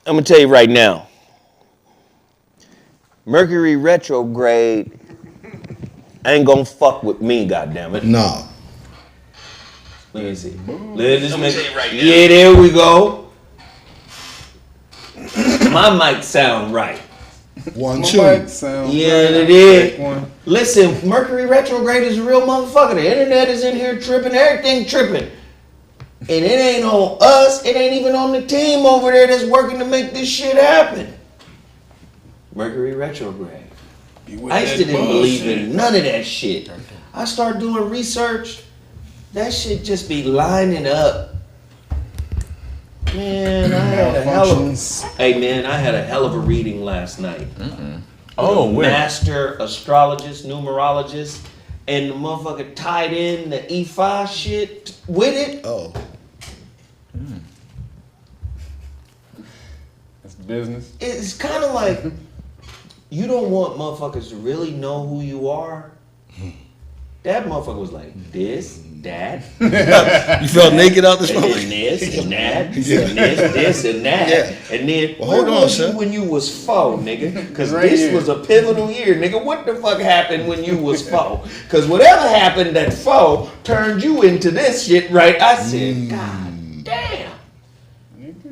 I'm gonna tell you right now. Mercury retrograde ain't gonna fuck with me, goddammit. No. Let me see. Let's make it right now. Yeah, there we go. My mic sound right. 1, My 2. mic sound Yeah, right. it is. Listen, Mercury retrograde is a real motherfucker. The internet is in here tripping, everything tripping. And it ain't on us, it ain't even on the team over there that's working to make this shit happen. Mercury retrograde. I used to didn't believe in none of that shit. I started doing research, that shit just be lining up. Man, I had a hell of a reading last night. Oh, master astrologist, numerologist, and the motherfucker tied in the E5 shit with it. Oh. That's business. It's kind of like you don't want motherfuckers to really know who you are. That motherfucker was like this, that. You felt naked out this and moment? then this and that, and this and that. Yeah. And then Well, where hold on, was you sir. when you was 4, nigga? Because Right this here. was a pivotal year, nigga. What the fuck happened when you was 4? Because whatever happened at 4 turned you into this shit, right? I said, God damn.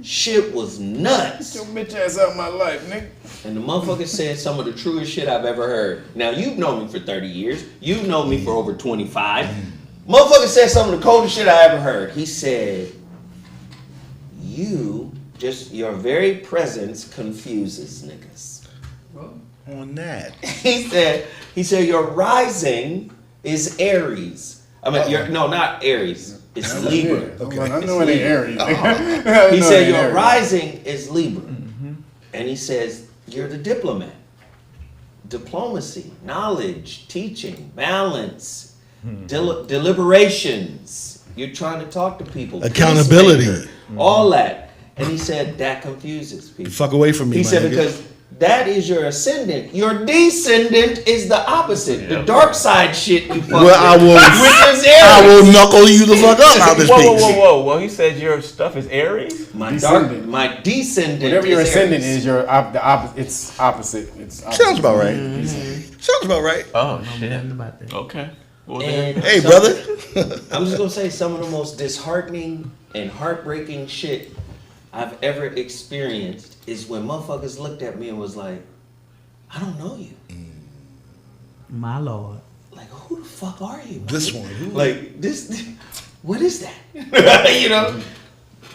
Shit was nuts. Get your bitch ass out of my life, nigga. And the motherfucker said some of the truest shit I've ever heard. Now, you've known me for 30 years. You've known me for over 25. Motherfucker said some of the coldest shit I ever heard. He said, your very presence confuses niggas. On that. He said, your rising is Aries. I mean, not Aries. It's Libra. Okay. I know it ain't Aries. He said, your rising is Libra. And he says, you're the diplomat. Diplomacy, knowledge, teaching, balance, deliberations. You're trying to talk to people. Accountability. Peacemaker, all that. And he said, that confuses people. Fuck away from me, He said, nigga. because that is your ascendant. Your descendant is the opposite. The dark side shit you fuck with. Which is Aries. I will knuckle you the fuck up out this piece. Whoa. Well, he said your stuff is Aries? My Descendant. descendant. Whatever your is ascendant Aries. is, it's opposite. It's opposite. Sounds about right. Sounds about right. Oh, shit. Okay. Well, And Hey, brother. I'm just gonna say some of the most disheartening and heartbreaking shit I've ever experienced is when motherfuckers looked at me and was like, I don't know you. My Lord. Like, who the fuck are you? This one. Like, what is that? You know?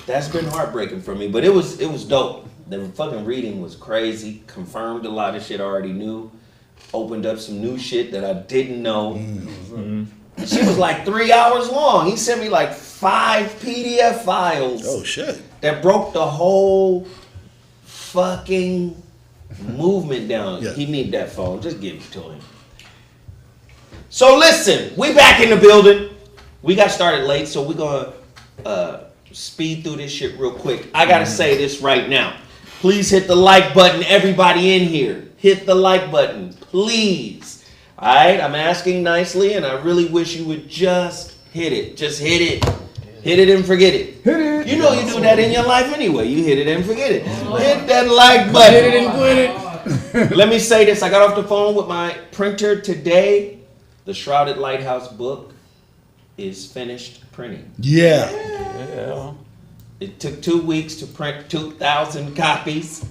That's been heartbreaking for me, but it was dope. The fucking reading was crazy, confirmed a lot of shit I already knew, opened up some new shit that I didn't know. She was like 3 hours long. He sent me like 5 PDF files. Oh, shit. That broke the whole fucking movement down. Yeah. He need that phone. Just give it to him. So listen, we back in the building. We got started late, so we're gonna speed through this shit real quick. I gotta say this right now. Please hit the like button, everybody in here. Hit the like button, please. All right, I'm asking nicely, and I really wish you would just hit it. Just hit it. Hit it and forget it. Hit it. You know you do that in your life anyway. You hit it and forget it. Hit that like button. Hit it and quit it. Let me say this. I got off the phone with my printer today. The Shrouded Lighthouse book is finished printing. Yeah. Yeah. It took 2 weeks to print 2,000 copies.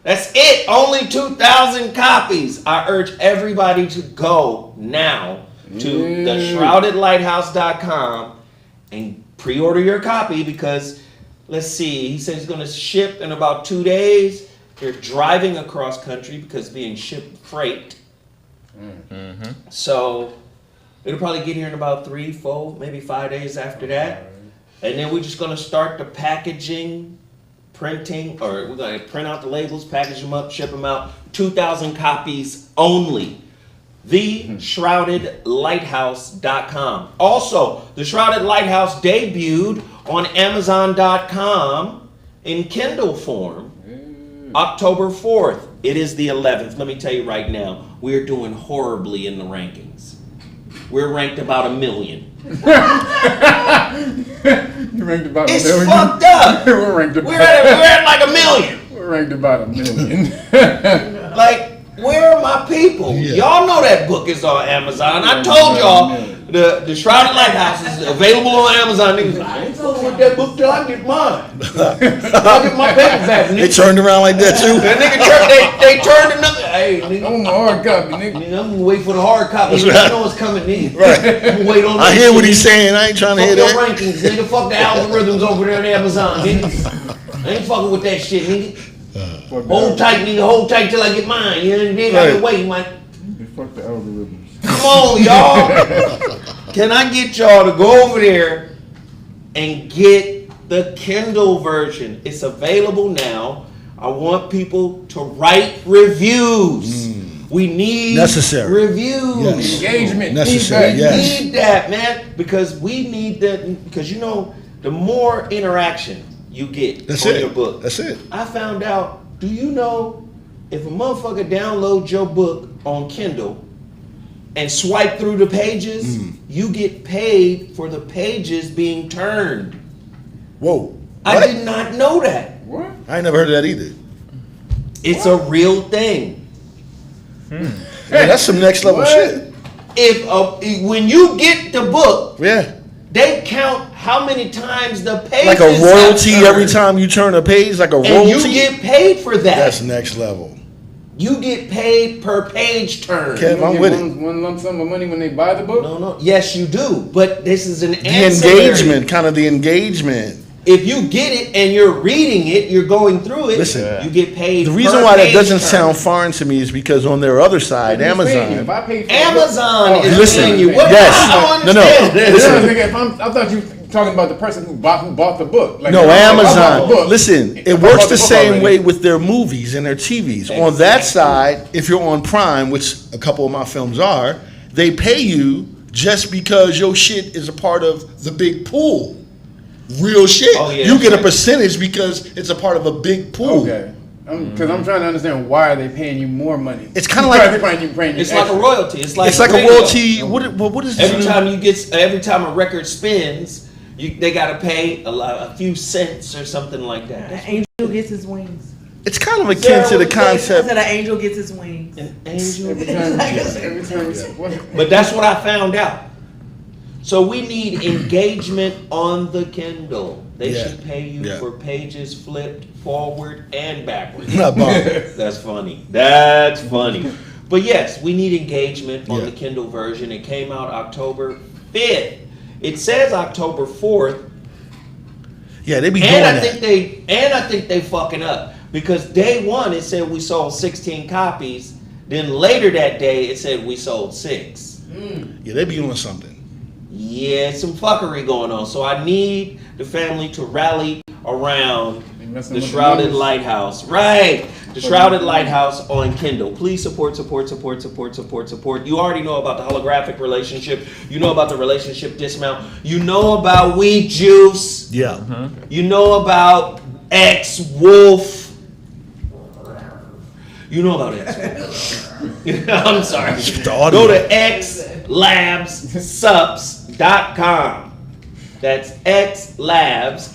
That's it. Only 2,000 copies. I urge everybody to go now to theshroudedlighthouse.com and pre-order your copy because, let's see, he says he's going to ship in about 2 days. They're driving across country because it's being shipped freight. So it'll probably get here in about 3, 4, maybe 5 days after that. And then we're just going to start the packaging, printing, or we're going to print out the labels, package them up, ship them out. 2,000 copies only. TheShroudedLighthouse.com. Also, The Shrouded Lighthouse debuted on Amazon.com in Kindle form October 4th. It is the 11th. Let me tell you right now, we're doing horribly in the rankings. We're ranked about 1 million. You ranked about It's 1 million. fucked up. We're ranked about. We're at like 1 million. We're Ranked about 1 million. Like, where are my people? Yeah. Y'all know that book is on Amazon. I told y'all the Shrouded Lighthouse is available on Amazon. Niggas, I ain't fucking with that book till I get mine. I'll get my paper back, They nigga. turned around like that too. That nigga they turned another. Hey, I nigga. want my hard copy, nigga. Nigga, I'm gonna wait for the hard copy. That's You right. know it's coming in. Right. I'm gonna wait on I that hear what shit. he's saying. I ain't trying to hear Fuck your that. rankings, nigga. Fuck the algorithms over there on Amazon, nigga. I ain't fucking with that shit, nigga. Hold tight, nigga. Hold tight till I get mine. You know what I mean? I've been waiting, man. Fuck the algorithms. Come on, y'all. Can I get y'all to go over there and get the Kindle version? It's available now. I want people to write reviews. We need Necessary. reviews. Yes. Engagement. Necessary, feedback. yes. We need that, man, because we need that. Because you know, the more interaction you get That's on it. your book. That's it. I found out. Do you know if a motherfucker downloads your book on Kindle and swipe through the pages, you get paid for the pages being turned? Whoa. I What? did not know that. What? I ain't never heard of that either. It's a real thing. Yeah, that's some next level What? shit. When you get the book, Yeah. they count how many times the pages Like a royalty have every turned. time you turn a page, like a And royalty. you get paid for that. That's next level. You get paid per page turn. Okay. You don't I'm get with it. one lump sum of money when they buy the book? No. Yes, you do. But this is an The ancillary. engagement, kind of the engagement. If you get it and you're reading it, you're going through it. Listen, you get paid. The reason per why that page doesn't turn. sound foreign to me is because on their other side, Who's paying you? Amazon. If I pay for Amazon a book, is Listen, paying you. What? yes. I don't No, no. understand. Listen. I thought you were talking about the person who bought the book. Like, No, if I bought the Amazon. book, Listen, if it I works bought the book same already, way with their movies and their TVs. On that side, if you're on Prime, which a couple of my films are, they pay you just because your shit is a part of the big pool. Real shit. Oh, yeah, You get a right. percentage because it's a part of a big pool. Okay. Because I'm trying to understand why are they paying you more money? It's kinda like- they're paying you It's like a extra. royalty. It's like It's like a radio. royalty. What is this? Every time a record spins, they gotta pay a few cents or something like that. An angel gets his wings. It's kind of akin Sarah, to the what you think? I concept. said an angel gets his wings. An angel. Every time what? But that's what I found out. So we need engagement on the Kindle. They Yeah. should pay you Yeah. for pages flipped forward and backwards. Not bomb. That's funny. That's funny. But yes, we need engagement on Yeah. the Kindle version. It came out October 5th. It says October 4th. Yeah, they be doing And I that. think they fucking up. Because day one it said we sold 16 copies. Then later that day it said we sold 6. Yeah, they be doing something. Yeah, some fuckery going on. So I need the family to rally around messing the with the Shrouded numbers. Lighthouse. Right. The Shrouded Lighthouse on Kindle. Please support. You already know about the holographic relationship. You know about the relationship dismount. You know about weed juice. Yeah. You know about X-Wolf. You know about X-Wolf. I'm sorry. The audio. Go to xlabssups.com. That's xlabs,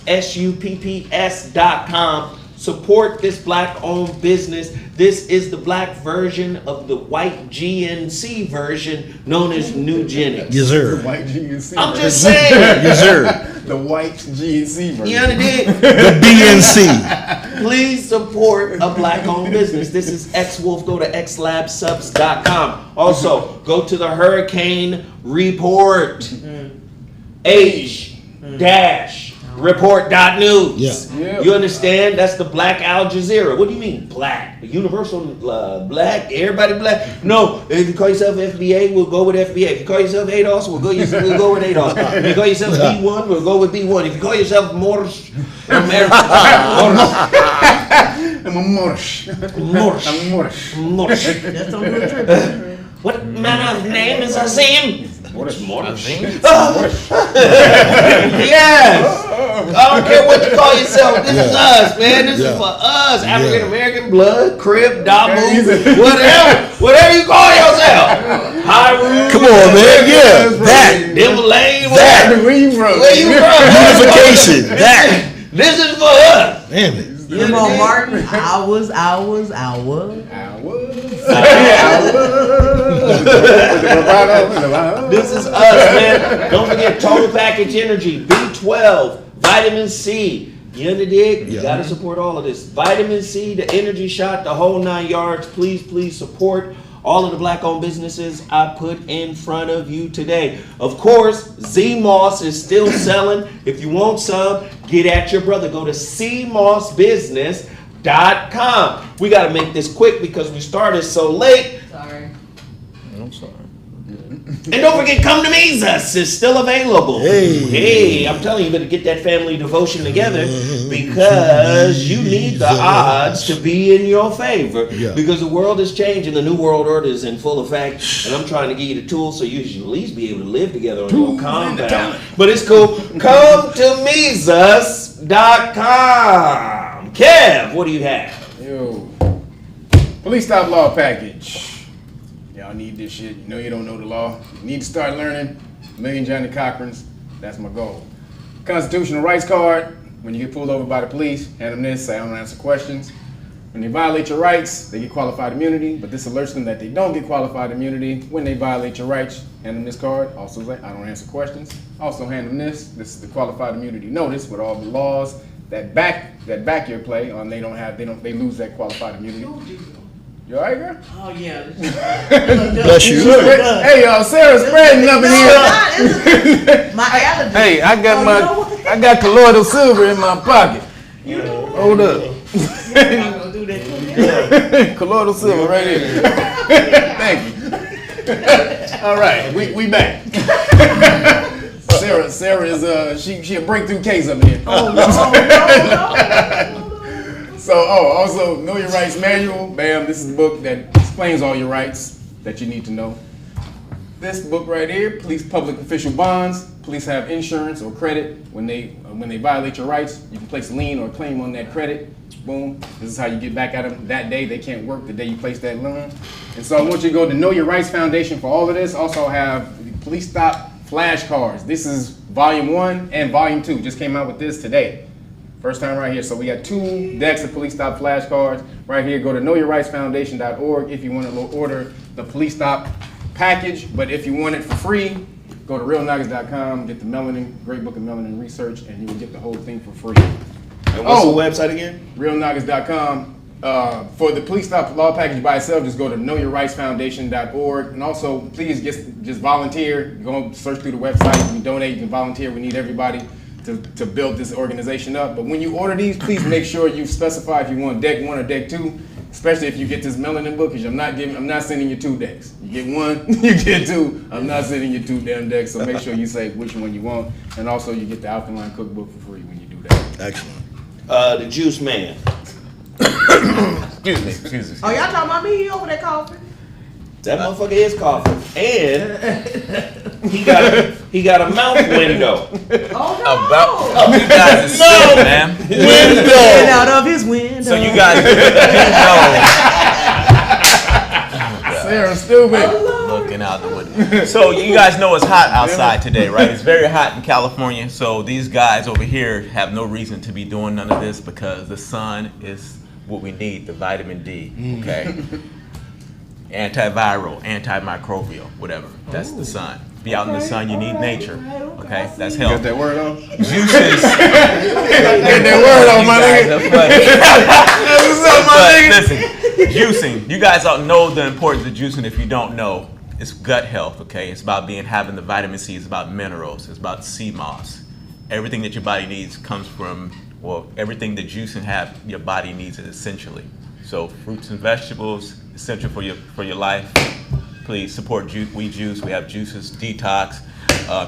SUPPS.com. Support this black-owned business. This is the black version of the white GNC version known as Nugenics. Yes, sir. White GNC. I'm just version. saying. Yes, sir. The white GNC version. You understand? The BNC. Please support a black-owned business. This is X-Wolf. Go to xlabsubs.com. Also, go to the HuriKane Report. H-report.news. Yeah. You understand? That's the black Al Jazeera. What do you mean black? The universal black? Everybody black? No. If you call yourself FBA, we'll go with FBA. If you call yourself ADOS, we'll go with ADOS. If you call yourself B1, we'll go with B1. If you call yourself Morse, I'm a Morsh. Morse. That's on the trip. What manner of name is Azim? Morse. Yes. I don't care what you call yourself. This is us, man. This is for us. African American, blood, Crip, Damu, whatever you call yourself. Hyrule. Come on, man. Yeah. That. Devil Lane. That. Where you from? Where you from? Unification. That. This is for us. Damn it. Come on, Martin. Hours. This is us, man. Don't forget total package energy, B12, vitamin C. You under dig? You gotta support all of this. Vitamin C, the energy shot, the whole 9 yards. Please support all of the black-owned businesses I put in front of you today. Of course, Z-Moss is still selling. If you want some, get at your brother. Go to cmossbusiness.com. We got to make this quick because we started so late. Sorry. I'm sorry. And don't forget, Come to Jesus is still available. Hey, I'm telling you, you better get that family devotion together because you need the odds to be in your favor. Yeah. Because the world is changing, the new world order is in full effect, and I'm trying to give you the tools so you should at least be able to live together on your compound. But it's cool. Come to Jesus.com. Kev, what do you have? Yo, police stop law package. Y'all need this shit. You know you don't know the law. You need to start learning. Million Johnny Cochrans. That's my goal. Constitutional rights card. When you get pulled over by the police, hand them this. Say I don't answer questions. When they violate your rights, they get qualified immunity. But this alerts them that they don't get qualified immunity when they violate your rights. Hand them this card. Also say I don't answer questions. Also hand them this. This is the qualified immunity notice with all the laws that back your play on. They lose that qualified immunity. You alright, girl? Oh yeah. Bless you. Hey, y'all, Sarah's spreading up in here. My allergy. Hey, I got colloidal silver in my pocket. Hold up. I'm gonna do that. Colloidal silver right here. Thank you. All right, we back. Sarah is she a breakthrough case up in here. No. So, also, Know Your Rights Manual. Bam, this is a book that explains all your rights that you need to know. This book right here, Police Public Official Bonds. Police have insurance or credit. When they violate your rights, you can place a lien or a claim on that credit. Boom. This is how you get back at them that day. They can't work the day you place that loan. And so I want you to go to Know Your Rights Foundation for all of this. Also have Police Stop flashcards. This is Volume 1 and Volume 2. Just came out with this today. First time right here. So we got 2 decks of Police Stop flashcards right here. Go to knowyourrightsfoundation.org if you want to order the Police Stop package. But if you want it for free, go to realnuggets.com, get the Great Book of Melanin Research, and you will get the whole thing for free. And what's the website again? realnuggets.com. For the Police Stop law package by itself, just go to knowyourrightsfoundation.org. And also, please just volunteer. Go search through the website. You can donate. You can volunteer. We need everybody to build this organization up. But when you order these, please make sure you specify if you want deck 1 or deck 2, especially if you get this melanin book, because I'm not sending you 2 decks. You get 1, you get 2. I'm not sending you 2 damn decks, so make sure you say which one you want. And also you get the Alkaline Cookbook for free when you do that. Excellent. The Juice Man. Excuse me. Oh, y'all talking about me? He over there coughing? That motherfucker is coughing. And he got a mouth window. Oh no! You guys are sick, man. Get out of his window. So you guys Sarah, stupid. looking out the window. So you guys know it's hot outside today, right? It's very hot in California. So these guys over here have no reason to be doing none of this because the sun is what we need, the vitamin D. Okay. Antiviral, antimicrobial, whatever. That's the sun. Be out in the sun, you need nature. Okay, that's health. Got that word on? Juices. Get that word on, my nigga. But listen, juicing. You guys all know the importance of juicing. If you don't know, it's gut health. Okay, it's about having the vitamin C. It's about minerals. It's about sea moss. Everything that your body needs comes from. Well, everything that juicing your body needs it essentially. So fruits and vegetables, essential for your life. Please support We Juice. We have juices, detox,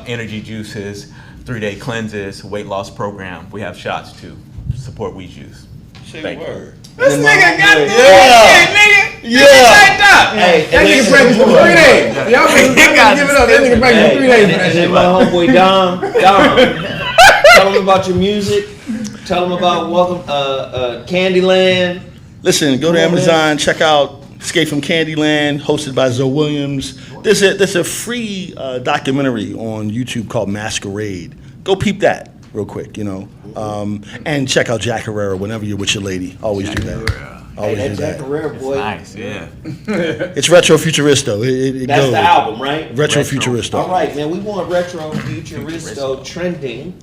energy juices, 3-day cleanses, weight loss program. We have shots too. Support We Juice. Thank you. This nigga got the shit, nigga. Hey, That nigga practiced for 3 days. Y'all can give it up. That nigga practiced for 3 days for that And shit. my homeboy Dom, tell him about your music. Tell them about Candyland. Listen, go to Amazon, check out Escape from Candyland, hosted by Zoe Williams. There's a free documentary on YouTube called Masquerade. Go peep that. real quick, and check out Jack Herrera whenever you're with your lady. Always do that. Always Hey, do that Jack that. Herrera boy. Nice, yeah. It's Retro Futuristo. It That's goes. the album, right? Retro Retro. Futuristo. All right, man. We want Retro Futuristo trending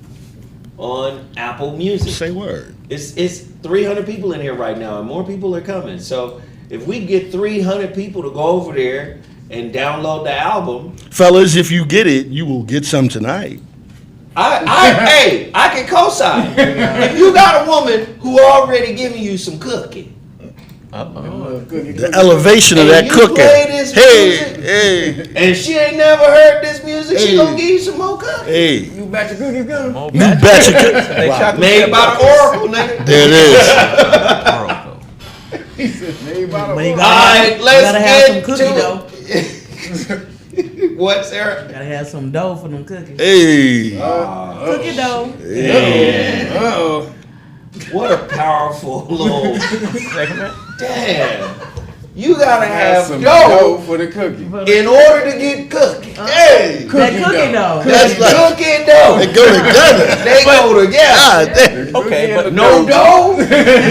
on Apple Music. Say word. It's 300 people in here right now, and more people are coming. So if we get 300 people to go over there and download the album, Fellas, if you get it, you will get some tonight. I can co-sign. If you got a woman who already giving you some cooking, The elevation of And that you cooking. play this music? Hey. and she ain't never heard this music, she Hey. gonna give you some more cooking. Hey. You batch of cookies coming? More You batch- bet you could. They chocolate Made chip by the cookies. Oracle, nigga. There it is. Oracle. He said, made by the But you world. gotta, All right, you let's gotta have some get cookie to dough. What, Sarah? Gotta have some dough for them cookies. Hey. Cookie dough. Uh-oh. What a powerful little. Segment. Damn. You gotta Have have some dough dough for the cookie. in order to get cookie. Hey. That cookie dough. That's like, Cookie and dough. they go together. They go together. God damn. Okay, but No dough,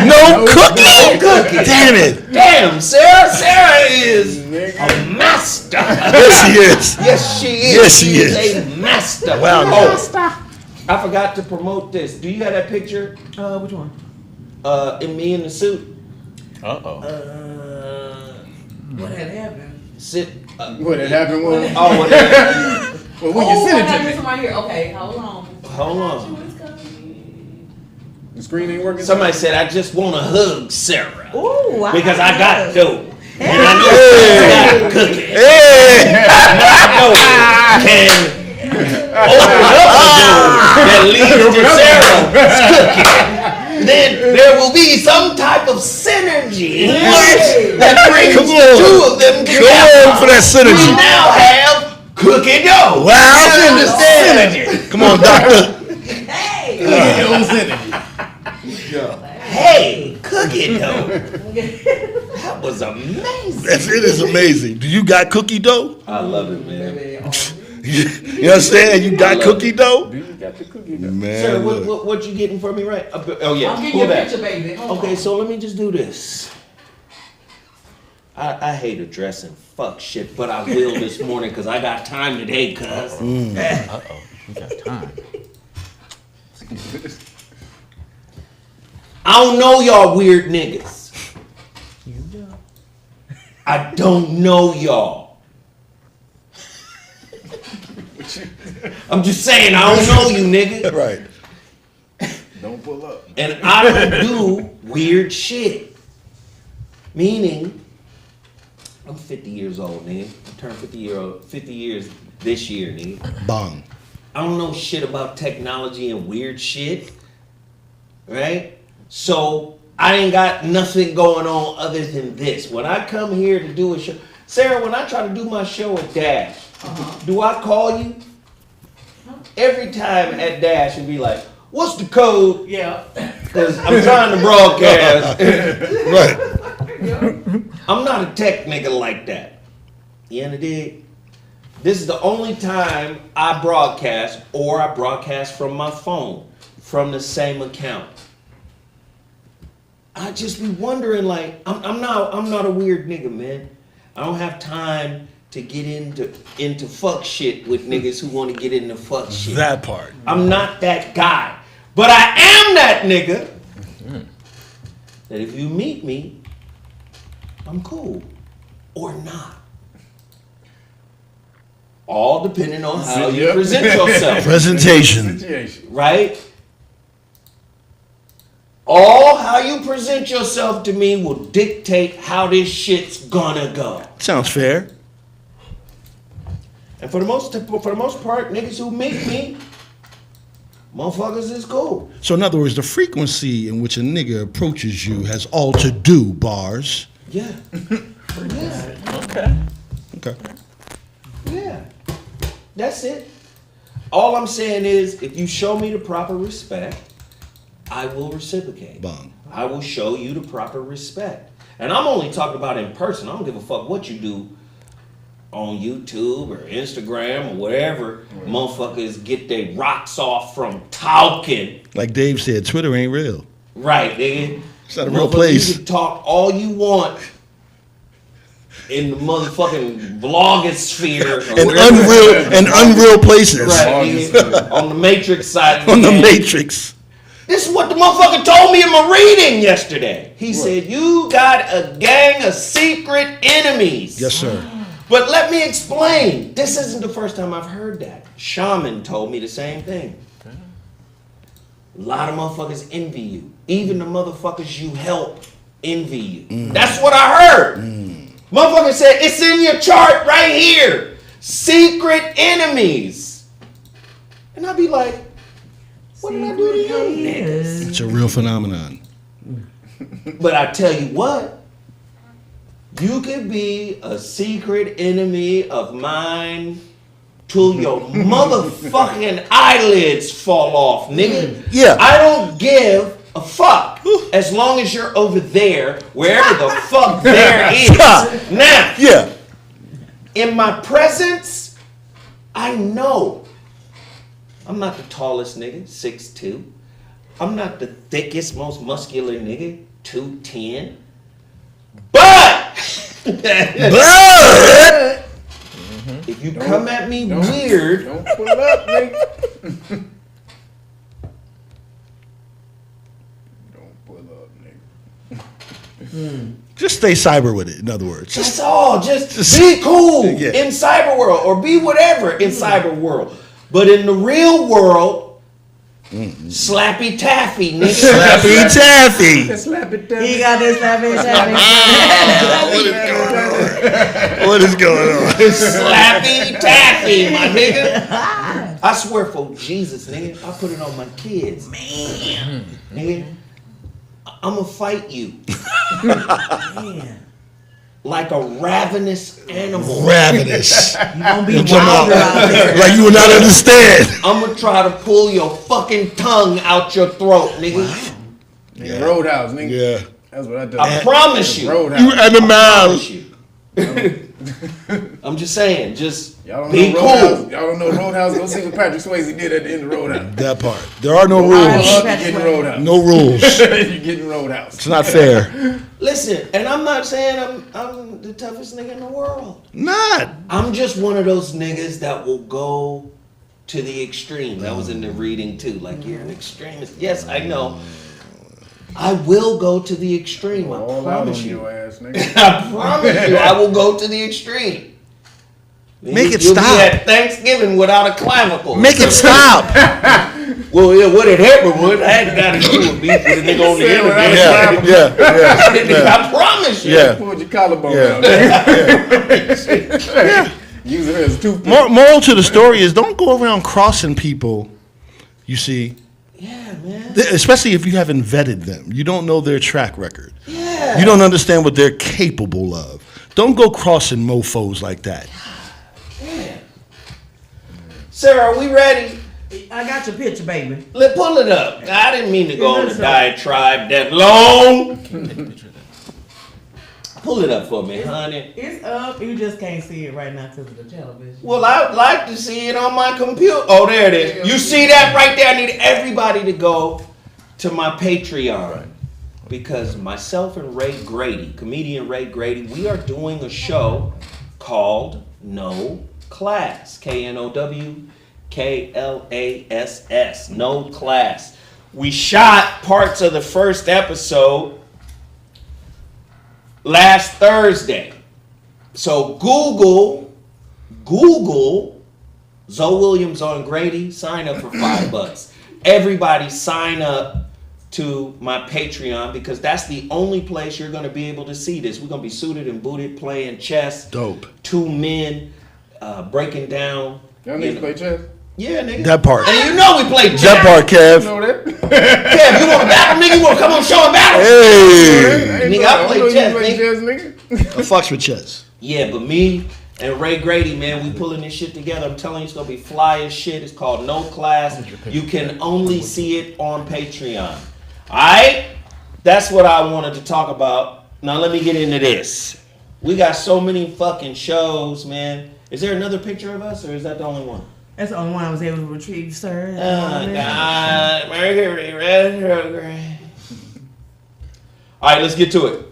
No cookie? no cookie. Damn it. Damn, Sarah. Sarah is Nigga. a master. Yes, she is. Yes, she is. Yes, she is. a master. Wow. Oh, I forgot to promote this. Do you have that picture? Which one? In me in the suit. uh-oh. What had happened? Sit. What had happened was? Oh, whatever. Well, when you send it to me, right here. Okay, hold on. Hold on. the screen ain't working. Somebody said I just want to hug Sarah Ooh, because I got dough. dough. And I know I got cookie. Hey. My dough can open up the door that leads to Sarah's cookie. Then there will be some type of synergy that brings Come the on. two of them Come together. on for that We synergy. now have cookie dough. Wow. You understand? Come on, doctor. Hey! Hey, cookie dough. That was amazing. It is amazing. Do you got cookie dough? I love it, man. You know what I'm saying? You got cookie dough? You got the cookie dough. Man, Sir, look. what you getting for me, right? Oh yeah. I'm getting Pull you a that. picture, baby. Hold Okay, on. so let me just do this. I hate addressing fuck shit, but I will this morning because I got time today, cuz. Uh-oh. We got time. I don't know y'all weird niggas. I don't know y'all. I'm just saying, I don't know you, nigga. Right. Don't pull up. And I don't do weird shit. Meaning, I'm 50 years old, nigga. I turned 50 years this year, nigga. Bong. I don't know shit about technology and weird shit. Right? So I ain't got nothing going on other than this. When I come here to do a show, Sarah, when I try to do my show at Dash, do I call you? Every time at Dash and be like, what's the code? Yeah. Because I'm trying to broadcast. Right. I'm not a tech nigga like that. You understand? This is the only time I broadcast, or I broadcast from my phone, from the same account. I just be wondering, like, I'm not a weird nigga, man. I don't have time to get into fuck shit with niggas who want to get into fuck shit. That part. I'm not that guy. But I am that nigga that if you meet me, I'm cool or not. All depending on how you Yep. present yourself, Presentation. Situation. right? All how you present yourself to me will dictate how this shit's gonna go. Sounds fair. And for the most part, niggas who meet me, motherfuckers is cool. So in other words, the frequency in which a nigga approaches you has all to do, bars. Yeah. Yeah. Okay. Okay. Yeah. That's it. All I'm saying is, if you show me the proper respect, I will reciprocate. Bong. I will show you the proper respect. And I'm only talking about in person. I don't give a fuck what you do on YouTube or Instagram or whatever, motherfuckers get their rocks off from talking. Like Dave said, Twitter ain't real. Right, nigga. It's not a real place. You can talk all you want in the motherfucking blogosphere. And unreal places. Right, nigga. On the Matrix side of On the game. Matrix. This is what the motherfucker told me in my reading yesterday. He said, you got a gang of secret enemies. Yes, sir. But let me explain. This isn't the first time I've heard that. Shaman told me the same thing. A lot of motherfuckers envy you. Even the motherfuckers you help envy you. That's what I heard. Motherfucker said, it's in your chart right here. Secret enemies. And I'd be like, what did I do to you niggas? It's a real phenomenon. But I tell you what, you could be a secret enemy of mine till your motherfucking eyelids fall off, nigga. Yeah. I don't give a fuck as long as you're over there, wherever the fuck there is. Now, Yeah. in my presence, I know I'm not the tallest nigga, 6'2". I'm not the thickest, most muscular nigga, 210. But if you come at me weird, Don't pull it up, nigga. Don't pull up, nigga. Just stay cyber with it, in other words. that's all. Just be cool Yeah. in cyber world or be whatever in cyber world. But in the real world, slappy taffy, nigga. Slappy taffy. Just slap it down. He got this slapping. What is going on? Slappy taffy, my nigga. I swear for Jesus, nigga, I put it on my kids. Man. Nigga, I'ma fight you. Man. Like a ravenous animal. Ravenous. You gonna be You're talking wilder about- out there. Like you will not understand. I'ma try to pull your fucking tongue out your throat, nigga. Nigga, Roadhouse, nigga. Yeah. That's what I do. I promise you. Roadhouse. You animal. Promise you. I'm just saying, just Y'all don't be know Roadhouse. cool. Y'all don't know Roadhouse. Go see what Patrick Swayze did at the end of Roadhouse. That part. There are no I rules. love you getting Roadhouse. No rules. You're getting Roadhouse. It's not fair. Listen, and I'm not saying I'm the toughest nigga in the world. Not. I'm just one of those niggas that will go to the extreme. That was in the reading too. Like, you're an extremist. Yes, I know. I will go to the extreme. I All out on promise you. your ass, nigga. I promise you, I will go to the extreme. Make it You'll stop. Be at Thanksgiving without a clavicle. Make it stop. Well, yeah, what it happened was I had got to do with beef with a nigga on the Said without internet. Yeah. I promise you. Yeah. Pulled your collarbone Yeah. out. Nigga. Use it as a toothpick. Moral to the story is don't go around crossing people, you see, Yeah, man. especially if you haven't vetted them. You don't know their track record. Yeah. You don't understand what they're capable of. Don't go crossing mofos like that. Yeah. Sarah, are we ready? I got your picture, baby. Let's pull it up. I didn't mean to go on a diatribe that long. Pull it up for me, honey. It's up. You just can't see it right now because of the television. Well, I'd like to see it on my computer. Oh, there it is. You see that right there? I need everybody to go to my Patreon. Because myself and Ray Grady, comedian Ray Grady, we are doing a show called No Class. KNOWKLASS. No Class. We shot parts of the first episode last Thursday. So Google Zoe Williams on Grady, sign up for $5. Everybody sign up to my Patreon because that's the only place you're going to be able to see this. We're going to be suited and booted playing chess. Dope. Two men breaking down. Y'all need to play chess? Yeah, nigga. That part. And you know we play chess. That part, You Kev. know that? Kev, you want to battle, nigga? You want to come on show and battle? Hey. Nigga, I play chess, nigga. I fucks with chess. Yeah, but me and Ray Grady, man, we pulling this shit together. I'm telling you, it's gonna be fly as shit. It's called No Class. You can only see it on Patreon. Alright? That's what I wanted to talk about. Now let me get into this. We got so many fucking shows, man. Is there another picture of us, or is that the only one? That's the only one I was able to retrieve, sir. God, Mercury retrograde. All right, let's get to it.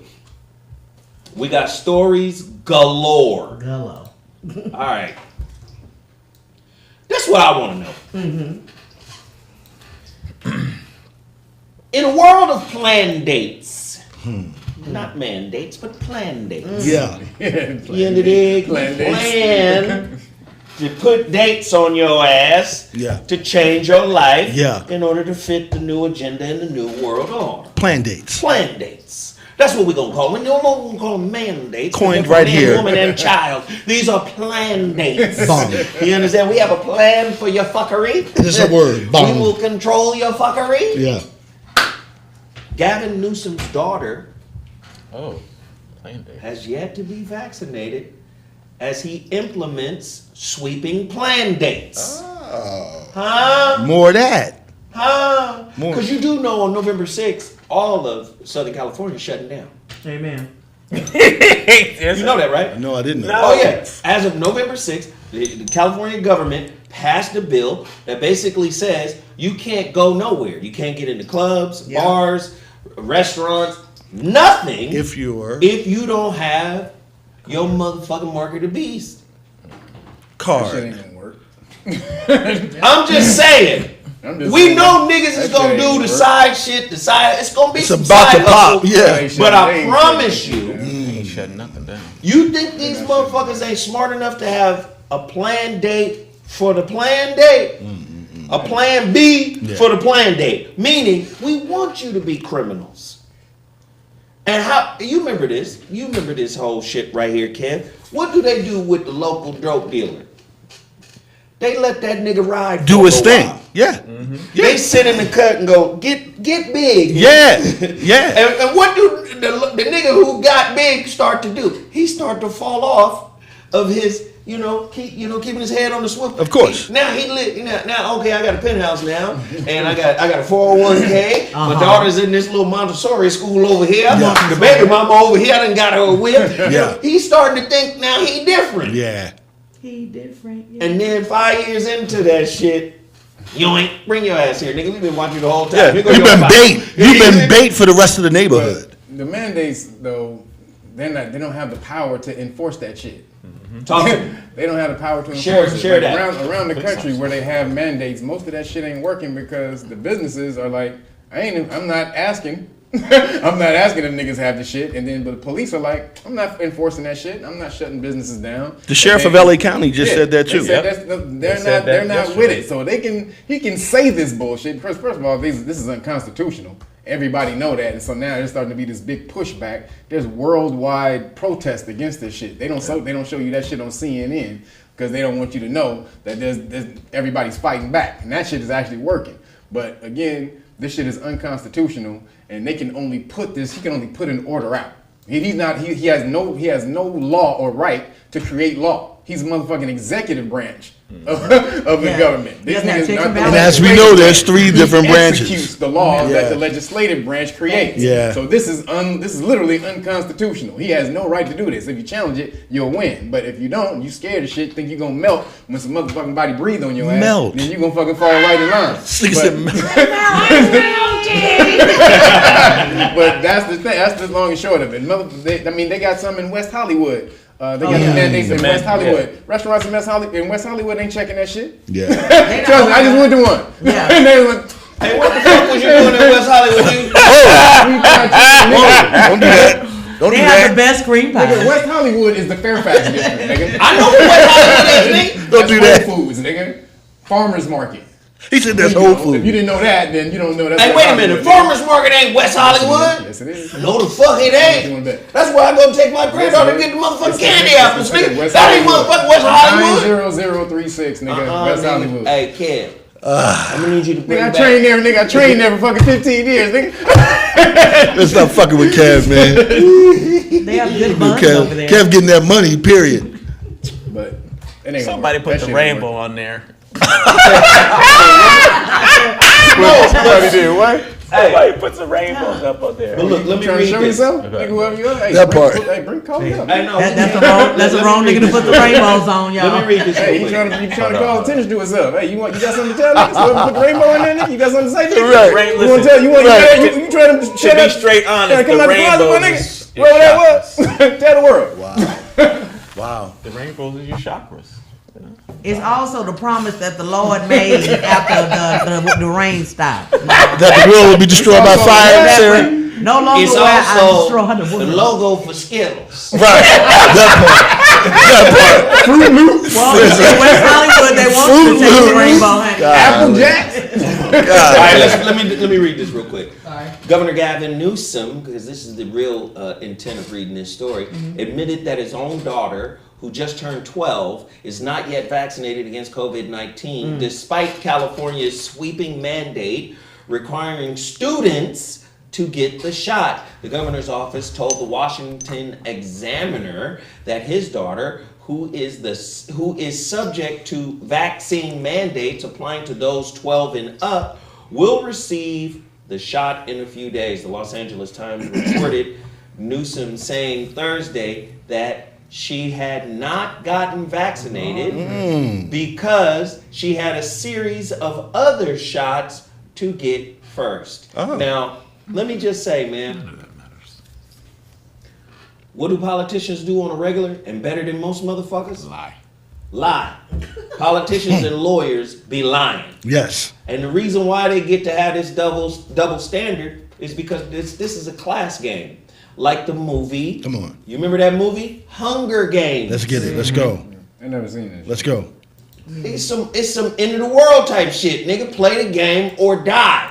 We got stories galore. Hello. All right. That's what I want to know. In a world of plan dates, not mandates, but plan dates. Yeah. You under dig? Plan to put dates on your ass Yeah. to change your life Yeah. in order to fit the new agenda and the new world order. Plan dates. Plan dates. That's what we're going to call them. No more going to call them mandates. Coined They're right man, here. Woman and child. These are plan dates. Bong. You understand? We have a plan for your fuckery. It's a word. Bong. We will control your fuckery. Yeah. Gavin Newsom's daughter Oh, plan day. has yet to be vaccinated as he implements sweeping plan dates. Huh? More of that. Huh? More. Because you do know on November 6th, all of Southern California is shutting down. Amen. You know that, right? No, I didn't know. Oh, yeah. As of November 6th, the California government passed a bill that basically says you can't go nowhere. You can't get into clubs, bars, restaurants, nothing If you were if you don't have your motherfucking Mark of the Beast. Shit card. ain't gonna work. I'm just saying. I'm just We saying know niggas is that gonna shit do ain't the work. side shit, it's gonna be It's some about side to pop. hustle. Yeah. But I promise you, Ain't shutting nothing down. you think these motherfuckers ain't smart enough to have a plan date for the plan date? A plan B for the plan date. Meaning, we want you to be criminals. And how, you remember this? You remember this whole shit right here, Kev? What do they do with the local dope dealer? They let that nigga ride. Do for his a thing. while. Yeah. They sit in the cut and go, get big. Yeah. Yeah. And what do the nigga who got big start to do? He start to fall off of his, keeping his head on the swivel. Of course. Now he lit. Now, okay, I got a penthouse now, and I got a 401k. My daughter's in this little Montessori school over here. Yeah. The baby mama over here done got her a whip. Yeah. He's starting to think now he different. Yeah. He different. Yeah. And then 5 years into that shit, yoink, bring your ass here, nigga. We've been watching you the whole time. Yeah. Here go You've your been fight. bait. You've been bait for the rest of the neighborhood. But the mandates, though, they don't have the power to enforce that shit. Talk to me. They don't have the power to enforce Share it. that. Around the country where they have mandates, most of that shit ain't working because the businesses are like, I'm not asking. I'm not asking them niggas have the shit, but the police are like, I'm not enforcing that shit. I'm not shutting businesses down. The sheriff of LA County just said that too. They said they're not with it, so he can say this bullshit. First of all, this is unconstitutional. Everybody know that, and so now there's starting to be this big pushback. There's worldwide protest against this shit. They don't show you that shit on CNN because they don't want you to know that there's everybody's fighting back, and that shit is actually working. But again, this shit is unconstitutional, and they can only put this. He can only put an order out. He has no law or right to create law. He's a motherfucking executive branch of the government. This nigga's not the And as we know, there's three different he executes branches. the laws Yeah. that the legislative branch creates. Yeah. So this is literally unconstitutional. He has no right to do this. If you challenge it, you'll win. But if you don't, you scared of shit, think you're gonna melt when some motherfucking body breathe on your ass. Melt. Then you gonna fucking fall right in line. This nigga said melt. But that's the thing. That's the long and short of it. They got some in West Hollywood. They got the mandates in West Hollywood. Restaurants in West Hollywood ain't checking that shit. Yeah. Trust me, I just went to one. Yeah. And they was like, Hey, what the fuck was you doing in West Hollywood? Don't do that. Don't They do have the that. best cream nigga, pie. West Hollywood is the Fairfax district, nigga. I know what West Hollywood is, nigga. Don't do That's that. Whole Foods, nigga. Farmers Market. He said that's You Whole know, If you Food. didn't know that, then you don't know that. Hey, wait a minute. Farmers Market ain't West Hollywood. Yes, it is. No, the fuck it Doing ain't. that. That's why I go take my granddaughter to get the motherfucking candy apples, nigga. That ain't motherfucking West Hollywood. 90036, nigga. West nigga. Hollywood. Hey, kid. I'm gonna need you to bring Nigga, I back. trained there, nigga. I trained there for fucking 15 years, nigga. Let's not fucking with Kev, man. They have good buns Kev, over there. Kev getting that money, period. But it ain't gonna Somebody work. put That the shit rainbow ain't on there. work. Somebody did what? Somebody put some rainbows up on there. But look, let me Trying to read show this. yourself? Nigga, whoever you are. Hey, That bring- part. Hey, call me up. I know. That's the wrong nigga to put the rainbows on, y'all. Let me read this Hey, real you quick. trying to call attention to what's up? Hey, you got something to tell niggas? So put the rainbow in there, nigga? You got something to say, nigga? Right. Rain- You want to listen, tell? Right. You trying to to shut be up? straight honest, Come the out the closet, my rainbows nigga. is Wherever that chakras. was. Tell the world. Wow. The rainbows is your chakras. It's also the promise that the Lord made after the rain stopped. That the world will be destroyed by also- fire, Yeah, Sarah. No longer It's will I also destroy the the world. logo for Skittles. Right. That part. Fruit Loops. Well, in West Hollywood, they want you to take the rainbow, honey. Apple Jacks. All right, let me read this real quick. Governor Gavin Newsom, because this is the real intent of reading this story, admitted that his own daughter, who just turned 12, is not yet vaccinated against COVID-19, despite California's sweeping mandate requiring students to get the shot. The governor's office told the Washington Examiner that his daughter, who is subject to vaccine mandates applying to those 12 and up, will receive the shot in a few days. The Los Angeles Times reported Newsom saying Thursday that she had not gotten vaccinated because she had a series of other shots to get first. Now, let me just say, man, what do politicians do on a regular and better than most motherfuckers? Lie. Politicians and lawyers be lying. Yes. And the reason why they get to have this double standard is because this is a class game. Like the movie. Come on. You remember that movie? Hunger Games. Let's get it. Let's go. I never seen that. Let's go. It's some end of the world type shit. Nigga, play the game or die.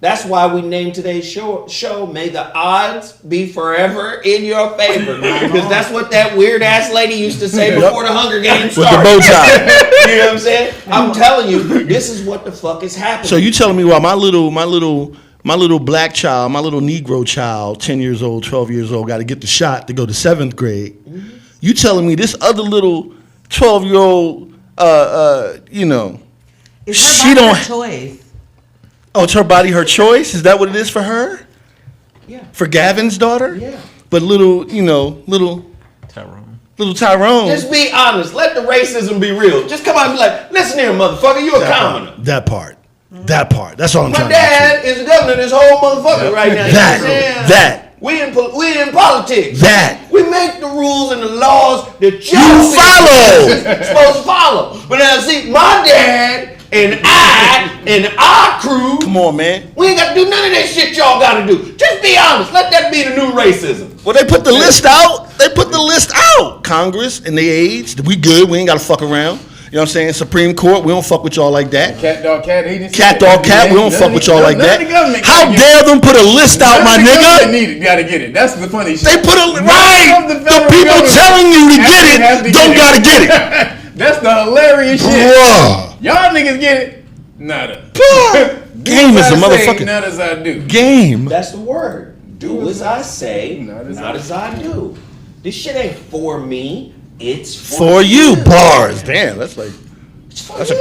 That's why we named today's show May the Odds Be Forever in Your Favor. Because that's what that weird ass lady used to say before the Hunger Games With the started. bow tie. You know what I'm saying? I'm telling you, this is what the fuck is happening. So you telling me why my little black child, my little Negro child, 10 years old, 12 years old, got to get the shot to go to 7th grade. You telling me this other little 12-year-old, It's she her body, don't- her choice. oh, it's her body, her choice? Is that what it is for her? Yeah. For Gavin's daughter? Yeah. But little Tyrone. Just be honest. Let the racism be real. Just come out and be like, listen here, motherfucker, you a commoner. That part. That's all I'm My trying to get dad is the governor of this whole motherfucker right now. You know what I'm saying? That. We in politics. That. We make the rules and the laws that You follow. supposed to follow. But now see, my dad and our crew, Come on, man. we ain't got to do none of that shit y'all got to do. Just be honest. Let that be the new racism. Well, they put the list out. Congress and the aides. We good. We ain't got to fuck around. You know what I'm saying? Supreme Court, we don't fuck with y'all like that. Cat, dog, cat agency. Cat, dog, cat, we don't fuck with y'all like that. How dare them put a list out, my nigga? Need it, gotta get it. That's the funny shit. They put a None right. of The federal people government telling you to get actually has it don't gotta get it. That's the hilarious shit. Bruh. Y'all niggas get it? Nada. Game is a Do as I say, motherfucking not as I do. game. That's the word. Do as I say, Not not as I do. This shit ain't for me. It's For you, bars. Damn, that's a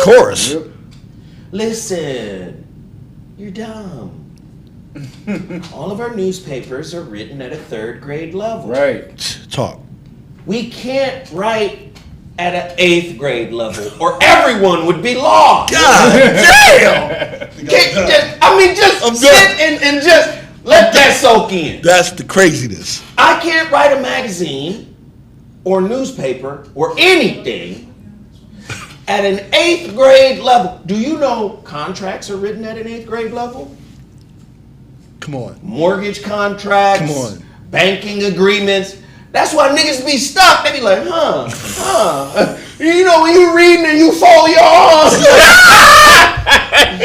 chorus. Yep. Listen, you're dumb. All of our newspapers are written at a 3rd grade level. Right. Talk. We can't write at an 8th grade level, or everyone would be lost. God damn. Just sit and just let that soak in. That's the craziness. I can't write a magazine or newspaper or anything at an 8th grade level. Do you know contracts are written at an 8th grade level? Come on. Mortgage contracts, Come on. banking agreements. That's why niggas be stuck. They be like, You know, when you reading and you fold your arms.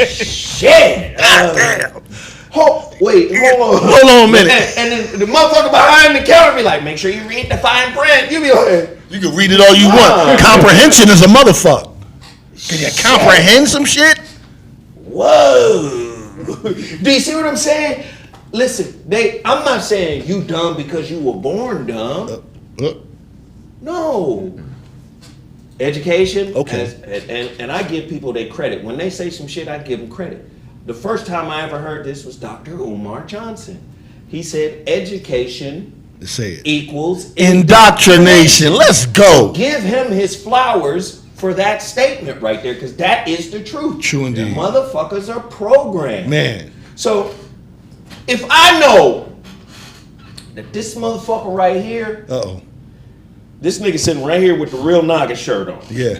Shit. Hold on. Hold on a minute. And then the motherfucker behind the counter be like, make sure you read the fine print. You be like, You can read it all you want. Comprehension is a motherfucker. Can you comprehend some shit? whoa. Do you see what I'm saying? Listen, I'm not saying you dumb because you were born dumb. No. Education. Okay. And I give people their credit. When they say some shit, I give them credit. the first time I ever heard this was Dr. Umar Johnson. He said education Say it. equals Indoctrination. Let's go. Give him his flowers for that statement right there, because that is the truth. True indeed. The motherfuckers are programmed. Man. So if I know that this motherfucker right here, Uh-oh. this nigga sitting right here with the real Naga shirt on, Yeah.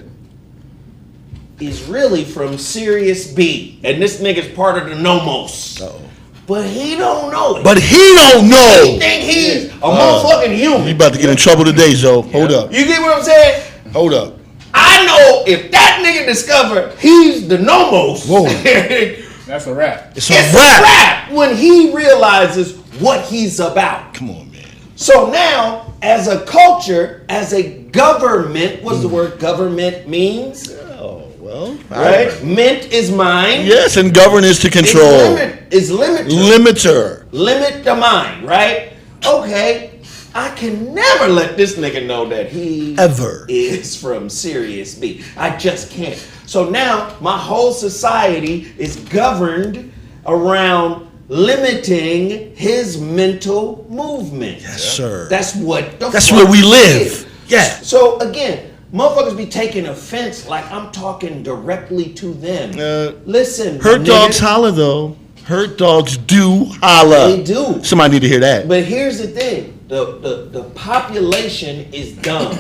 is really from Sirius B, and this nigga's part of the Nomos. Uh-oh. But he don't know it. But he don't He know. think he's a motherfucking human. You about to get in trouble today, Zoe. Hold up. You get what I'm saying? Hold up. I know if that nigga discovered he's the Nomos, Whoa. That's a wrap. It's it's a rap. a wrap when he realizes what he's about. Come on, man. So now, as a culture, as a government, what's the word government means? Oh, well. Right? Mint is mine. Yes, and govern is to control. Is limiter. Limiter. Limit the mind, right? Okay. I can never let this nigga know that he Ever. is from Sirius B. I just can't. So now my whole society is governed around limiting his mental movement. Yes, sir. That's what the That's fuck where we it live. is. Yeah. So again, motherfuckers be taking offense like I'm talking directly to them. Listen, Hurt nigga, dogs holler, though. Hurt dogs do holler. They do. Somebody need to hear that. But here's the thing. The population is dumb.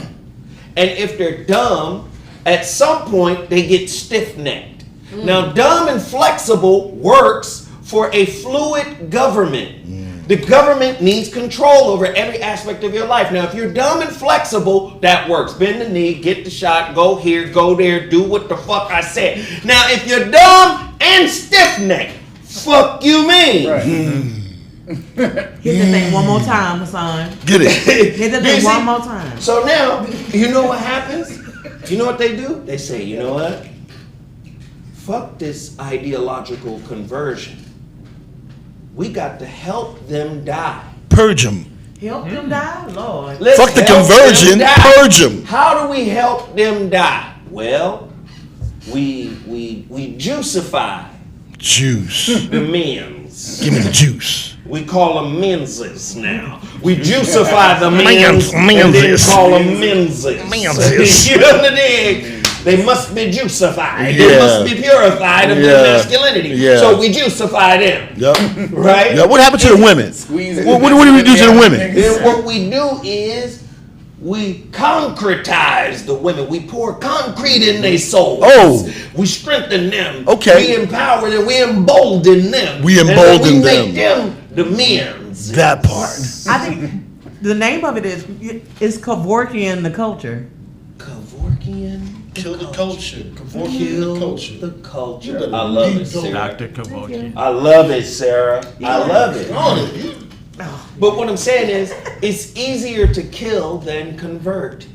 And if they're dumb, at some point they get stiff-necked. Now, dumb and flexible works for a fluid government. The government needs control over every aspect of your life. Now, if you're dumb and flexible, that works. Bend the knee, get the shot, go here, go there, do what the fuck I said. Now, if you're dumb and stiff-necked, fuck you mean? Right. Hit the thing one more time, son. Get it. Hit the You thing see? one more time. So now, you know what happens? You know what they do? They say, you know what? Fuck this ideological conversion. We got to help them die. Purge them. Help them die, Lord. Let's Fuck the help conversion, them die. purge them. How do we help them die? Well, we juicify Juice. the men's. Give me the juice. We call them menses now. We juicify the men's and then Menses. call them menses. Menses. You know the dig? They must be juicified. They Yeah. must be purified of Yeah. their masculinity. Yeah. So we juicify them. Yep. Right? Yeah, what happened to the women? Squeeze it. What do we do to the women? Then what we do is we concretize the women. We pour concrete in their souls. Oh. We strengthen them. Okay. We empower them. We embolden them. We And then embolden we make them. the men's. That part. I think the name of it is Kevorkian the culture. Kevorkian. Kill the culture. Kill the culture. I love it, Sarah. Dr. Kevorkian. I love it, Sarah. I love it. But what I'm saying is, it's easier to kill than convert.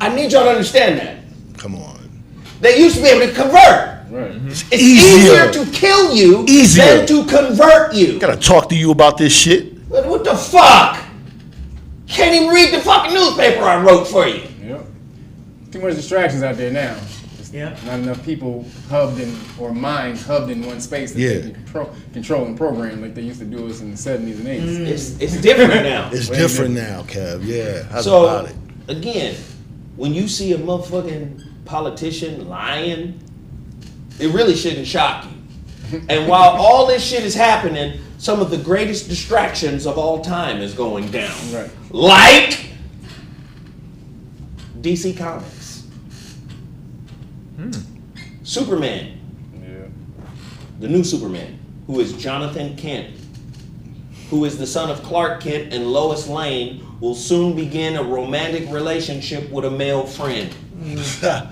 I need y'all to understand that. Come on. They used to be able to convert. Right. It's easier to kill you than to convert you. Gotta talk to you about this shit. What the fuck? Can't even read the fucking newspaper I wrote for you. Yep. Too much distractions out there now. Just Yep. Not enough people or minds hubbed in one space that they can control and program like they used to do us in the 70s and 80s. It's different now. It's different now, Kev. Yeah. How's So, about it? again, when you see a motherfucking politician lying, it really shouldn't shock you. And while all this shit is happening, some of the greatest distractions of all time is going down. Right. Like DC Comics. Superman, Yeah. the new Superman, who is Jonathan Kent, who is the son of Clark Kent and Lois Lane, will soon begin a romantic relationship with a male friend. Wait a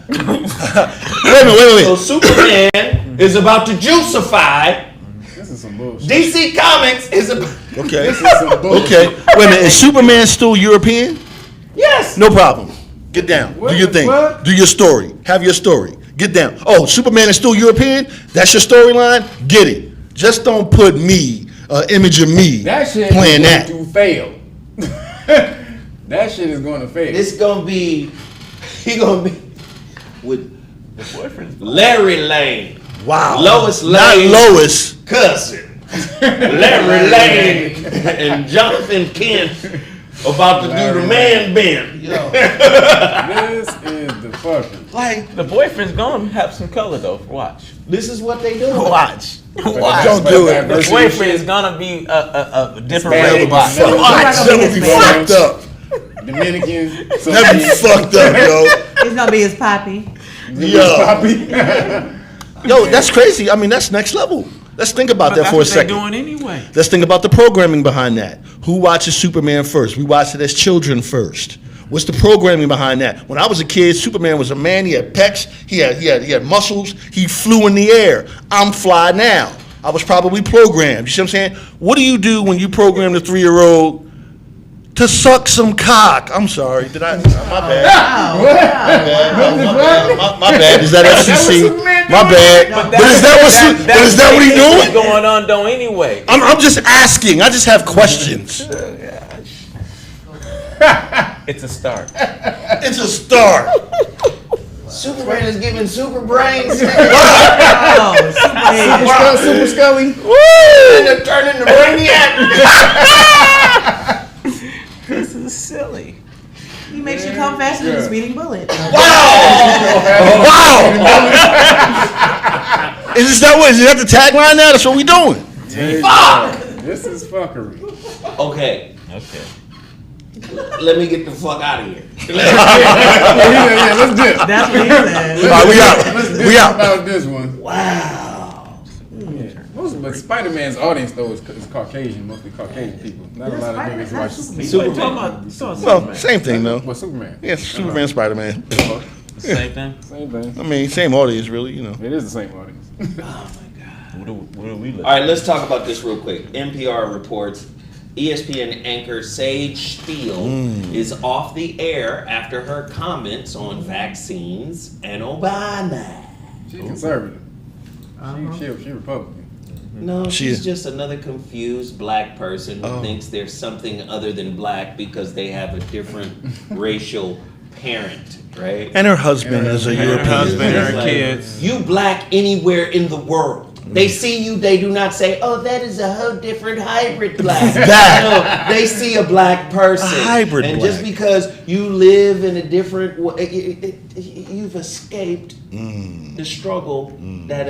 minute. So Superman is about to juicify. This is some bullshit. DC Comics is about. Okay. This is some bullshit. Okay. Wait a minute. Is Superman still European? Yes. No problem. Get down. What Do your the thing. fuck? Do your story. Have your story. Get down. Oh, Superman is still European? That's your storyline? Get it. Just don't put me, image of me That shit playing is that. going to fail. That shit is going to fail. It's gonna be. He gonna be with The boyfriend's Larry Lane. Wow. Lois Not Lane. Lois. Cousin. Larry Lane and Jonathan Kent about to do the man bend. This is the fucking. Like, The boyfriend's gonna have some color though. Watch. This is what they do. Watch. Watch. don't do it. The boyfriend is gonna be a different Hispanic. red box. watch. That would be fucked up. Dominican. That'd be fucked up, yo. It's gonna be his poppy. Yo, that's crazy. I mean, that's next level. Let's think about that for a second. Doing anyway. Let's think about the programming behind that. Who watches Superman first? We watched it as children first. What's the programming behind that? When I was a kid, Superman was a man. He had pecs. He had muscles. He flew in the air. I'm fly now. I was probably programmed. You see what I'm saying? What do you do when you program the 3-year-old to suck some cock? I'm sorry. Did I? My bad. My bad. Is that FCC? My bad. But is that what he's doing? What's going on though anyway? I'm just asking. I just have questions. It's a start. It's a start. Superman is giving super brains. Super Scully. And they're turning to Brainiac. This is silly. He makes you come faster than a speeding bullet. Wow. Is that the tagline now? That's what we doing. Fuck. This is fuckery. Okay, Okay. let me get the fuck out of here. Yeah, let's dip. That's what he said. All right, we out. Let's dip We out. about this one. Wow. But Spider-Man's audience though is Caucasian, mostly Caucasian people. Not a lot of niggas watch. Well, same thing though. What Superman? Yeah, Superman, Spider-Man. Same thing. Same thing. I mean, same audience, really. You know. It is the same audience. What do we look? All right, let's talk about this real quick. NPR reports ESPN anchor Sage Steele is off the air after her comments on vaccines and Obama. She's conservative. She Republican. No, She she's is. just another confused black person who thinks there's something other than black because they have a different racial parent, right? And her husband is a European. husband. It's Her kids. You black anywhere in the world. They see you, they do not say, oh, that is a whole different hybrid black. That. No, they see a black person. A hybrid and black. just because you live in a different way, you've escaped the struggle that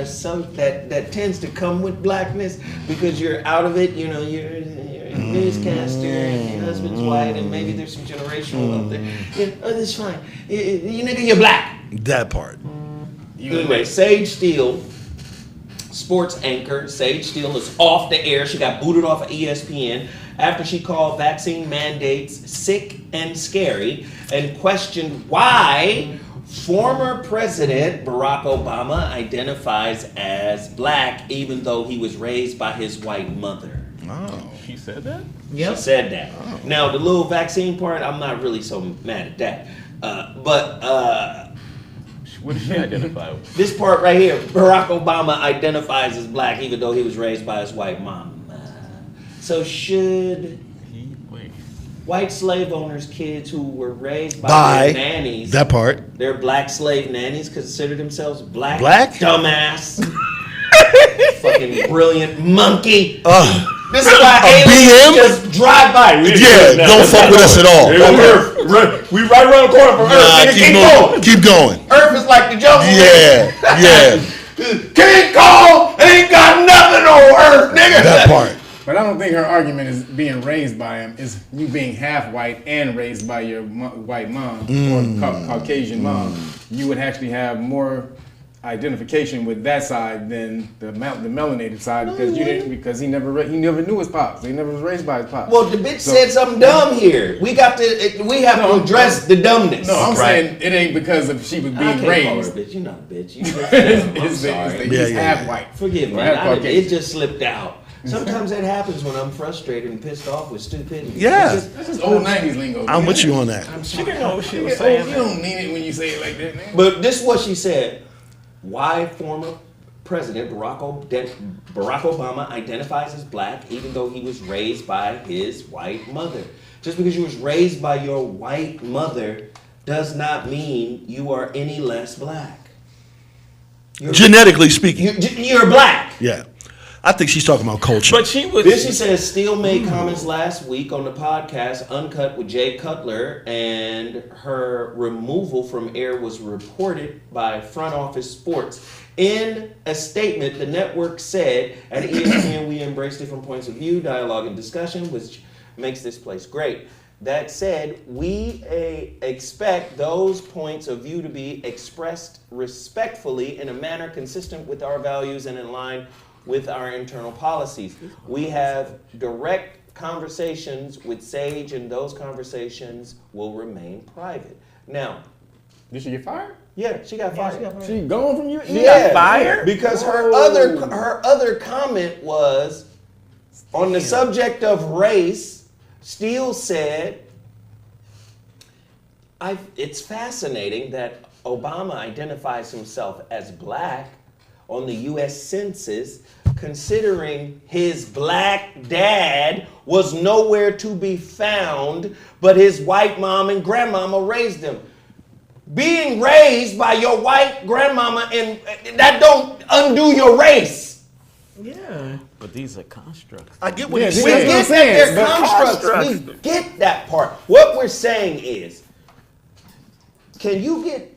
tends to come with blackness because you're out of it. You know, you're a newscaster and your husband's white and maybe there's some generational up there. Oh, that's fine. You nigga, you're black. That part. Anyway, Sage Steele, sports anchor Sage Steele, is off the air. She got booted off of ESPN after she called vaccine mandates sick and scary and questioned why former President Barack Obama identifies as black even though he was raised by his white mother. Oh. She said that? She said that. Now, the little vaccine part, I'm not really so mad at that. But What did she identify with? this part right here, Barack Obama identifies as black even though he was raised by his white mom. So should Wait. white slave owners' kids who were raised by their nannies, That part. their black slave nannies, consider themselves black? Black? Dumbass. Fucking brilliant monkey. This is A why aliens BM? just drive by. Yeah, don't fuck with us at all. We right around the corner from Earth. Nah, Nigga, keep going. Keep going. Earth is like the jungle. Yeah, yeah. King Kong ain't got nothing on Earth, nigga. That part. But I don't think her argument is being raised by him. Is you being half white and raised by your white mom or Caucasian mom. You would actually have more identification with that side than the melanated side because he never knew his pops. He never was raised by his pops. Well, the bitch said something dumb here. We have to address the dumbness. No, I'm saying it ain't because of she was I being can't call her a raised. bitch. You're not a bitch. You just, I'm sorry. He's half white. Forgive me. Or half Caucasian. It just slipped out. Sometimes that happens when I'm frustrated and pissed off with stupidity. Yeah. That's just old 90s lingo. I'm with you on that. She didn't know what she was You saying. don't mean it when you say it like that, man. But this is what she said. Why former President Barack Obama identifies as black even though he was raised by his white mother. Just because you was raised by your white mother does not mean you are any less black. Genetically speaking. You're black. Yeah. I think she's talking about culture. But she was. Bishop says Steele made comments last week on the podcast Uncut with Jay Cutler, and her removal from air was reported by Front Office Sports. In a statement, the network said, at ESPN, we embrace different points of view, dialogue, and discussion, which makes this place great. That said, we expect those points of view to be expressed respectfully in a manner consistent with our values and in line with our internal policies. We have direct conversations with Sage, and those conversations will remain private. Now, Did she get fired? yeah, she got fired. She gone from you? She got fired? Because her other comment was on the subject of race. Steele said, it's fascinating that Obama identifies himself as black on the U.S. Census, considering his black dad was nowhere to be found, but his white mom and grandmama raised him. Being raised by your white grandmama, and that don't undo your race. Yeah. But these are constructs. I get what Yeah, he's We saying. get that they're constructs. We get that part. What we're saying is, can you get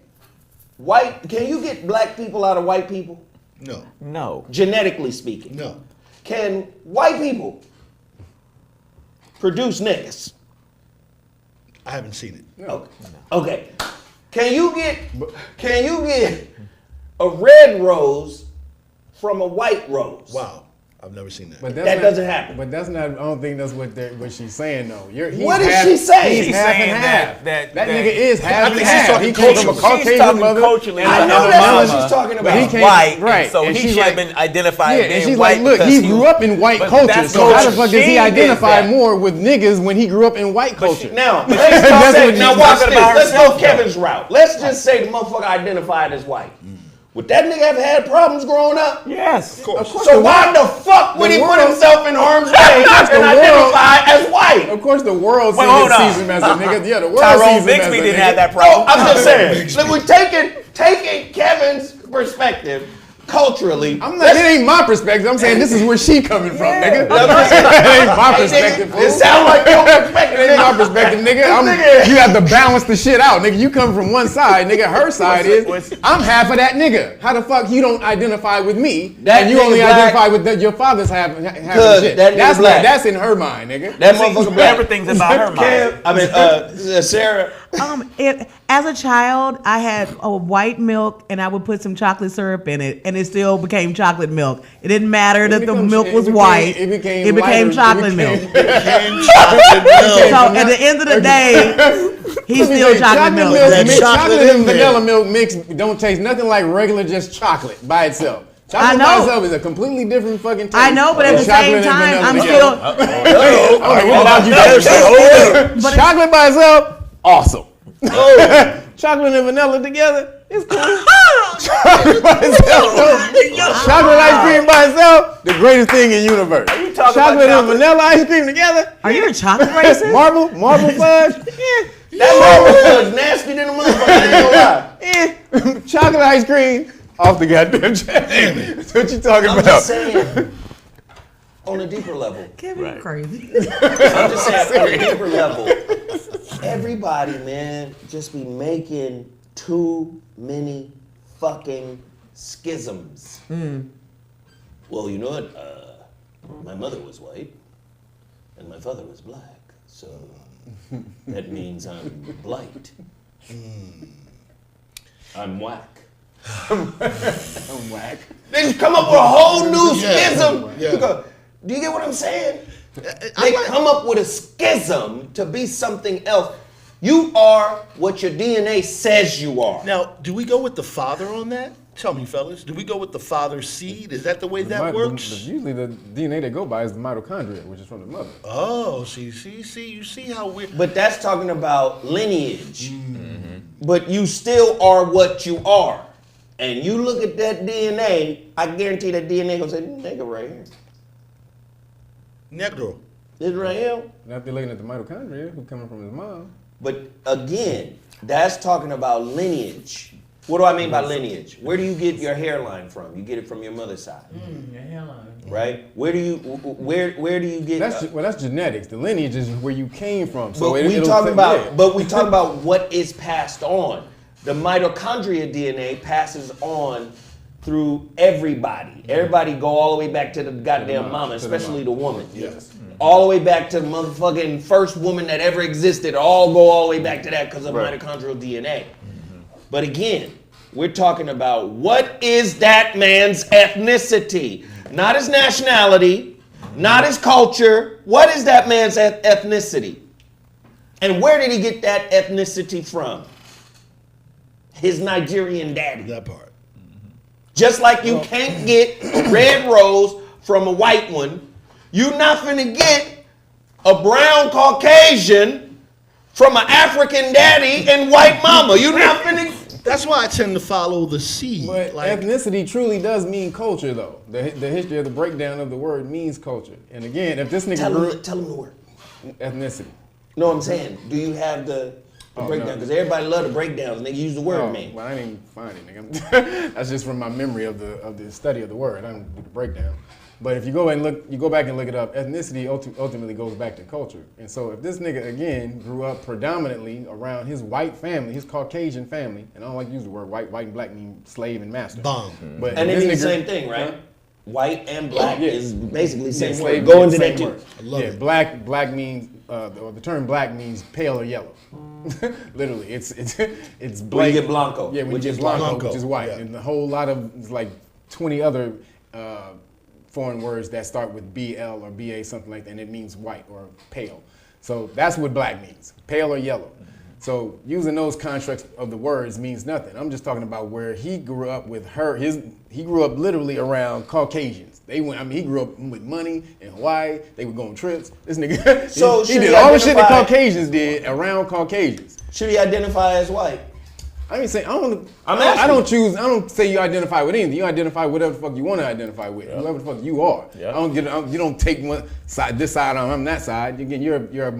black people out of white people? No. No. Genetically speaking. No. Can white people produce niggas? I haven't seen it. No. Okay. Can you get a red rose from a white rose? Wow. I've never seen that. But That doesn't happen. But that's not. I don't think that's what she's saying though. What is she saying? He's She's half saying and half. that nigga is half and think she's half. talking He came from a culturally. She's Caucasian talking mother. culturally. I and know her that's mama, what she's talking but about. he He's came- white, right, so and he she's should have like- been identified Yeah, as and being she's white. like, look, because he grew up in white but culture, that's so what how the fuck does she he is identify that. more with niggas when he grew up in white culture? Now, That's what now she's watch talking this. about Let's go herself, Kevin's route. Let's just say the motherfucker identified as white. Would that nigga have had problems growing up? Yes. Of course. So why the fuck would he put himself in harm's way and identify as white? Of course, the world hold on. sees him as a nigga. Yeah, the world Tyrone sees him as a Bixby nigga. didn't have that No, problem. I'm just saying. Look, we're taking Kevin's perspective culturally. I'm not. It ain't my perspective. I'm saying this is where she coming from, nigga. I'm just saying. It ain't my Hey, perspective. nigga, it fool. sound like your perspective. It ain't my nigga. perspective, nigga. You have to balance the shit out, nigga. You come from one side, nigga. Her side is I'm half of that nigga. How the fuck you don't identify with me That and you nigga only black. identify with your father's half of shit? that nigga black. That's in her mind, nigga. That motherfucker black. Everything's about her mind. I mean, Sarah. As a child, I had a white milk and I would put some chocolate syrup in it, and it still became chocolate milk. It didn't matter that the milk was white. It became became lighter. chocolate milk. And So at the end of the day, he's still chocolate milk. That Chocolate chocolate and in there. vanilla milk mix don't taste nothing like regular just chocolate by itself. I Chocolate know. by itself is a completely different fucking taste. I know, but at the Chocolate same and time, vanilla I'm together. still. But Chocolate by itself, awesome. Chocolate and vanilla together, it's cool. Chocolate by itself, chocolate ice cream by itself, the greatest thing in the universe. you talking Chocolate about and vanilla ice cream together, Are you a chocolate racist? marble fudge, yeah. That motherfucker was nasty than a motherfucker. You know why? Chocolate ice cream off the goddamn chain. That's what you talking I'm about. just saying. On a deeper level. Kevin, you crazy. I'm just saying on a deeper level. Everybody, man, just be making too many fucking schisms. Well, you know what? My mother was white, and my father was black, so that means I'm blight. I'm whack. I'm whack. They just come up with a whole new Yeah. schism. Yeah. Do you get what I'm saying? They come up with a schism to be something else. You are what your DNA says you are. Now, do we go with the father on that? Tell me, fellas. Do we go with the father's seed? Is that the way that works? Usually the DNA they go by is the mitochondria, which is from the mother. Oh, see, you see how weird. But that's talking about lineage. But you still are what you are. And you look at that DNA, I guarantee that DNA gonna say, nigga right here. Negro. This right here. Now if they're looking at the mitochondria, who coming from his mom. But again, that's talking about lineage. What do I mean by lineage? Where do you get your hairline from? You get it from your mother's side, Your hairline. right? Where do you get? That's genetics. The lineage is where you came from. So But we talking about what is passed on. The mitochondria DNA passes on through everybody. Everybody go all the way back to the goddamn mama, especially the woman. Yes. All the way back to the motherfucking first woman that ever existed. All go all the way back to that because of mitochondrial DNA. But again, we're talking about what is that man's ethnicity, not his nationality, not his culture. What is that man's ethnicity? And where did he get that ethnicity from? His Nigerian daddy. That part. Just like you can't get a red rose from a white one, you're not finna get a brown Caucasian from an African daddy and white mama. You're not finna. That's why I tend to follow the seed. But ethnicity truly does mean culture, though. The history of the breakdown of the word means culture. And again, if this nigga Tell him the word. ethnicity. No, I'm saying, do you have the breakdown? Because everybody love the breakdowns and they use the word, man. Well, I didn't even find it, nigga. That's just from my memory of the study of the word. I didn't do the breakdown. But if you go back and look it up, ethnicity ultimately goes back to culture. And so if this nigga, again, grew up predominantly around his white family, his Caucasian family, and I don't like to use the word white and black mean slave and master. Bomb. But And they this mean the nigga- same thing, right? White and black is basically the same slave, word. Go into same that too. word. I love it. Black means the term black means pale or yellow. Literally, it's black. Where you get blanco, Yeah, when which you is get blanco, blanco, which is white, yeah. and a whole lot of it's like 20 other foreign words that start with BL or BA, something like that, and it means white or pale. So that's what black means, pale or yellow. So using those constructs of the words means nothing. I'm just talking about where he grew up with he grew up literally around Caucasians. He grew up with money in Hawaii. They would go on trips. This nigga, So he should did he all the shit that identify- Caucasians did around Caucasians. Should he identify as white? I mean, say I don't asking. I don't say you identify with anything. You identify whatever the fuck you want to identify with. Whoever the fuck you are. Yeah. You don't take one side, this side, I'm that side. Again, you're a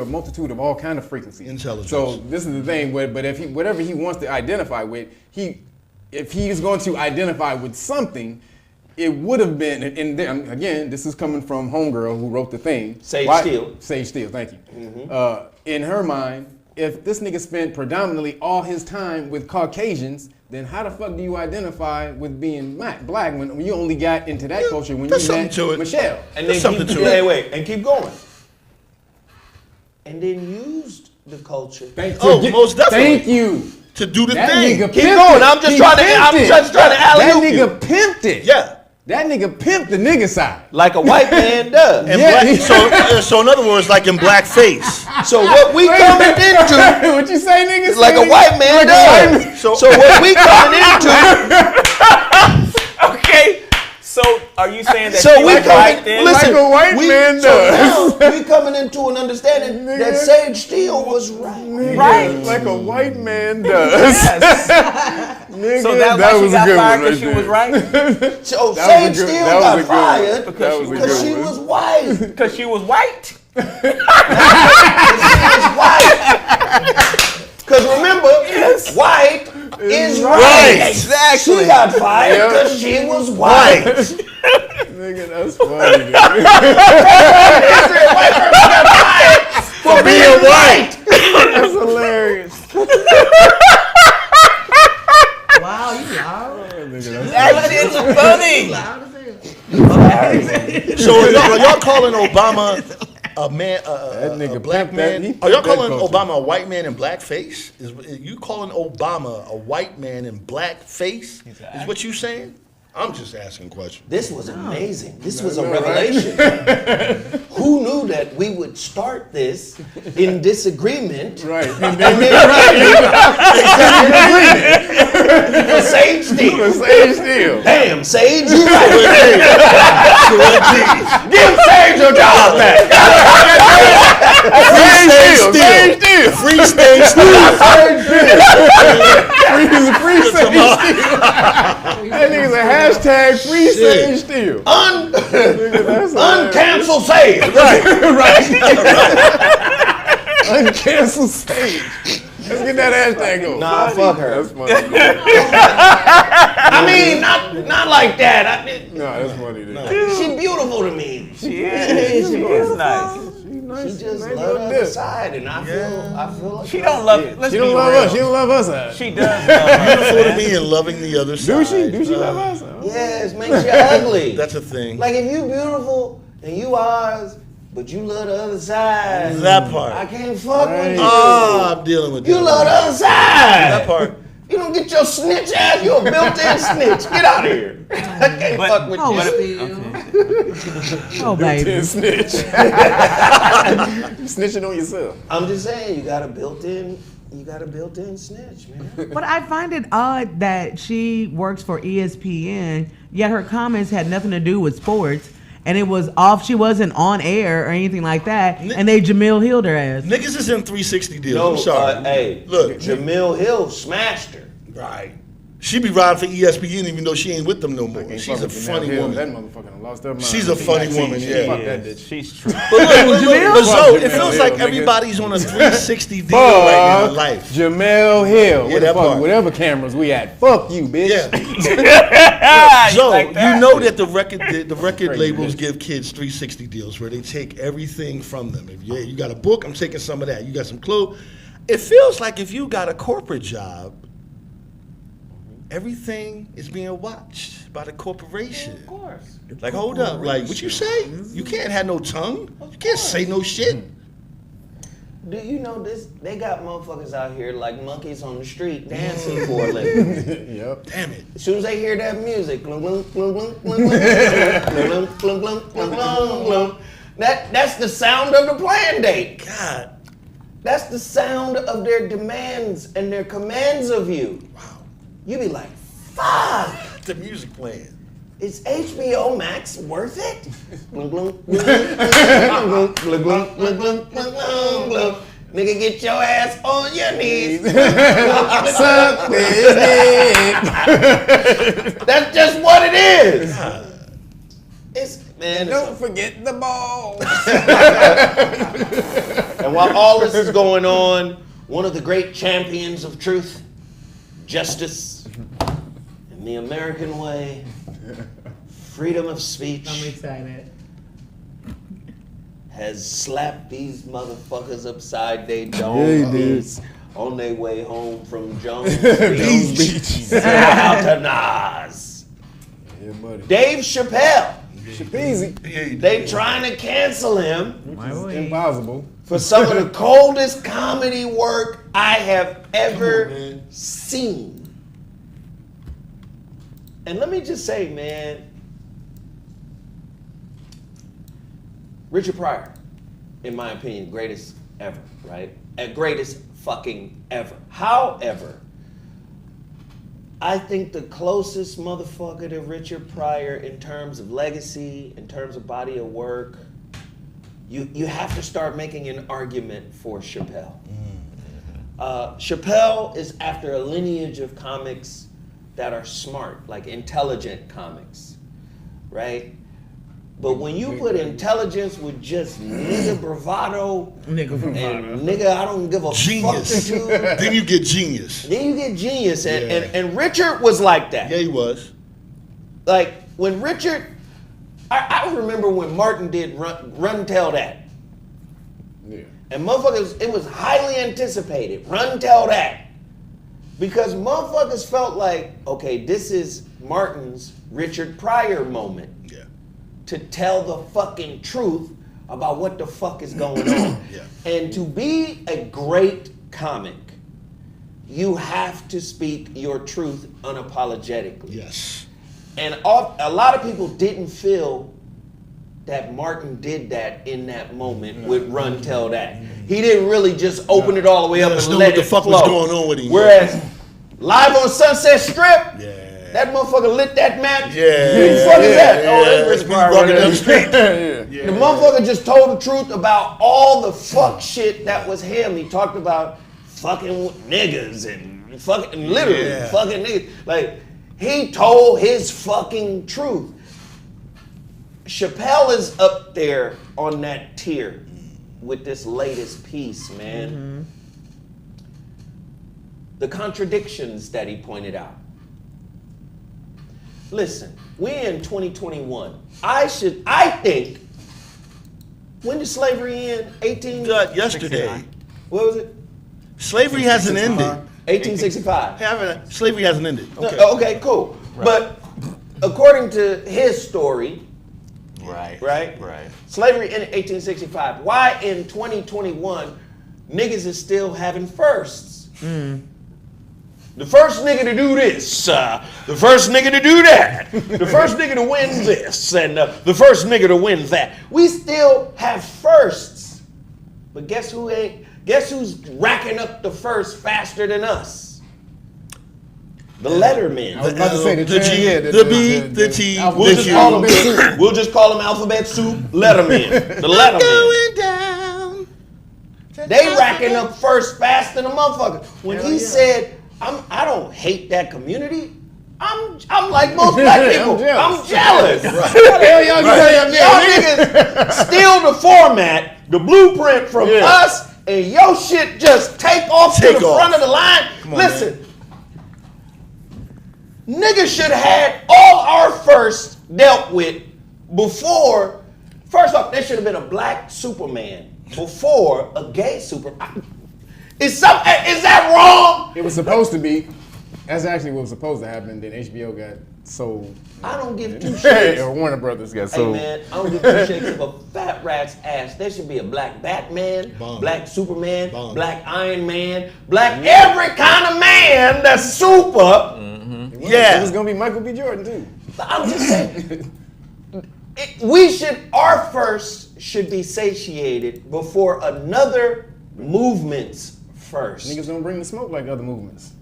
multitude of all kind of frequencies. Intelligence. So this is the thing. But if whatever he wants to identify with, if he is going to identify with something, it would have been. And then, again, this is coming from homegirl who wrote the thing. Sage Steele. Sage Steele. Thank you. In her mind, if this nigga spent predominantly all his time with Caucasians, then how the fuck do you identify with being black when you only got into that culture when you there's met something to it. Michelle? And There's then something keep, to it. wait, and keep going. And then used the culture. Most definitely. Thank you. To do the That thing. nigga Keep pimped going. it. I'm just He trying to pimped it. alley-oop you. That nigga pimped it. Yeah. That nigga pimped the nigga side. Like a white man does. And Yeah. so in other words, like in blackface. So what we coming into, What you say, nigga? like a white man does. So what we coming into, Okay. So are you saying that so she we was white coming, then? listen, Like a white man does. So now we coming into an understanding that Sage Steele was right. Right. Like a white man does. Nigga, So that's why she was a got good fired one because she was right? So That Sage was a good- Steele that was got a good one. fired That was a because good she one. was white. Because she was white? Because remember, white is right. Right. Exactly. She got fired because she was white. Nigga, that's funny, dude. For being white. That's hilarious. Wow, you loud. Nigga, that's That shit's funny. Loud as hell. So are y'all calling Obama a man, That nigga a black pimped that- man? he Are y'all pimped that calling culture. Obama a white man in blackface? Is you calling Obama a white man in blackface? Is what you saying? I'm just asking questions. This was amazing. This was a know, right? revelation. Who knew that we would start this in disagreement? right. And then for Sage Steele. Sage Steele. Damn, Sage, you right. Give Sage your job back. Sage Steele. Free Stage Steele. Free Sage Steele. That nigga's a hashtag free Sage Steele. Nigga, that's hilarious. Uncancel Sage. Uncancel Sage. Let's get that hashtag going. Nah, fuck her. That's funny. I mean, not like that. No, that's funny. Dude. She beautiful to me. She is. She is nice. She just love the other side, and I feel like She don't love. Let's She be don't love real. us. She don't love us. She does love us. Beautiful to me and loving the other side. Do she? Do she love us? yes, makes you ugly. That's a thing. Like if you beautiful and you ours, but you love the other side. That part. I can't fuck with you. Oh, I'm dealing with You that. love the other side. That part. You don't get your snitch ass. You a built-in snitch. Get out of here. I can't But- fuck with Oh, you. Oh, baby. Ten snitch. You snitching on yourself. I'm just saying, you got a built-in snitch, man. But I find it odd that she works for ESPN, yet her comments had nothing to do with sports, and it was off. She wasn't on air or anything like that, and they Jamil Hilled her ass. Niggas is in 360 deals. No, I'm sorry. hey, Look. Jamil Hill smashed her. Right. She be riding for ESPN even though she ain't with them no more. Can't She's fuck a with Janelle funny Hill. woman. That motherfucker done lost her mind. She's a funny woman, yeah. Fuck that bitch. She's true. But look, Jamil? Zoe, it Jamel feels Hill, like nigga. everybody's on a 360 deal right now in life. Jamel Hill. Yeah, What that the fuck? part. Whatever cameras we at. Fuck you, bitch. Yeah. You So like that? you know that the record Crazy, labels bitch. give kids 360 deals where they take everything from them. If you got a book, I'm taking some of that. You got some clothes. It feels like if you got a corporate job, everything is being watched by the corporation. Of course. Like, hold up. Like, what you say? You can't have no tongue. You can't say no shit. Do you know this? They got motherfuckers out here like monkeys on the street dancing for a living. Yep. Damn it. As soon as they hear that music, glum, glum, glum, glum, glum, glum, glum, glum, glum, glum, glum, glum. That's the sound of the playing date. God. That's the sound of their demands and their commands of you. Wow. You be like, fuck, The music playing. is HBO Max worth it? Glum, glum, glum, glum, glum, glum, glum, glum, glum, glum, glum. Nigga, get your ass on your knees. Suck this dick. That's just what it is. It's, man, Don't forget the ball. and while all this is going on, one of the great champions of truth, justice, and the American way, freedom of speech, excited. has slapped these motherfuckers upside their Yeah, he domes on their way home from Jones Beach. Beach. Shout out to Nas. Yeah, buddy. Dave Chappelle. Easy. They trying to cancel him Impossible. for some of the coldest comedy work I have ever seen. And let me just say, man, Richard Pryor, in my opinion, greatest ever, right? Greatest fucking ever. However, I think the closest motherfucker to Richard Pryor in terms of legacy, in terms of body of work, you have to start making an argument for Chappelle. Chappelle is after a lineage of comics that are smart, like intelligent comics, right? But when you put intelligence with just nigga bravado and nigga I don't give a Genius. fuck to, Then you get genius. then you get genius. And, Yeah. and Richard was like that. Yeah, he was. Like when Richard, I remember when Martin did Run Tell That. Yeah. And motherfuckers, it was highly anticipated. Run Tell That. Because motherfuckers felt like, okay, this is Martin's Richard Pryor moment. Yeah. To tell the fucking truth about what the fuck is going on. Yeah. And to be a great comic, you have to speak your truth unapologetically. Yes. And a lot of people didn't feel that Martin did that in that moment with Run Tell That. He didn't really just open it all the way up Let us and know let what the it fuck flow. was going on with him. Whereas live on Sunset Strip, Yeah. that motherfucker lit that match. Yeah. Who the fuck is that? Yeah, Oh, yeah. that's Rich We Pryor walking right down there. the street. Yeah. The motherfucker just told the truth about all the fuck shit that was him. He talked about fucking with niggas and fucking literally Yeah. fucking niggas. Like he told his fucking truth. Chappelle is up there on that tier with this latest piece, man. the contradictions that he pointed out. Listen, we're in 2021. I think, when did slavery end? Yesterday. What was it? Slavery hasn't ended. 1865. Slavery hasn't ended. Okay. Okay, cool. Right. But according to his story, Right. slavery ended 1865. Why in 2021 niggas is still having firsts? The first nigga to do this, the first nigga to do that, the first nigga to win this, and the first nigga to win that. We still have firsts, but guess who's racking up the first faster than us? The lettermen. I was about to say the G, yeah, the B, the T. We'll just call them alphabet soup lettermen. The lettermen. Going down. They racking up first fast than a motherfucker. When he said, I don't hate that community. I'm like most black people. I'm jealous. Y'all niggas steal the format, the blueprint from us, and your shit just take off to the front of the line. Listen, niggas should have had all our firsts dealt with before. First off, there should have been a black Superman before a gay Superman. Is that wrong? It was supposed to be. That's actually what was supposed to happen. Then HBO got sold. I don't give two shits. Or Warner Brothers got Hey sold. man, I don't give two shits of a fat rat's ass. There should be a black Batman, black Superman, black Iron Man, black every kind of man that's super. It was gonna be Michael B. Jordan too. I'm just saying. Our first should be satiated before another movement's first. Niggas don't bring the smoke like other movements.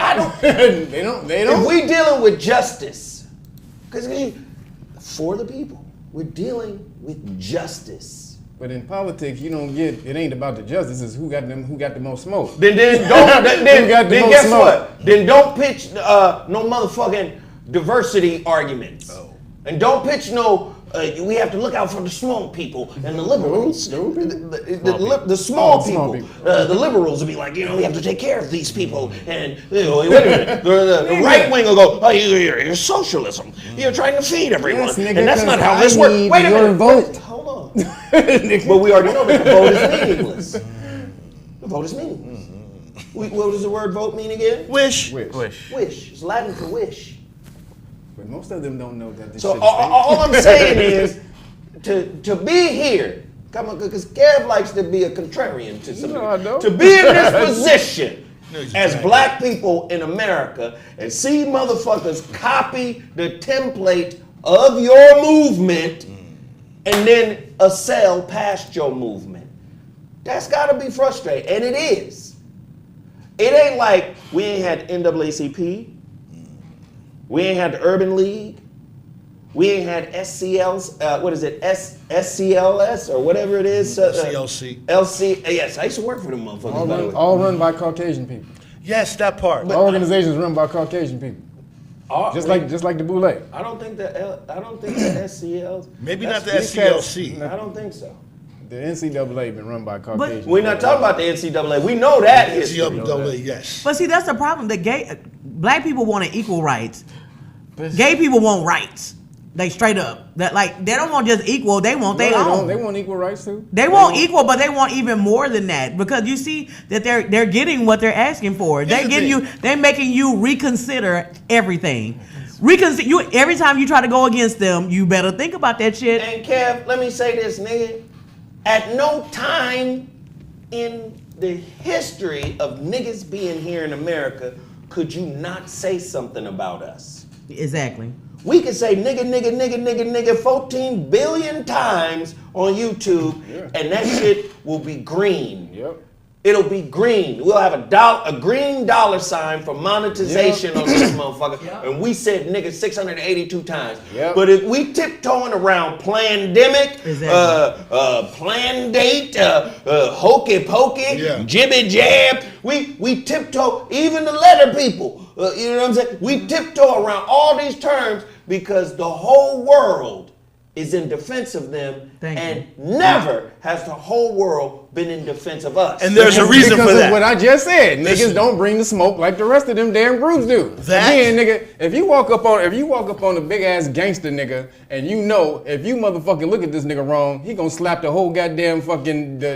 I don't. They don't. If we dealing with justice, because for the people, we're dealing with justice. But in politics, you don't get. It ain't about the justice. It's who got the most smoke. Then guess what? Then don't pitch no motherfucking diversity arguments. And don't pitch no. We have to look out for the small people and the liberals. The small people. The liberals will be like, we have to take care of these people. And wait a minute, the right wing will go, oh, you're socialism. You're trying to feed everyone, Yes, nigga, and that's not how I this works. need Wait a your minute. vote. Hold on. But we already know that the vote is meaningless. The vote is meaningless. What does the word vote mean again? Wish. Wish. Wish. It's Latin for wish. But most of them don't know that this So shit is all I'm saying is to be here, come on, because Kev likes to be a contrarian to some I don't. to be in this position as black people in America and see motherfuckers copy the template of your movement and then sail past your movement. That's got to be frustrating, and it is. It ain't like we ain't had NAACP. We ain't had the Urban League. We ain't had SCLs. SCLS or whatever it is. CLC. LC. Yes, I used to work for them motherfuckers. By the way. all run by Caucasian people. Yes, that part. All organizations run by Caucasian people. Just like the Boule. I don't think the SCLs. Maybe not the these cats- SCLC. I don't think so. The NCAA been run by Caucasian. We're not talking about the NCAA. We know that history. NCAA, yes. But see, that's the problem. Black people want equal rights. Gay people want rights. They straight up. They don't want just equal. They want their own. They want equal rights too. They want equal, but they want even more than that because you see that they're getting what they're asking for. They're making you reconsider everything. Every time you try to go against them, you better think about that shit. And Kev, let me say this, nigga. At no time in the history of niggas being here in America could you not say something about us. Exactly. We could say nigga 14 billion times on YouTube, and that shit will be green. Yep. It'll be green. We'll have a green dollar sign for monetization on this motherfucker. And we said nigga 682 times. Yep. But if we tiptoeing around plandemic, plan date, hokey pokey, jibby jab, we tiptoe, even the letter people, you know what I'm saying? We tiptoe around all these terms because the whole world is in defense of them, and never has the whole world been in defense of us. And there's a reason because for of that. what I just said. Listen. Niggas don't bring the smoke like the rest of them damn groups do. That- Again, nigga, if you walk up on a big ass gangster nigga, and you know if you motherfucking look at this nigga wrong, he gonna slap the whole goddamn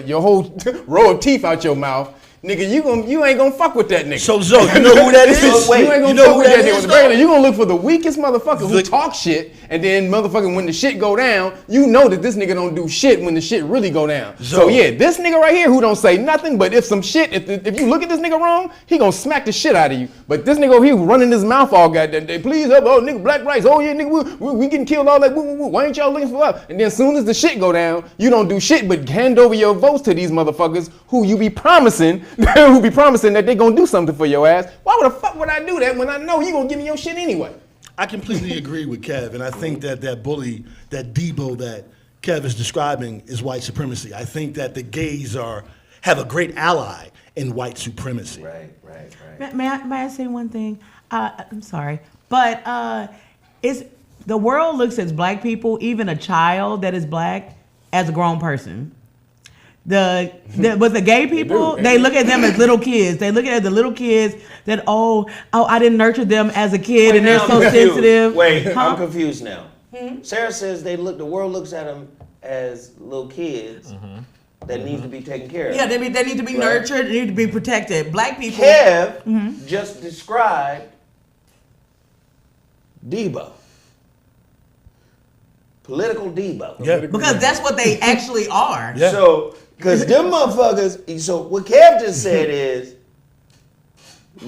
your whole row of teeth out your mouth. Nigga, you ain't gonna fuck with that nigga. So Zo, you know who that is? So wait, you ain't gonna you know fuck who with that that nigga is, with though? regular. You gonna look for the weakest motherfucker who The- talk shit, and then motherfucking when the shit go down, you know that this nigga don't do shit when the shit really go down. So yeah, this nigga right here who don't say nothing, but if some shit, if you look at this nigga wrong, he gonna smack the shit out of you. But this nigga over here who running his mouth all goddamn day, please help, oh nigga, black rights, oh yeah nigga, we getting killed all that, woo, woo, woo. Why ain't y'all looking for us? And then as soon as the shit go down, you don't do shit but hand over your votes to these motherfuckers who you be promising, that they gonna do something for your ass. Why the fuck would I do that when I know you gonna give me your shit anyway? I completely agree with Kev, and I think that bully, that Debo that Kev is describing is white supremacy. I think that the gays have a great ally in white supremacy. Right. May I say one thing? I'm sorry, but it's the world looks at black people, even a child that is black, as a grown person. But the gay people, they look at them as little kids. They look at the little kids that I didn't nurture them as a kid, and they're now so I'm confused. sensitive. Wait, Huh? I'm confused now. Sarah says the world looks at them as little kids that need to be taken care of. Yeah, they need to be nurtured. They need to be protected. Black people. Kev just described Debo. Political Debo. Yeah. Because that's what they actually are. Yeah. So, because them motherfuckers, so what Kev just said is,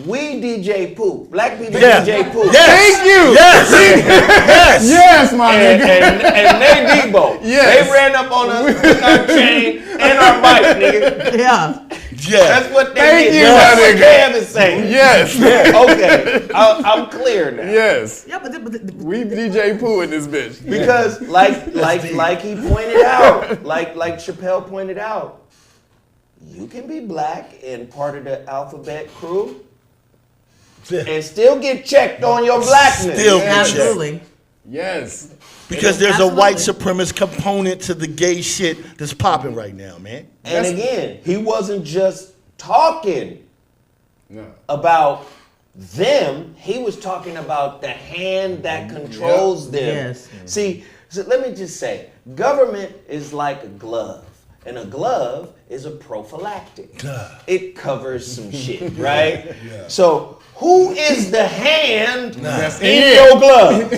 we DJ Pooh. Black people Yeah. DJ Pooh. Yes. Thank you. Yes. Yes. Yes, my And, nigga. and they Debo. Yes. They ran up on us with our chain and our bike, nigga. Yeah. Yes. That's what they Thank did. you, That's my what nigga. Kev is saying. Yes. Okay. I'm clear now. Yes. Yeah, but We DJ Pooh in this bitch. Because like he pointed out, like Chappelle pointed out, you can be black and part of the alphabet crew and still get checked on your blackness. Still get checked. absolutely. Yes. Because there's Absolutely. a white supremacist component to the gay shit that's popping right now, man. And again, he wasn't just talking No. about them, he was talking about the hand that controls them. Yes. See, so let me just say, government is like a glove, and a glove is a prophylactic. It covers some shit, right? So who is the hand That's in your glove?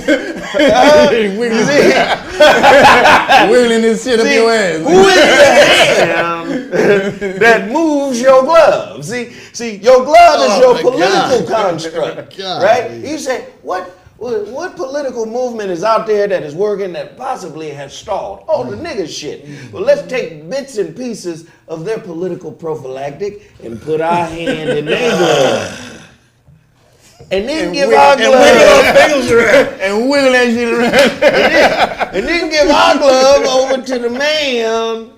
Wiggling this shit up your ass. Who is the hand that moves your glove? See, your glove is your my political God. construct, God. right? You say, what political movement is out there that is working that possibly has stalled? Oh, the nigga shit. Well, let's take bits and pieces of their political prophylactic and put our hand in their glove. And then give our glove, And wiggle that shit around. and then give our glove over to the man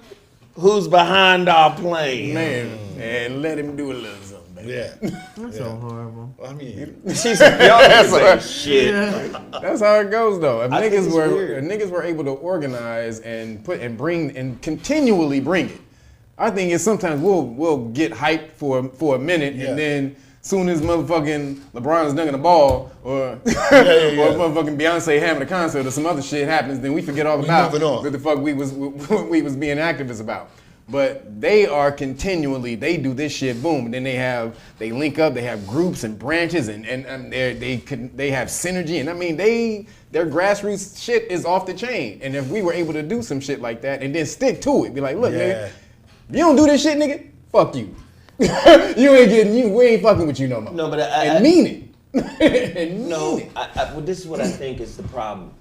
who's behind our plane. Man, and let him do a little something, baby. Yeah. That's so horrible. I mean, She said, y'all say shit. That's how it goes, though. If I think it's weird. niggas were able to organize and put and bring and continually bring it, I think it's sometimes we'll get hyped for a minute, Yeah. and then soon as motherfucking LeBron's dunking the ball, or or motherfucking Beyonce having a concert or some other shit happens, then we forget all about moving on. what the fuck we was being activists about. But they are continually, they do this shit, boom, and then they link up, they have groups and branches, and they have synergy, and I mean their grassroots shit is off the chain. And if we were able to do some shit like that and then stick to it, be like, look, nigga, if you don't do this shit, nigga, fuck you. We ain't fucking with you no more. No, but and mean it. No, well, this is what I think is the problem.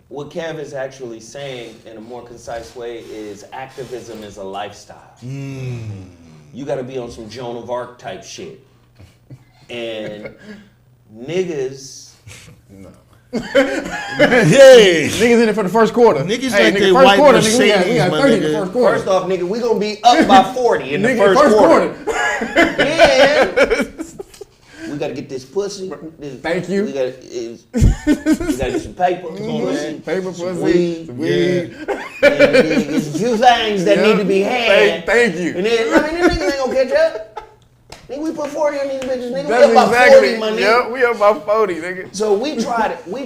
What Kev is actually saying in a more concise way is activism is a lifestyle. You got to be on some Joan of Arc type shit. And niggas... No. hey. Niggas in it for the first quarter. Niggas hey, like nigga, they first white quarter, Mercedes, nigga, we got my 30 in the nigga. first quarter. First off, nigga, we going to be up by 40 in the Nigga, first quarter. Then We gotta get this pussy. Thank you. We gotta get some paper, pussy, Paper, some pussy, weed. some weed. There's a few things that need to be had. Thank you. And then, I mean, these niggas ain't gonna catch up. Nigga, we put 40 on these bitches, nigga. That's We about exactly. 40, my nigga. Yep, we about 40, nigga. So we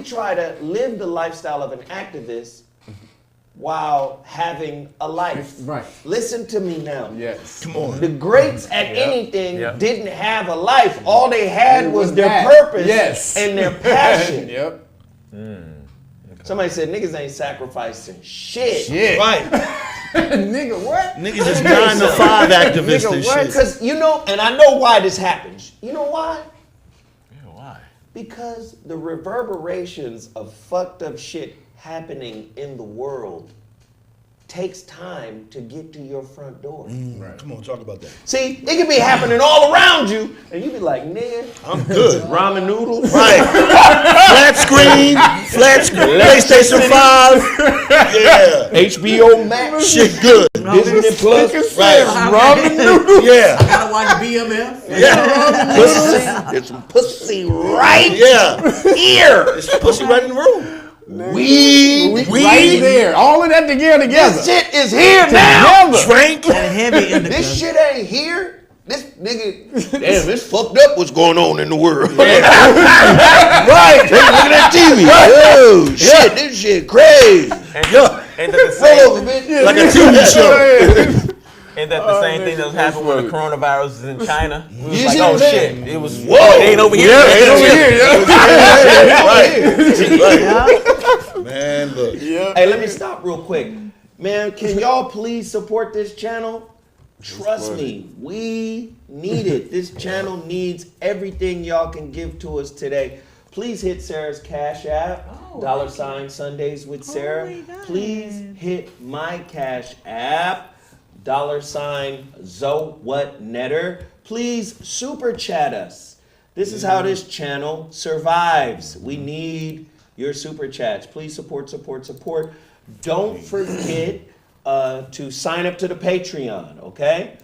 try to live the lifestyle of an activist while having a life. Right. Listen to me now. Yes. Come on. The greats at anything Yep. didn't have a life. All they had was their that. purpose Yes. and their passion. Yep. Somebody said niggas ain't sacrificing shit. Shit. Right. Nigga, what? Niggas is 9 to 5 activists Nigga, and what? shit. Because you know, and I know why this happens. You know why? Yeah, why? Because the reverberations of fucked up shit happening in the world takes time to get to your front door. Right. Come on, talk about that. See, it could be happening all around you, and you be like, nigga, I'm good. ramen noodles. Right. Flat screen, PlayStation 5. Yeah. HBO Max. Shit good. Disney Plus. Right. Ramen noodles. Yeah. Gotta watch BMF. Yeah. Pussy. There's some pussy right Yeah. here. It's pussy right in the room. Weed. Right there. All of that together. This shit is here now. Drink. And heavy indica. This shit ain't here. This nigga, damn, it's fucked up what's going on in the world. Right. Hey, look at that TV. Oh, shit, this shit crazy. Yeah. Ain't that the Roll same? over, bitch. Like a TV show. Ain't that the same thing that was happening when the coronavirus was in China? It was You like, see oh what I'm saying? shit, it was. Whoa. It ain't over here. Yeah, ain't over here. Right. Man, look. Hey, let me stop real quick. Man, can y'all please support this channel? Trust me, we need it. This channel needs everything y'all can give to us today. Please hit Sarah's Cash App, $ Sundays with Sarah. my God. Please hit my Cash App, $ ZoWhatNeter. Please super chat us. This is how this channel survives. We need your super chats. Please support. Don't forget to sign up to the Patreon, okay?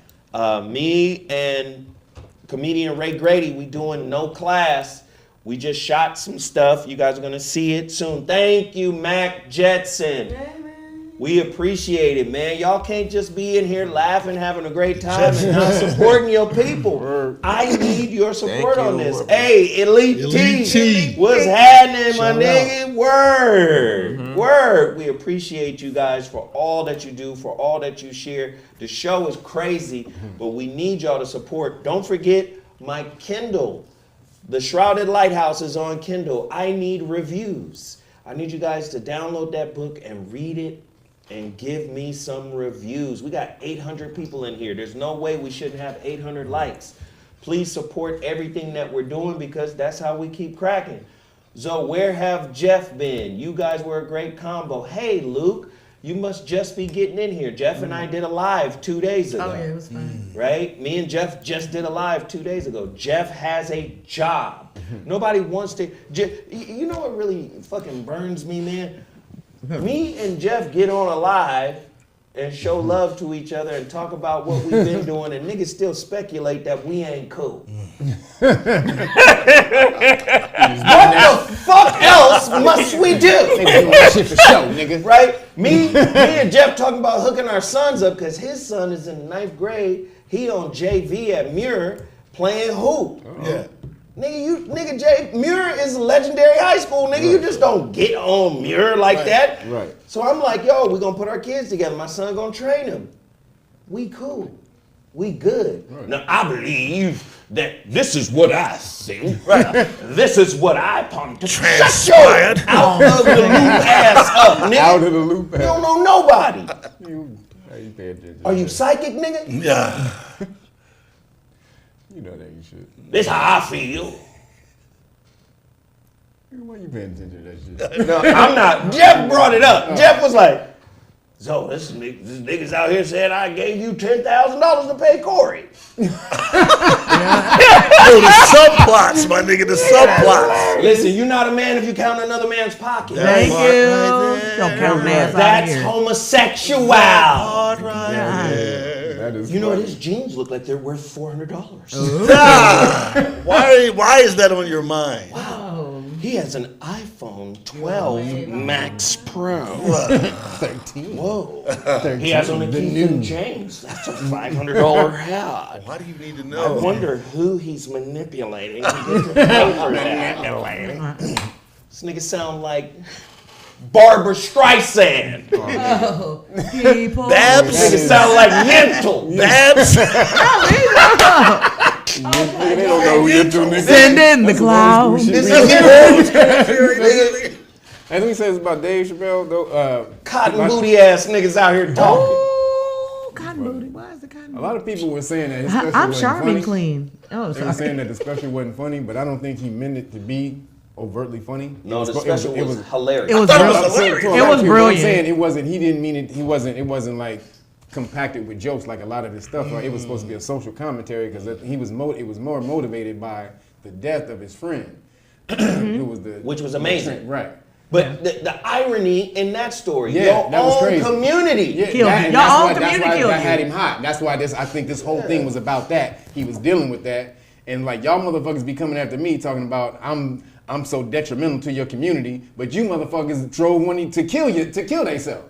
Me and comedian Ray Grady, we doing no class. We just shot some stuff. You guys are gonna see it soon. Thank you, Mac Jetson. We appreciate it, man. Y'all can't just be in here laughing, having a great time, and not supporting your people. I need your support on this. Hey, Elite T, what's happening, my nigga? Word. We appreciate you guys for all that you do, for all that you share. The show is crazy, but we need y'all to support. Don't forget my Kindle. The Shrouded Lighthouse is on Kindle. I need reviews. I need you guys to download that book and read it and give me some reviews. We got 800 people in here. There's no way we shouldn't have 800 likes. Please support everything that we're doing because that's how we keep cracking. So where have Jeff been? You guys were a great combo. Hey, Luke, you must just be getting in here. Jeff and I did a live 2 days ago. Oh, yeah, it was fun. Right? Me and Jeff just did a live 2 days ago. Jeff has a job. Nobody wants to. You know what really fucking burns me, man? Me and Jeff get on a live and show love to each other and talk about what we've been doing, and niggas still speculate that we ain't cool. What the fuck else must we do? Nigga doing that shit for show, nigga. Right? Me and Jeff talking about hooking our sons up because his son is in the 9th grade. He on JV at Muir playing hoop. Yeah. Nigga, Muir is a legendary high school, nigga. You just don't get on Muir like that. Right. So I'm like, yo, we gonna put our kids together. My son gonna train them. We cool. We good. Right. Now I believe that this is what I think. Right. This is what I pontificate. Transpired. Shut your out of the loop ass up, nigga. Out of the loop. You don't know nobody. You pay attention. Are you psychic, nigga? Yeah. You know that you should. This how I feel. Why you paying attention to that shit? No, I'm not. Jeff brought it up. Jeff was like, so this nigga's out here saying I gave you $10,000 to pay Corey. Yo, the subplots, my nigga, the subplots. Listen, you're not a man if you count another man's pocket. Thank part you. right there. Don't count ass out That's here. homosexual. Right there. That is is You know what? funny. His jeans look like they're worth $400. Why is that on your mind? Oh. He has an iPhone 12 Max Pro. 13. Whoa. 13. He has on a The Keith new. and James. That's a $500 hat. Why do you need to I know? wonder who he's manipulating to get to pay for that. This nigga sound like Barbara Streisand. Oh, people. Babs? Nigga sound like Yentl. Babs? They don't know who you're doing. Send in the clouds. This is As we said about Dave Chappelle, though, cotton booty ass niggas out here talking. Oh, cotton booty. Why is it cotton a booty? lot of people were saying that his special I'm wasn't charming funny. clean. Oh, They were saying sorry. that the special wasn't funny, but I don't think he meant it to be overtly funny. No, the It special was hilarious. It was thought it was brilliant. hilarious. It was I'm brilliant. saying it wasn't. He didn't mean it. It wasn't like compacted with jokes like a lot of his stuff. Like, it was supposed to be a social commentary because it was more motivated by the death of his friend, who was Which was amazing. Right. But the irony in that story, Yeah, your that was own crazy. community. Yeah, Killed that, you. and Your that's own why, community that's why killed that had you. him hot. That's why I think this whole thing was about that. He was dealing with that, and like y'all motherfuckers be coming after me talking about I'm so detrimental to your community, but you motherfuckers drove one to kill themselves.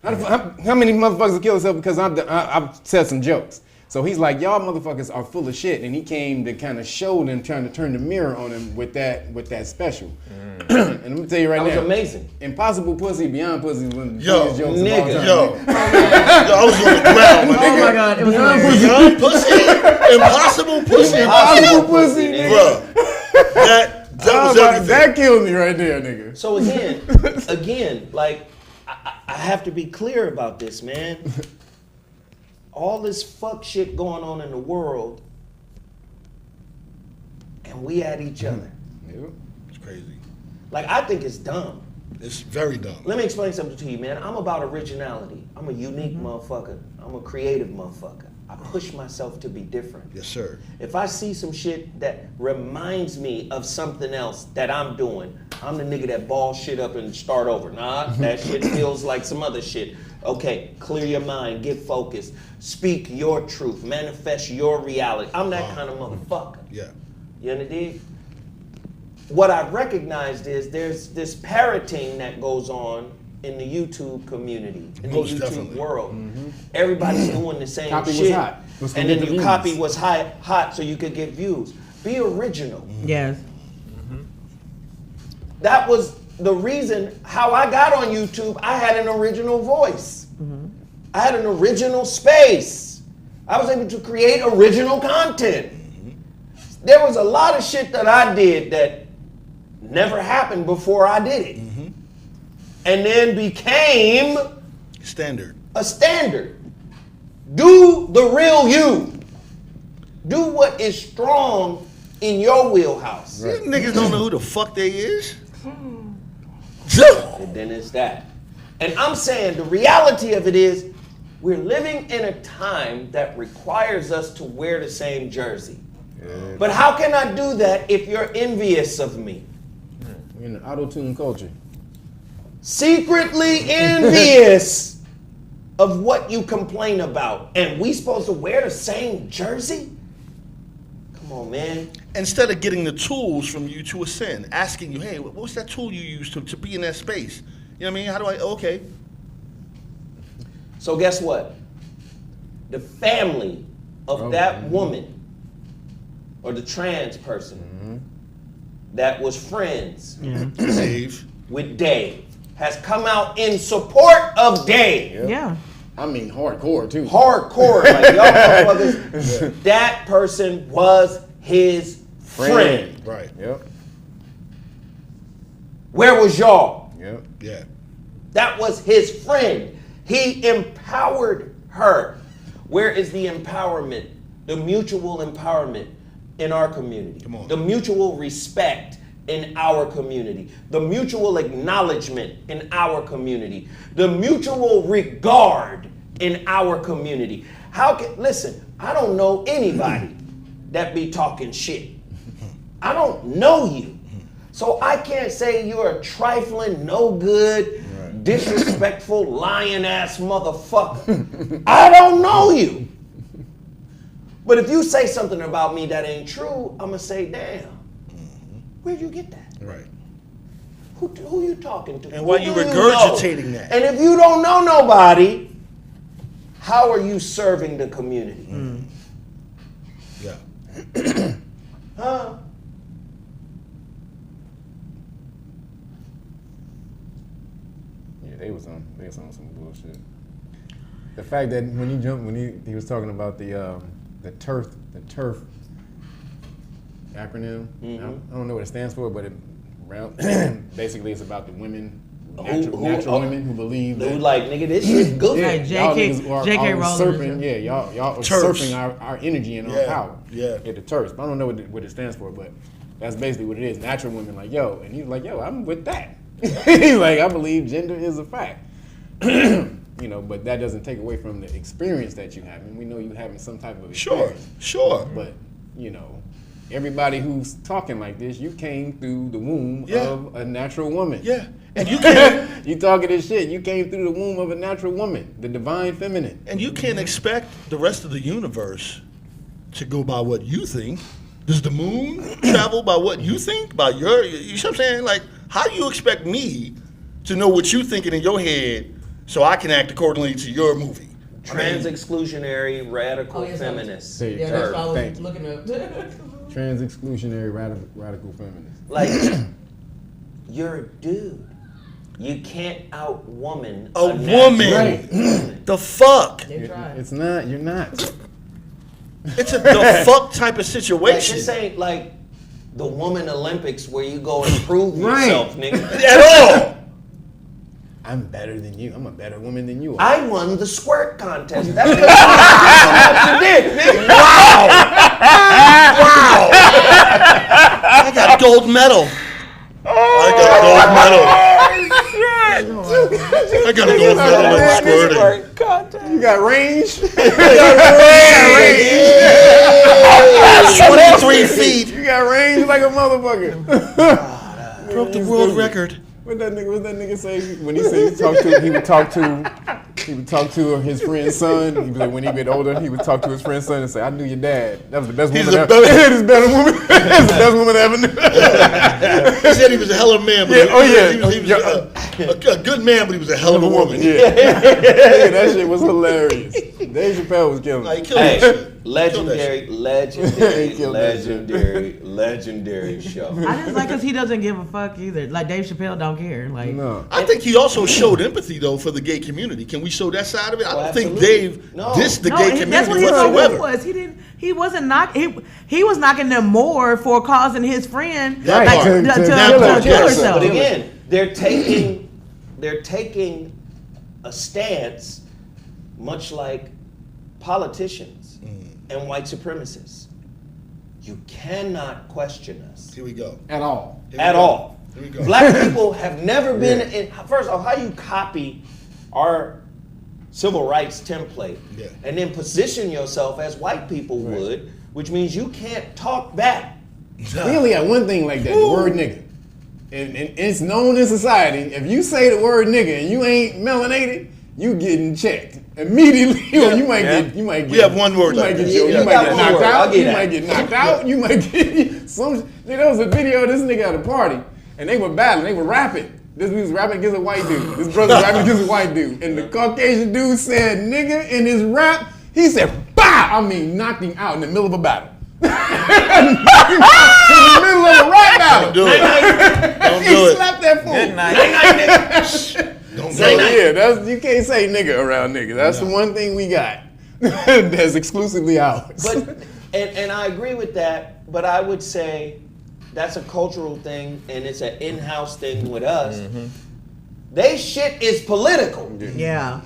How many motherfuckers will kill themselves because I've said some jokes? So he's like, y'all motherfuckers are full of shit, and he came to kind of show them, trying to turn the mirror on him with that special. And let me tell you right That now, was amazing. Impossible Pussy, Beyond Pussy is one of the Yo, funniest jokes of all nigga. time. Yo, I was on the ground, my Oh nigga. my God, it was Beyond pussy, impossible pussy, Impossible Pussy, nigga. Bruh, that was everything. That killed me right there, nigga. So again, like I have to be clear about this, man. All this fuck shit going on in the world, and we at each other. It's crazy. Like, I think it's dumb. It's very dumb. Let me explain something to you, man. I'm about originality. I'm a unique motherfucker. I'm a creative motherfucker. I push myself to be different. Yes, sir. If I see some shit that reminds me of something else that I'm doing, I'm the nigga that ball shit up and start over. Nah, that shit feels like some other shit. Okay, clear your mind, get focused, speak your truth, manifest your reality. I'm that kind of motherfucker. Yeah. You understand? What I've recognized is there's this parroting that goes on in the YouTube community, in the Most YouTube definitely. world. Everybody's doing the same Copy was shit. hot. Let's go And get then the your views. copy was hot so you could get views. Be original. Yes. That was the reason how I got on YouTube. I had an original voice. I had an original space. I was able to create original content. There was a lot of shit that I did that never happened before I did it. And then became Standard. a standard. Do the real you. Do what is strong in your wheelhouse. These niggas don't know who the fuck they is. And then it's that. And I'm saying the reality of it is we're living in a time that requires us to wear the same jersey. But how can I do that if you're envious of me? We're in the auto-tune culture. Secretly envious of what you complain about. And we supposed to wear the same jersey? Come on, man. Instead of getting the tools from you to ascend, asking you, hey, what's that tool you use to be in that space? You know what I mean? How do I, okay. So guess what? The family of that woman or the trans person that was friends Dave. with Dave has come out in support of Dave. Yeah. I mean, hardcore too. Hardcore, like y'all motherfuckers. That person was his friend. Right. Yep. Where was y'all? Yep. Yeah. That was his friend. He empowered her. Where is the empowerment, the mutual empowerment in our community? Come on. The mutual respect in our community. The mutual acknowledgement in our community. The mutual regard in our community. Listen, I don't know anybody that be talking shit. I don't know you. So I can't say you're a trifling, no good, disrespectful, lying ass motherfucker. I don't know you. But if you say something about me that ain't true, I'm gonna say, damn, where'd you get that? Right. Who you talking to? And why Who you do regurgitating know? that? And if you don't know nobody, how are you serving the community? Yeah. Huh? Yeah, they was on some bullshit. The fact that when he was talking about the turf acronym, I don't know what it stands for, but basically it's about the women, natural women who believe that. Who like, nigga, this shit goofy. Like y'all JK niggas are Rowling. usurping, y'all are Turfs. usurping our energy and our Yeah, power. yeah. The turfs. I don't know what it stands for, but that's basically what it is. Natural women, like, yo, and he's like, yo, I'm with that. He's like, I believe gender is a fact. But that doesn't take away from the experience that you have. And we know you having some type of experience. Sure. But, everybody who's talking like this, you came through the womb of a natural woman. Yeah. And you can't You talking this shit, you came through the womb of a natural woman, the divine feminine. and you can't expect the rest of the universe to go by what you think. Does the moon travel by what you think? By you know what I'm saying? Like, how do you expect me to know what you thinking in your head so I can act accordingly to your movie? Trans-exclusionary radical feminists. There you Yeah, go. that's what I was Thank you. looking up. Trans-exclusionary radical feminist. Like, you're a dude. You can't out-woman A natural woman. woman. The fuck? They tried. It's not, you're not. It's a the fuck type of Like, situation. this ain't like the woman Olympics where you go and prove Right. yourself, nigga. At all. I'm better than you. I'm a better woman than you are. I won the squirt contest. That's what you did, nigga. Wow. I got gold medal. I got a gold medal in squirting. You got range. 23 feet. You got range like a motherfucker. Broke the world record. What that nigga say when he said he would talk to his friend's son. He was like, when he get older, he would talk to his friend's son and say, "I knew your dad. That was the best woman ever. He's the best woman. That's the best woman I ever knew." He said he was a hell of a man, but he was a good man, but he was a hell of a woman. Yeah, that shit was hilarious. Dave Chappelle was killing. Like, he killed that shit. Legendary show. I just like because he doesn't give a fuck either. Like Dave Chappelle don't care. Like No. I think he also showed empathy though for the gay community. Can we show that side of it? I don't think absolutely. Dave dissed the gay that's what community his whole whatsoever. was. He didn't. He wasn't knock. He was knocking them more for causing his friend That like, part. to That kill part. herself. But again, they're taking a stance, much like politicians and white supremacists. You cannot question us Here we go. At all. at all. Here we go. Black people have never been in. First off, how you copy our civil rights template and then position yourself as white people would, which means you can't talk back. We only got one thing like that, the word nigga. And it's known in society, if you say the word nigga and you ain't melanated, you getting checked. Immediately, you might get We have one word You like might get, that. you Yeah, might got get one knocked word. out. I'll get You that. might get knocked out. You might get some. There was a video of this nigga at a party, and they were battling. They were rapping. This dude was rapping against a white dude. This brother was rapping against a white dude, and the Caucasian dude said "nigga" in his rap. He said "bah." I mean, knocked him out in the middle of a battle. Knocked him out in the middle of a rap battle. Don't do it. Don't He do it. slapped that fool. Good night. Don't do So it. yeah, you can't say nigga around niggas. That's the one thing we got that's exclusively ours. But and I agree with that, but I would say that's a cultural thing and it's an in-house thing with us. They shit is political. Yeah.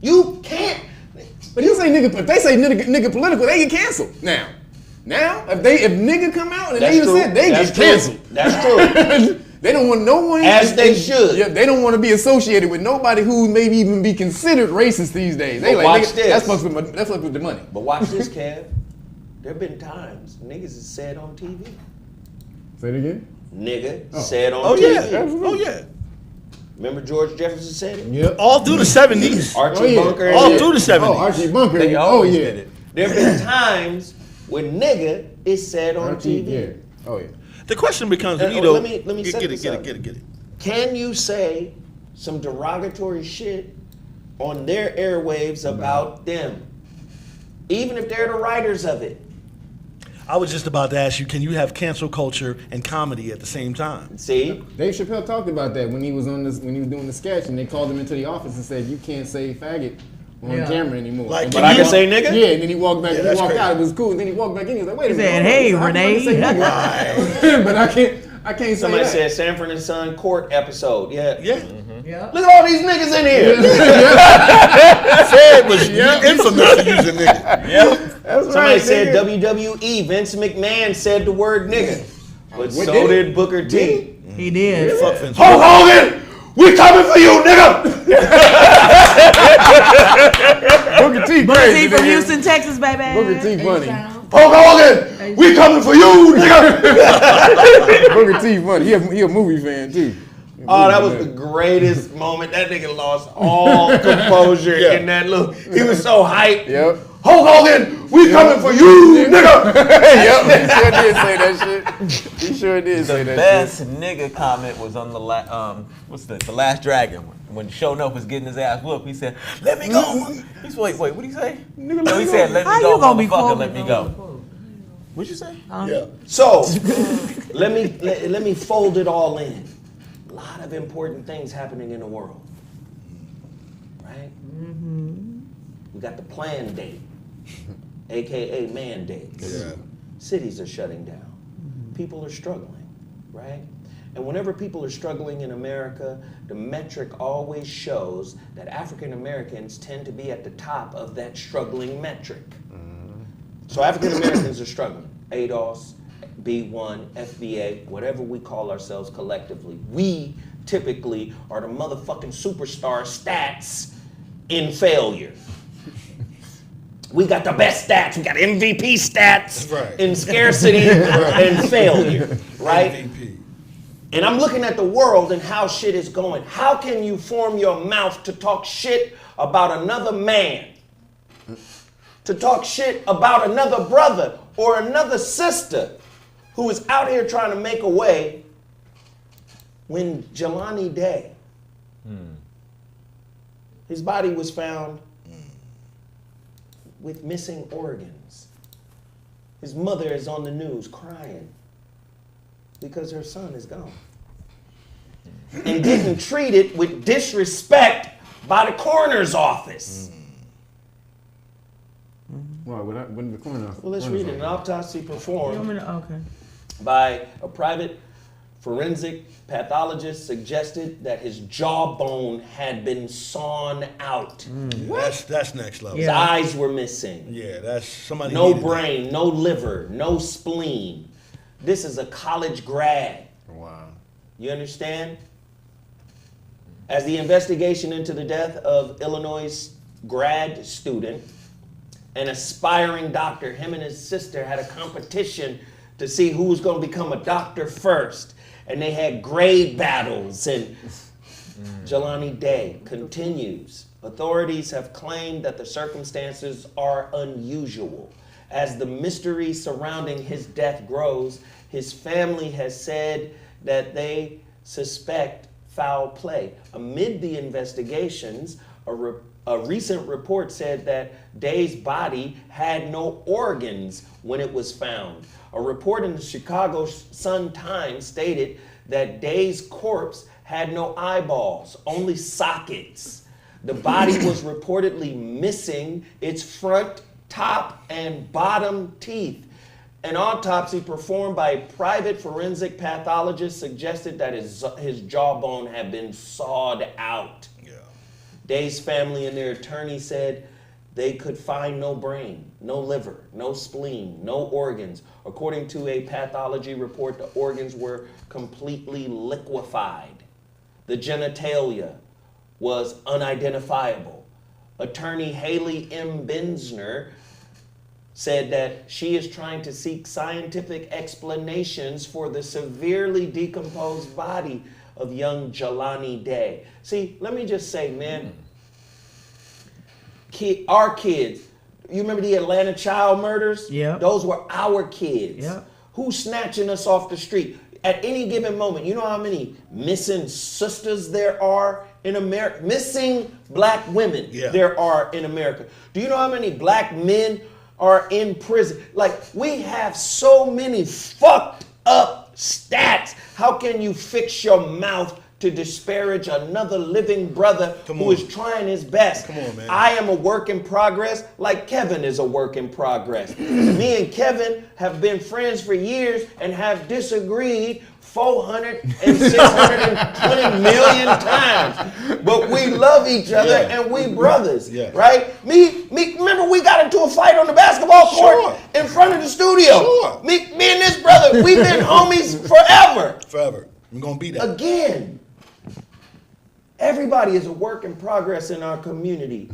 You can't. But you say nigga, if they say nigga political, they get canceled. Now if nigga come out and That's they even true. said they That's get true. canceled. That's true. They don't want no one As they should. Yeah, they don't want to be associated with nobody who maybe even be considered racist these days. They But like watch nigga, this. that's fucked with the money. But watch this, Kev. There have been times niggas has said on TV. Say it again. Nigga said on Oh TV. yeah. Oh yeah. Remember George Jefferson said it? Yep. All through the 70s. Archie Oh, yeah. Bunker. All and through the 70s. Oh, Archie Bunker. They Oh always yeah. did it. There have been times when nigga is said on TV. Yeah. Oh yeah. The question becomes, let me set get this it, up. get it. Can you say some derogatory shit on their airwaves about them? Even if they're the writers of it. I was just about to ask you, can you have cancel culture and comedy at the same time? See? Dave Chappelle talked about that when he was doing the sketch, and they called him into the office and said, "You can't say faggot on camera anymore." Like, But I can say nigga? Yeah, and then he walked back. Yeah, he that's walked crazy. out. It was cool. And then he walked back in. He was like, "Wait a He minute." said, hold on. "Hey, So how come I Renee." can say nigga? But I can't say Somebody that. said Sanford and Son court episode. Yeah. Yeah. Yeah. Look at all these niggas in here. Fred was infamous for using nigga. That's Somebody right, said nigga. WWE. Vince McMahon said the word nigga. But What so did did he? Booker T. He did. Fuck Vince. Hulk Hogan, we coming for you, nigga. Booker T Booker crazy. T from nigga. Houston, Texas, baby. Booker T funny. Hulk Hogan, we coming for you, nigga. Booker T funny. He a movie fan too. Oh, that was the greatest moment. That nigga lost all composure in that look. He was so hyped. Yep. Hulk Hogan, we coming for you, nigga. Yep. He sure did say that shit. He sure did say The that best nigga comment was on the the Last Dragon when Sho'nuff was getting his ass whooped. He said, "Let me go." He said, wait, what did he say? No, he said, "Let How me go, you gonna be motherfucker, quoting let me go." What'd you say? Yeah. So let me fold it all in. A lot of important things happening in the world, right? We got the plan date, aka mandates. Yeah. Cities are shutting down. People are struggling, right? And whenever people are struggling in America, the metric always shows that African Americans tend to be at the top of that struggling metric. So African Americans are struggling. ADOS, B1, FBA, whatever we call ourselves collectively. We typically are the motherfucking superstar stats in failure. We got the best stats. We got MVP stats Right. in scarcity and failure, right? MVP. And I'm looking at the world and how shit is going. How can you form your mouth to talk shit about another man? To talk shit about another brother or another sister who is out here trying to make a way when Jelani Day, his body was found with missing organs. His mother is on the news crying because her son is gone. And getting treated with disrespect by the coroner's office. Well, when the corner. Well, let's read it. An autopsy performed Okay. by a private forensic pathologist suggested that his jawbone had been sawn out. That's next level. His Yeah. eyes were missing. Yeah, that's somebody. No needed that. brain, no liver, no spleen. This is a college grad. Wow. You understand? As the investigation into the death of Illinois grad student, an aspiring doctor, him and his sister had a competition to see who was going to become a doctor first. And they had grade battles. And Jelani Day continues. Authorities have claimed that the circumstances are unusual. As the mystery surrounding his death grows, his family has said that they suspect foul play. Amid the investigations, a recent report said that Day's body had no organs when it was found. A report in the Chicago Sun-Times stated that Day's corpse had no eyeballs, only sockets. The body was reportedly missing its front, top, and bottom teeth. An autopsy performed by a private forensic pathologist suggested that his jawbone had been sawed out. Yeah. Day's family and their attorney said they could find no brain, no liver, no spleen, no organs. According to a pathology report, the organs were completely liquefied. The genitalia was unidentifiable. Attorney Haley M. Benzner said that she is trying to seek scientific explanations for the severely decomposed body of young Jelani Day. See, let me just say, man, our kids, You remember the Atlanta child murders? Yep. Those were our kids. Yep. Who's snatching us off the street? At any given moment, you know how many missing sisters there are in America? Missing black women there are in America. Do you know how many black men are in prison? Like, we have so many fucked up stats. How can you fix your mouth to disparage another living brother who is trying his best? Come on, man. I am a work in progress, like Kevin is a work in progress. Me and Kevin have been friends for years and have disagreed 400 and 620 million times. But we love each other and we brothers, right? Me, remember we got into a fight on the basketball court in front of the studio. Me and this brother, we've been homies forever. Forever. We're going to be that. Again, everybody is a work in progress in our community,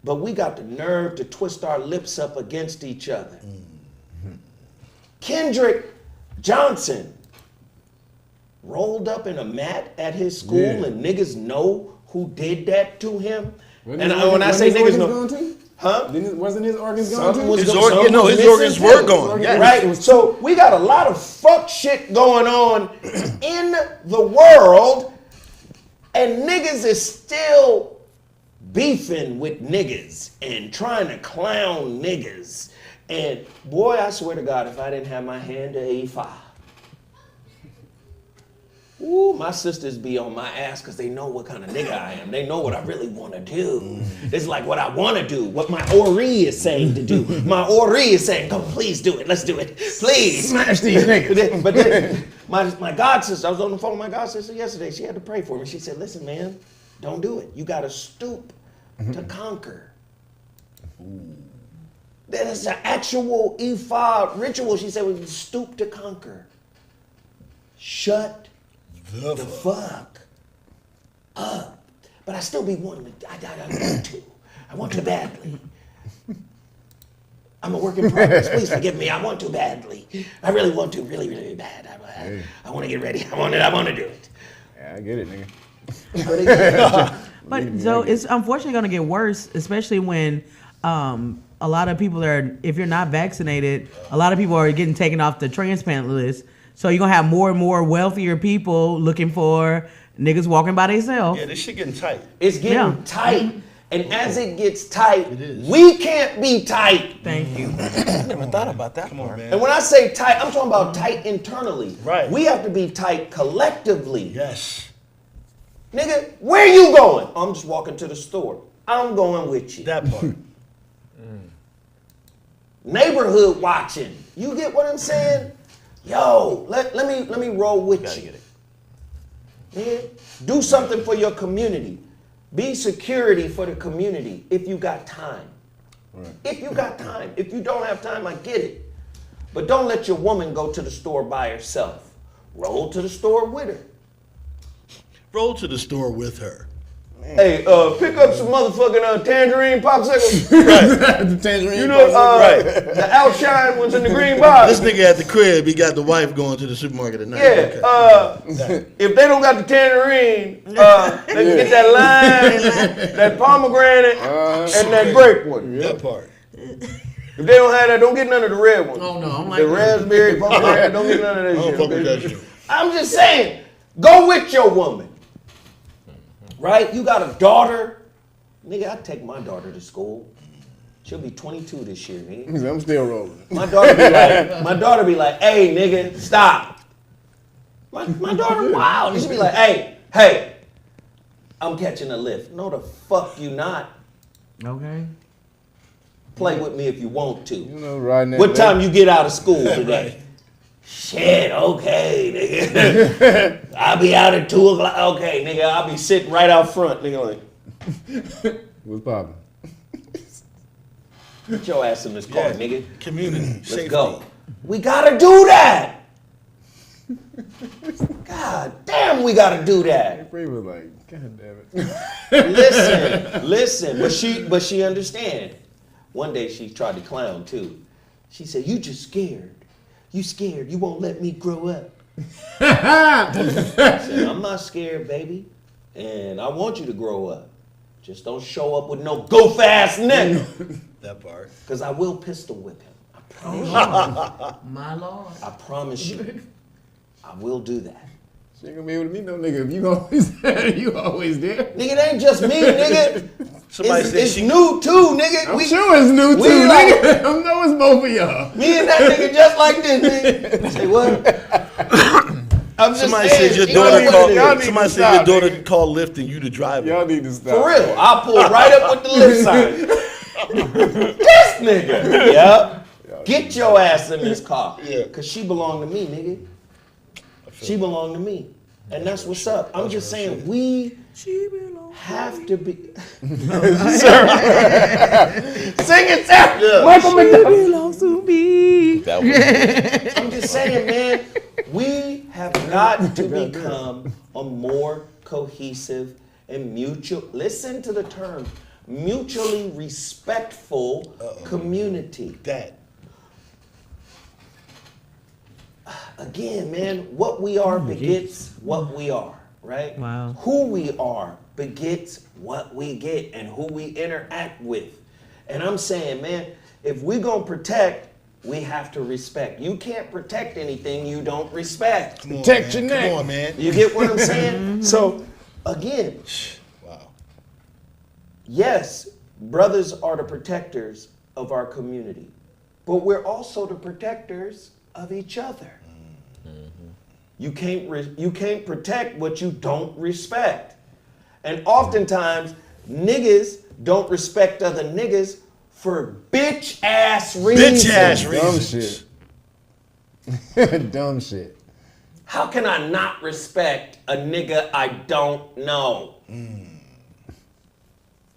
but we got the nerve to twist our lips up against each other. Kendrick Johnson rolled up in a mat at his school and niggas know who did that to him. When I say niggas know, Wasn't his organs gone too? His organs were gone. Right? So we got a lot of fuck shit going on in the world, and niggas is still beefing with niggas and trying to clown niggas. And boy, I swear to God, if I didn't have my hand to A5, ooh, my sisters be on my ass because they know what kind of nigga I am. They know what I really want to do. It's like what I want to do, what my Ori is saying to do. My Ori is saying, come, please do it. Let's do it. Please. Smash these niggas. But then, my god sister, I was on the phone with my god sister yesterday. She had to pray for me. She said, listen, man, don't do it. You got to stoop to conquer. That is an actual Ifa ritual. She said, we stoop to conquer. Shut the fuck up. But I still be wanting to, I want to badly. I'm a work in progress. Please forgive me. I want to badly. I really want to, really, really bad. I want to get ready. I want to do it. Yeah, I get it, nigga. But again, But so it's unfortunately going to get worse, especially when a lot of people if you're not vaccinated, a lot of people are getting taken off the transplant list. So you're going to have more and more wealthier people looking for niggas walking by themselves. Yeah, this shit getting tight. it's getting tight. And as it gets tight, we can't be tight. Thank you. I never thought about that. Come on, man. And when I say tight, I'm talking about tight internally. Right. We have to be tight collectively. Yes. Nigga, where you going? I'm just walking to the store. I'm going with you. That part. Neighborhood watching. You get what I'm saying? Yo, let me roll with you. Yeah? Do something for your community. Be security for the community if you got time. Right. If you got time. If you don't have time, I get it. But don't let your woman go to the store by herself. Roll to the store with her. Roll to the store with her. Hey, pick up some motherfucking tangerine popsicles. The tangerine. You know, the outshine ones in the green box. This nigga at the crib, he got the wife going to the supermarket at night. Yeah, if they don't got the tangerine, they can get that lime, that pomegranate, and that grape one. That part. If they don't have that, don't get none of the red ones. Oh no, I'm like The raspberry, pomegranate, don't get none of that I don't fuck with that shit. shit. I'm just saying, go with your woman. Right? You got a daughter. Nigga, I take my daughter to school. She'll be 22 this year, nigga. I'm still rolling. My daughter be like, hey, nigga, stop. My daughter wild. She be like, hey, I'm catching a lift. No, the fuck you not. okay. Play with me if you want to. You know, riding that. What time you get out of school today? Shit, okay, nigga. I'll be out at 2 o'clock. Okay, nigga, I'll be sitting right out front, nigga, like, What's poppin'? get your ass in this car, nigga. Community. Let's Safety. go. We gotta do that. God damn, we gotta do that. Free was like, God damn it. Listen, but she understand. One day she tried to clown too. She said, you just scared. You scared. You won't let me grow up. I said, I'm not scared, baby. And I want you to grow up. Just don't show up with no goof ass nigga. That part. Because I will pistol whip him. I promise you. My Lord. I promise you. I will do that. She ain't gonna be able to meet no nigga if you always there. You always there. Nigga, it ain't just me, nigga. Somebody said It's she new too, nigga. I'm sure it's new too, we like- nigga. I know it's both of y'all. Me and that nigga just like this, nigga. Say what? I'm just Somebody saying, said your you know daughter what called. it is. y'all need Somebody to said your stop, daughter nigga. called Lyft and you the driver. Y'all need to stop. For real, I'll pull right up with the lift sign. This nigga. Yep. Get your ass in this car. Yeah. Cause she belong to me, nigga. She belong to me. And that's what's up. I'm just saying we have to be. Sing it, Sarah. Michael McDonald. Belongs to me. That was I'm just saying, man, we have got to become a more cohesive and listen to the term, mutually respectful community. That. Again, man, what we are begets what we are, right? Wow. Who we are begets what we get and who we interact with. And I'm saying, man, if we're going to protect, we have to respect. You can't protect anything you don't respect. Come on, Protect man. your neck. Come on, man. You get what I'm saying? So, again, Wow. yes, brothers are the protectors of our community, but we're also the protectors of each other. You can't protect what you don't respect. And oftentimes, niggas don't respect other niggas for bitch ass reasons. Bitch ass Dumb reasons. shit. Dumb shit. How can I not respect a nigga I don't know? Man,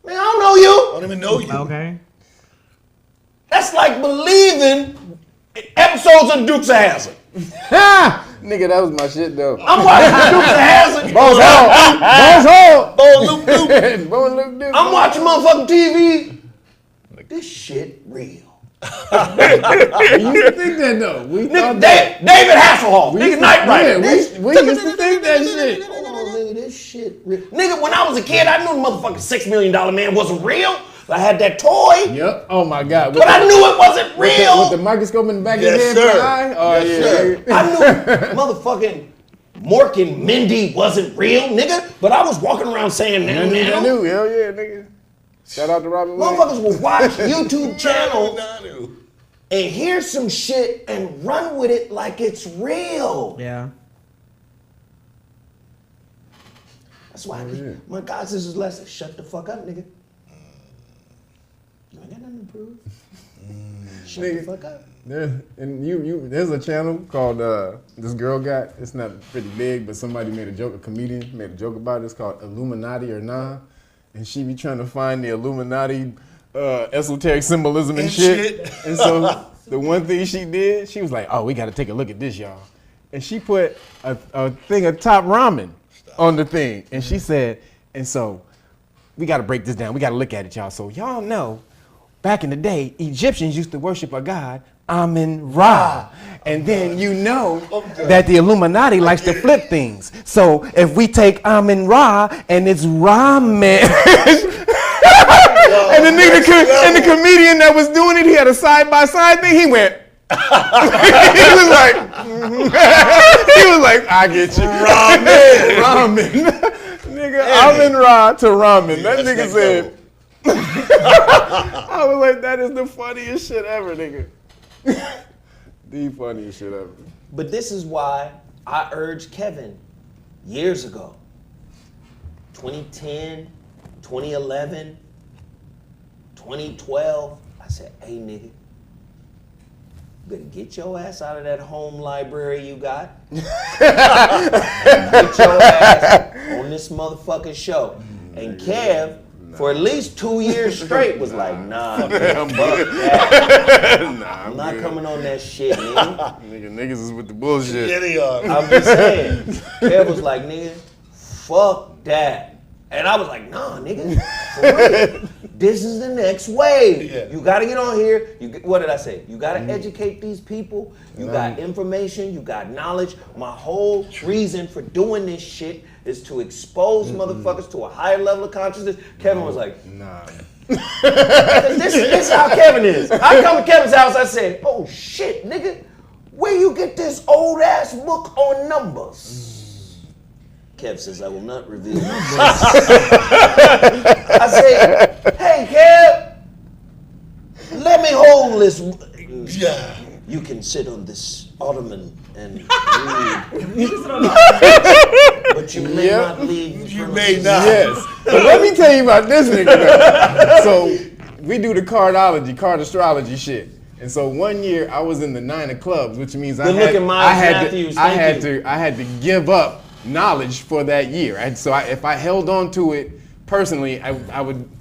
I don't know you. I don't even know you. Okay. That's like believing in episodes of Dukes of Hazzard. Ha! Nigga, that was my shit though. I'm watching Dukes of Hazzard. Bones hole. Bo Luke Duke. Bone look different. I'm watching motherfucking TV. This shit real. You used to think that though. We thought Nigga, that. David Hasselhoff. We Nigga, used to- Knight Rider. yeah, we used to think that shit. Hold on, nigga, this shit real. Nigga, when I was a kid, I knew the motherfucking $6 million man wasn't real. I had that toy, Yep. Oh my God. but I knew it wasn't with real. the microscope in the back Yes, of his head. sir. For the eye? Oh Yes, yeah. sir. nigga. I knew motherfucking Mork and Mindy wasn't real, nigga. But I was walking around saying, I knew. now. Hell yeah, nigga. Shout out to Robin Williams. Motherfuckers will watch YouTube channels Nanu. and hear some shit and run with it like it's real. Yeah. That's why my God says his lesson. Shut the fuck up, nigga. You ain't got nothing to prove. Shut Nigga. the fuck up. And there's a channel called this girl got. It's not pretty big, but somebody made a joke. A comedian made a joke about it. It's called Illuminati or Nah, and she be trying to find the Illuminati esoteric symbolism and shit. And so the one thing she did, she was like, "Oh, we got to take a look at this, y'all." And she put a thing of top ramen on the thing, and she said, "And so we got to break this down. We got to look at it, y'all. So y'all know." Back in the day, Egyptians used to worship a god, Amun-Ra. And then you know that the Illuminati likes to flip things. So if we take Amun-Ra and it's ramen. And the nigga, and the comedian that was doing it, he had a side-by-side thing. He went. he was like, I get you. Ramen. Nigga, Amun-Ra to ramen. That nigga said. I was like, that is the funniest shit ever, nigga. The funniest shit ever. But this is why I urged Kevin years ago, 2010, 2011, 2012. I said, hey, nigga, you better get your ass out of that home library you got. Get your ass on this motherfucking show. And Kev, for at least 2 years straight, was like, nah, man, fuck that. I'm not coming on that shit, nigga. Niggas is with the bullshit. Yeah, they are. I'm just saying. Kev was like, nigga, fuck that. And I was like, nah, nigga, for real. This is the next wave. Yeah. You got to get on here. What did I say? You got to educate these people. You got information. You got knowledge. My whole reason for doing this shit is to expose motherfuckers to a higher level of consciousness. Kevin was like, Nah. this is how Kevin is. I come to Kevin's house, I say, oh shit, nigga, where you get this old ass book on numbers? Kev says, I will not reveal numbers. I say, hey Kev, let me hold this. Yeah. You can sit on this ottoman and read. But you may not leave. You may not. Yes. But let me tell you about this nigga. though. So we do the card astrology shit. And so one year I was in the 9 of clubs, which means I had to give up knowledge for that year. And so if I held on to it personally, a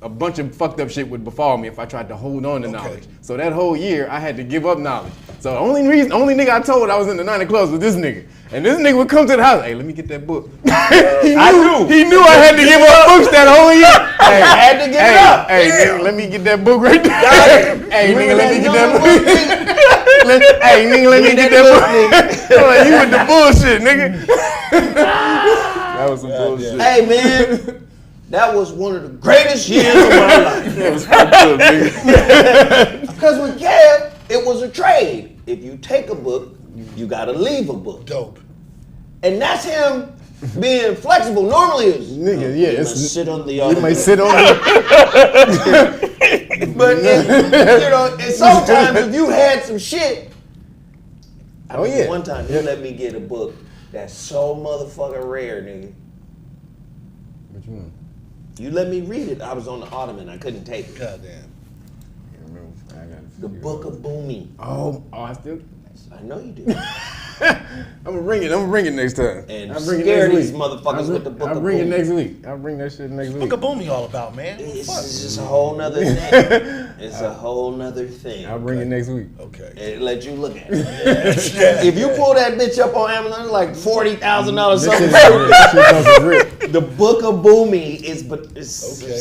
bunch of fucked up shit would befall me if I tried to hold on to knowledge. So that whole year I had to give up knowledge. So the only nigga I told I was in the 9 of clubs was this nigga. And this nigga would come to the house, hey, let me get that book. He knew I had to give up books that whole year. Hey, I had to give it up. Hey, nigga, let me get that book right there. Hey, nigga, let me get that book. Hey, nigga, let me get that book. I'm like, you with the bullshit, nigga. That was some bullshit. Hey man, that was one of the greatest years of my life. That was fucked up, nigga. Because with Kev, it was a trade. If you take a book, you gotta leave a book. Dope. And that's him being flexible. Normally it's, Nigga, yeah, you it's must sit on the you ottoman. might sit on the But and sometimes if you had some shit, one time you let me get a book that's so motherfucking rare, nigga. Which one? You let me read it. I was on the ottoman. I couldn't take it. Goddamn. The Book of Boomy. Oh, I still. I know you do. I'm gonna bring it next time. And I'll bring it scare next these week. motherfuckers with the Book I'll of bring it Boomy. next week. I'll bring that shit next week. What Boomy all about, man? It's Fuck. just a whole nother thing. It's a whole nother thing. I'll bring it next week. Okay. And let you look at it. If you pull that bitch up on Amazon, it's like $40,000 something. The Book of Boomy is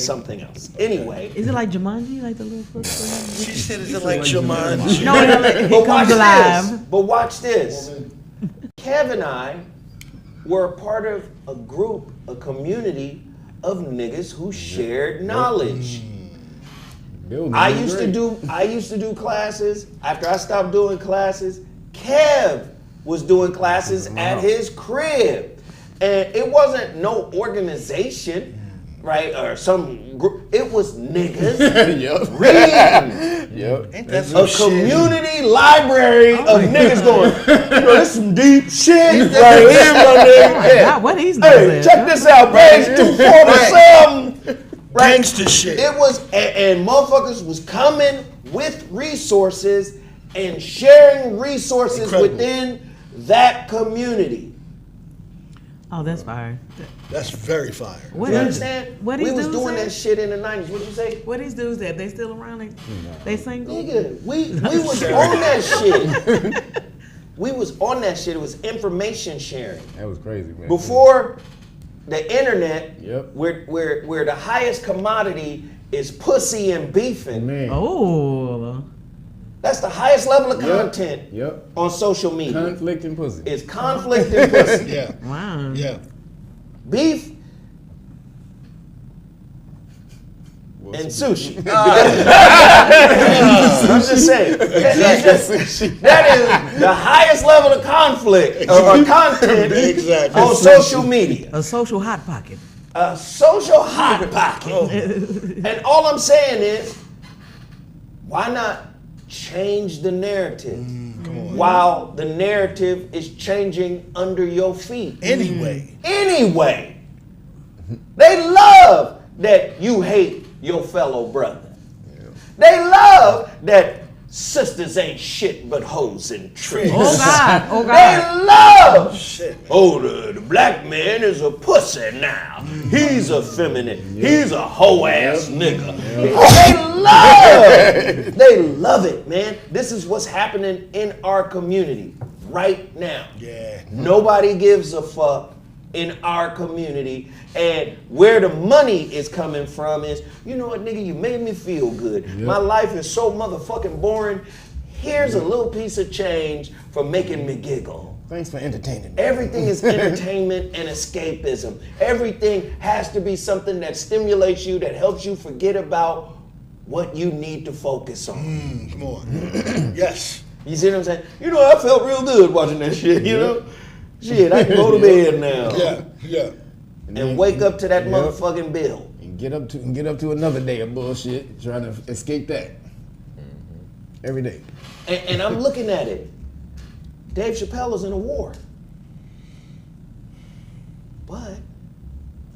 something else. Anyway. Is it like Jumanji, like the little book? She said it's like Jumanji. No, it But comes watch alive. this. But watch this. Kev and I were a part of a group, a community of niggas who shared knowledge. I used to do classes. After I stopped doing classes, Kev was doing classes at his crib. And it wasn't no organization, right? Or some group. It was niggas reading. Yep. Ain't that A some shit? community library of niggas going, this some deep shit right here, my nigga. God, what these Hey, niggas check this out, page 247. Right? Gangsta shit. It was, and motherfuckers was coming with resources and sharing resources Incredible. within that community. Oh, that's fire. That's very fire. What You is- understand? what We these was dudes doing say? that shit in the 90s. What'd you say? What these dudes at? They still around? They single? Nigga, we was on that shit. We was on that shit. It was information sharing. That was crazy, man. Before the internet, Yep. where the highest commodity is pussy and beefing. Man. Oh. That's the highest level of content Yep. on social media. Conflict and pussy. It's conflict and pussy. Yeah. Wow. Yeah. Beef and sushi. I'm just saying. That is the highest level of conflict or content Exactly. on social media. A social hot pocket. A social hot pocket. And all I'm saying is, why not change the narrative while the narrative is changing under your feet? Anyway. They love that you hate your fellow brother. They love that sisters ain't shit but hoes and tricks. Oh, God. Oh, They God. love. Shit. Oh, the black man is a pussy now. He's effeminate. He's a hoe ass nigga. They love it, man. This is what's happening in our community right now. Yeah. Nobody gives a fuck in our community, and where the money is coming from is, you know what, nigga, you made me feel good. Yep. My life is so motherfucking boring. Here's a little piece of change for making me giggle. Thanks for entertaining me. Everything is entertainment and escapism. Everything has to be something that stimulates you, that helps you forget about what you need to focus on. Come on. Yes. You see what I'm saying? You know, I felt real good watching that shit, you know? Shit, I can go to bed now. Yeah. And wake up to that Yep. motherfucking bill. And get up to another day of bullshit, trying to escape that. Every day. And I'm looking at it. Dave Chappelle is in a war. But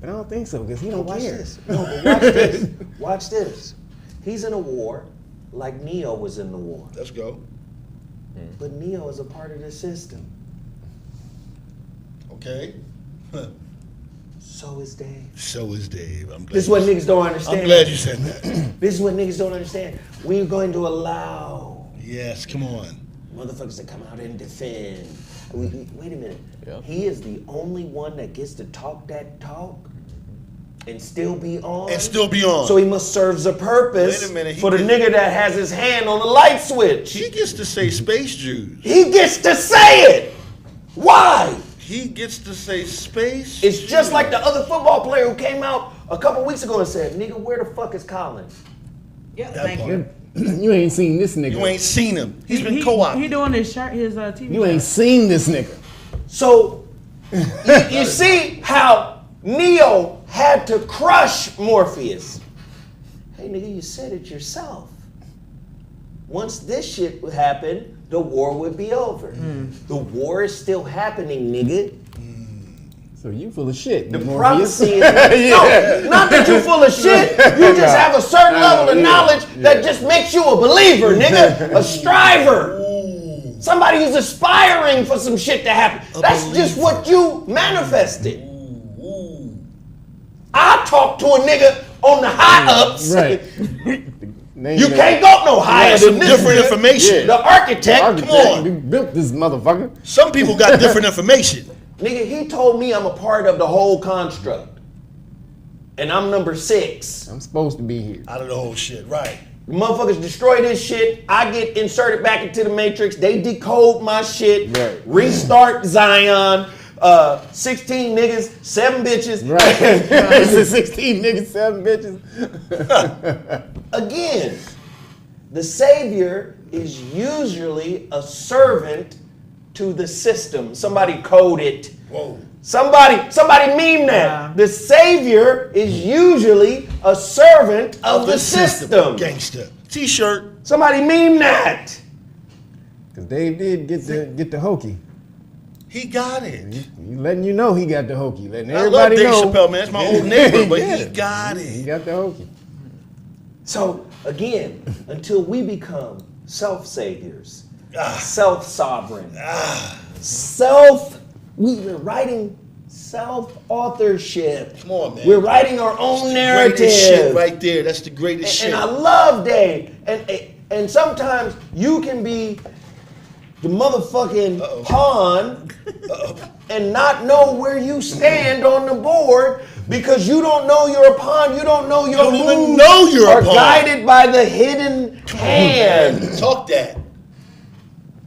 But I don't think so, because he don't watch care. this. No, but watch this. Watch this. He's in a war like Neo was in the war. Let's go. But Neo is a part of the system. Okay. So is Dave. So is Dave. I'm glad. This is what niggas don't understand. I'm glad you said that. This is what niggas don't understand. We're going to allow Yes, come on. motherfuckers to come out and defend. Wait a minute. Yep. He is the only one that gets to talk that talk and still be on. And still be on. So he must serve a purpose Wait a minute, he for the did- nigga that has his hand on the light switch. He gets to say space Jews. He gets to say it. Why? He gets to say space. It's just like the other football player who came out a couple weeks ago and said, nigga, where the fuck is Colin? Yeah, That thank part. you. You ain't seen this nigga. You ain't seen him. He's been He co-opted. doing his shirt, his TV. You ain't seen this nigga. So you see how Neo had to crush Morpheus. Hey nigga, you said it yourself. Once this shit would happen, the war would be over. The war is still happening, nigga. So you full of shit. The Morpheus. prophecy is no, not that you full of shit. You just have a certain level of knowledge that just makes you a believer, nigga, a striver. Somebody who's aspiring for some shit to happen. That's just what you manifested. I talked to a nigga on the high ups. Right. You can't go no higher Some than this different nigga. information. The architect. Architect, Come on. you built this motherfucker. Some people got different information. Nigga, he told me I'm a part of the whole construct. And I'm number 6. I'm supposed to be here. Out of the whole shit, right. The motherfuckers destroy this shit. I get inserted back into the matrix. They decode my shit. Right. Restart Zion. 16 niggas, 7 bitches. Right. It's 16 niggas, 7 bitches. Again, the savior is usually a servant to the system. Somebody code it. Whoa. Somebody meme that. Yeah. The savior is usually a servant of the system. Gangster. T-shirt. Somebody meme that. Because Dave did get the hokey. He got it. He letting you know he got the hokey. Letting I love everybody Dave know. Chappelle, man. That's my old neighbor, but Yeah. he got He it. got the hokey. So again, until we become self-saviors, Ah. self-sovereign, we're writing self-authorship. Come on, man. We're writing our own narrative. Greatest shit right there. That's the greatest shit. And I love Dave. And sometimes you can be the motherfucking pawn and not know where you stand on the board because you don't know you're a pawn. You don't know your don't even moves know you're a are pawn. guided by the hidden hand. Talk that.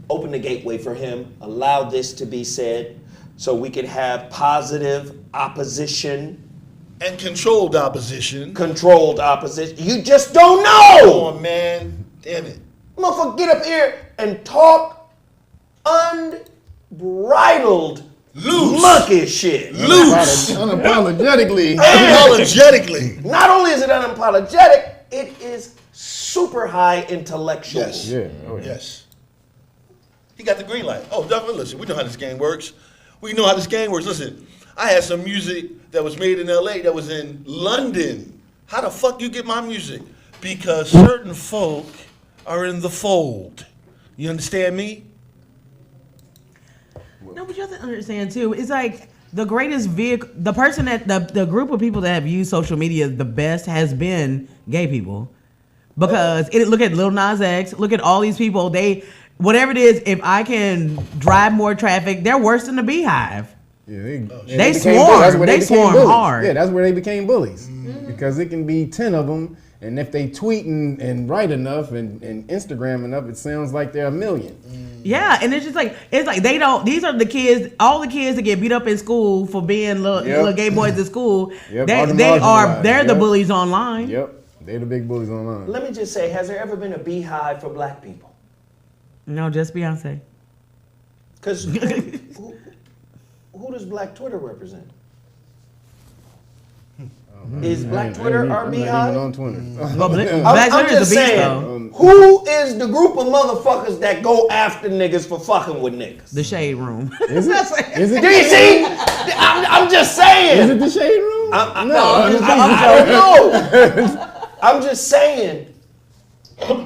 Open the gateway for him. Allow this to be said so we can have positive opposition, And controlled opposition. controlled opposition. You just don't Come know. on, man. Damn it. Motherfucker, get up here and talk unbridled Loose. monkey shit. Loose. Unapologetically. Unapologetically. Not only is it unapologetic, it is super high intellectual. Yes. Yeah. Oh, yeah. Yes. He got the green light. Oh, definitely. Listen, we know how this game works. We know how this game works. Listen, I had some music that was made in LA that was in London. How the fuck you get my music? Because certain folk are in the fold. You understand me? No, but you have to understand too. It's like the greatest vehicle, the person that the group of people that have used social media the best has been gay people, because look at Lil Nas X, look at all these people. They whatever it is, if I can drive more traffic, they're worse than the Beehive. Yeah, They became swarm. bullies. That's where They became swarm bullies. hard. Yeah, that's where they became bullies. Because it can be 10 of them, and if they tweet and write enough and Instagram enough, it sounds like they're a million. Yeah, and it's like they don't. These are the kids, all the kids that get beat up in school for being little gay boys at school. Yep, They're marginalized. the bullies online. Yep, they're the big bullies online. Let me just say, has there ever been a beehive for black people? No, just Beyonce. Because who does Black Twitter represent? Is Black Twitter our I'm not even beehive? on Twitter. Well, Black I'm Twitter is just a beast, saying, though. who is the group of motherfuckers that go after niggas for fucking with niggas? The shade room. Is it? Is it? Do you see? I'm just saying. Is it the shade room? I don't know. I'm just saying,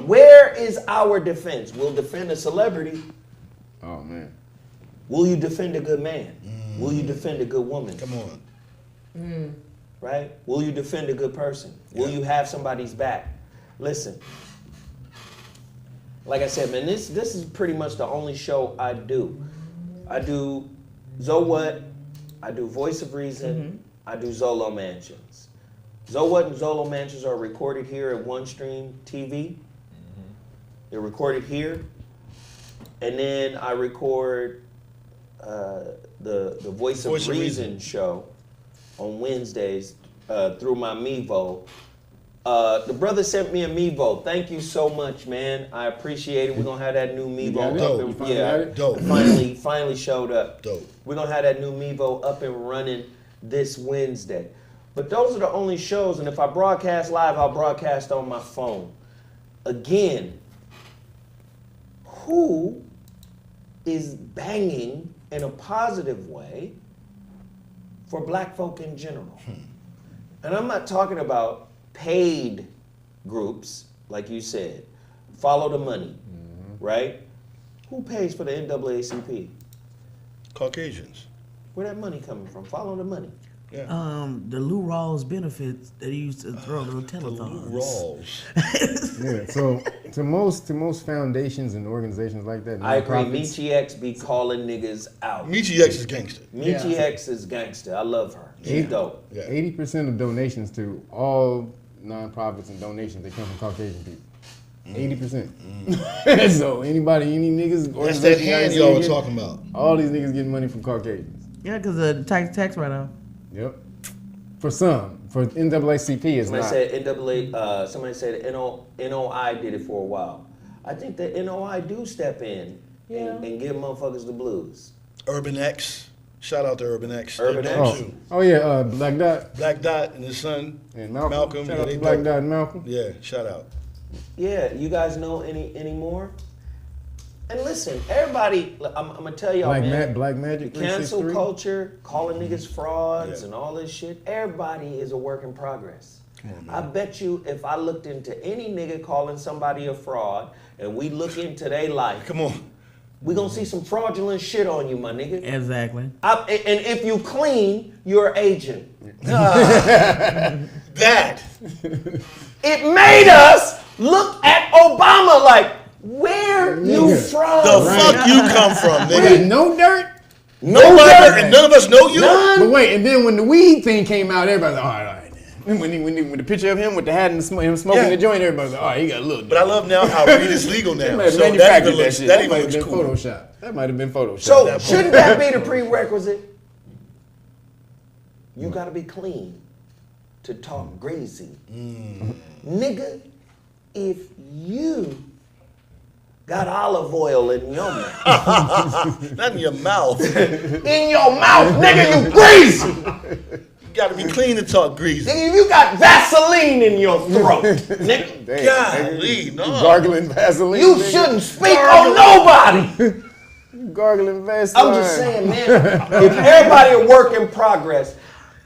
where is our defense? We'll defend a celebrity. Oh man. Will you defend a good man? Will you defend a good woman? Come on. Right? Will you defend a good person? Will you have somebody's back? Listen, like I said, man, this is pretty much the only show I do. I do ZoWhat, I do Voice of Reason, I do Zolo Mansions. ZoWhat and Zolo Mansions are recorded here at One Stream TV. They're recorded here. And then I record the Voice of Reason show on Wednesdays through my Mevo. The brother sent me a Mevo. Thank you so much, man. I appreciate it. We're gonna have that new Mevo up. Dope. Finally showed up. Dope. We're gonna have that new Mevo up and running this Wednesday. But those are the only shows, and if I broadcast live, I'll broadcast on my phone. Again, who is banging in a positive way for black folk in general? And I'm not talking about paid groups, like you said. Follow the money, right? Who pays for the NAACP? Caucasians. Where that money coming from? Follow the money. The Lou Rawls benefits that he used to throw on telethons. Rawls. Yeah. So to most foundations and organizations like that, I agree. nonprofits, Michi X be calling niggas out. Michi X is gangster. Michi X is gangster. I love her. She's dope. Yeah. 80% of donations to all nonprofits and donations, they come from Caucasian people. 80%. So any niggas, That's that hand y'all were talking about. all these niggas getting money from Caucasians. Yeah, because the tax write-off. Yep. For some. For NAACP, it's Somebody not. said NAA. Somebody said NOI did it for a while. I think the NOI do step in and give motherfuckers the blues. Urban X. Shout out to Urban X. Urban They're X. dope too. Oh yeah, Black Dot Black Dot and his son and Malcolm. Shout yeah, out they to Black dope. Dot and Malcolm. Yeah, shout out. Yeah, you guys know any more? And listen, everybody, I'm gonna tell y'all, man. Black Magic Cancel 363. culture, calling niggas frauds Yeah. and all this shit. Everybody is a work in progress. Come on, man. I bet you if I looked into any nigga calling somebody a fraud and we look into their life, Come on. we gonna see some fraudulent shit on you, my nigga. Exactly. And if you clean, you're an agent. That. It made us look at Obama like, where you from? The fuck you come from, We nigga? got no dirt. Nobody, and none of us know you. But wait, and then when the weed thing came out, everybody's like, all right. When the picture of him with the hat and him smoking the joint, everybody's like, all right, he got a little. But I love now how weed is legal now. They might have So that manufactured even that looks, shit. that That even might have looks been cool. Photoshop. That might have been Photoshop. So shouldn't that be the prerequisite? You gotta be clean to talk greasy. Nigga, if you got olive oil in your mouth. Not in your mouth. In your mouth, nigga, you greasy. You gotta be clean to talk greasy. Nigga, if you got Vaseline in your throat, nigga, Golly, no. Gargling Vaseline. you nigga. shouldn't speak on nobody. Gargling Vaseline. I'm just saying, man, if everybody a work in progress,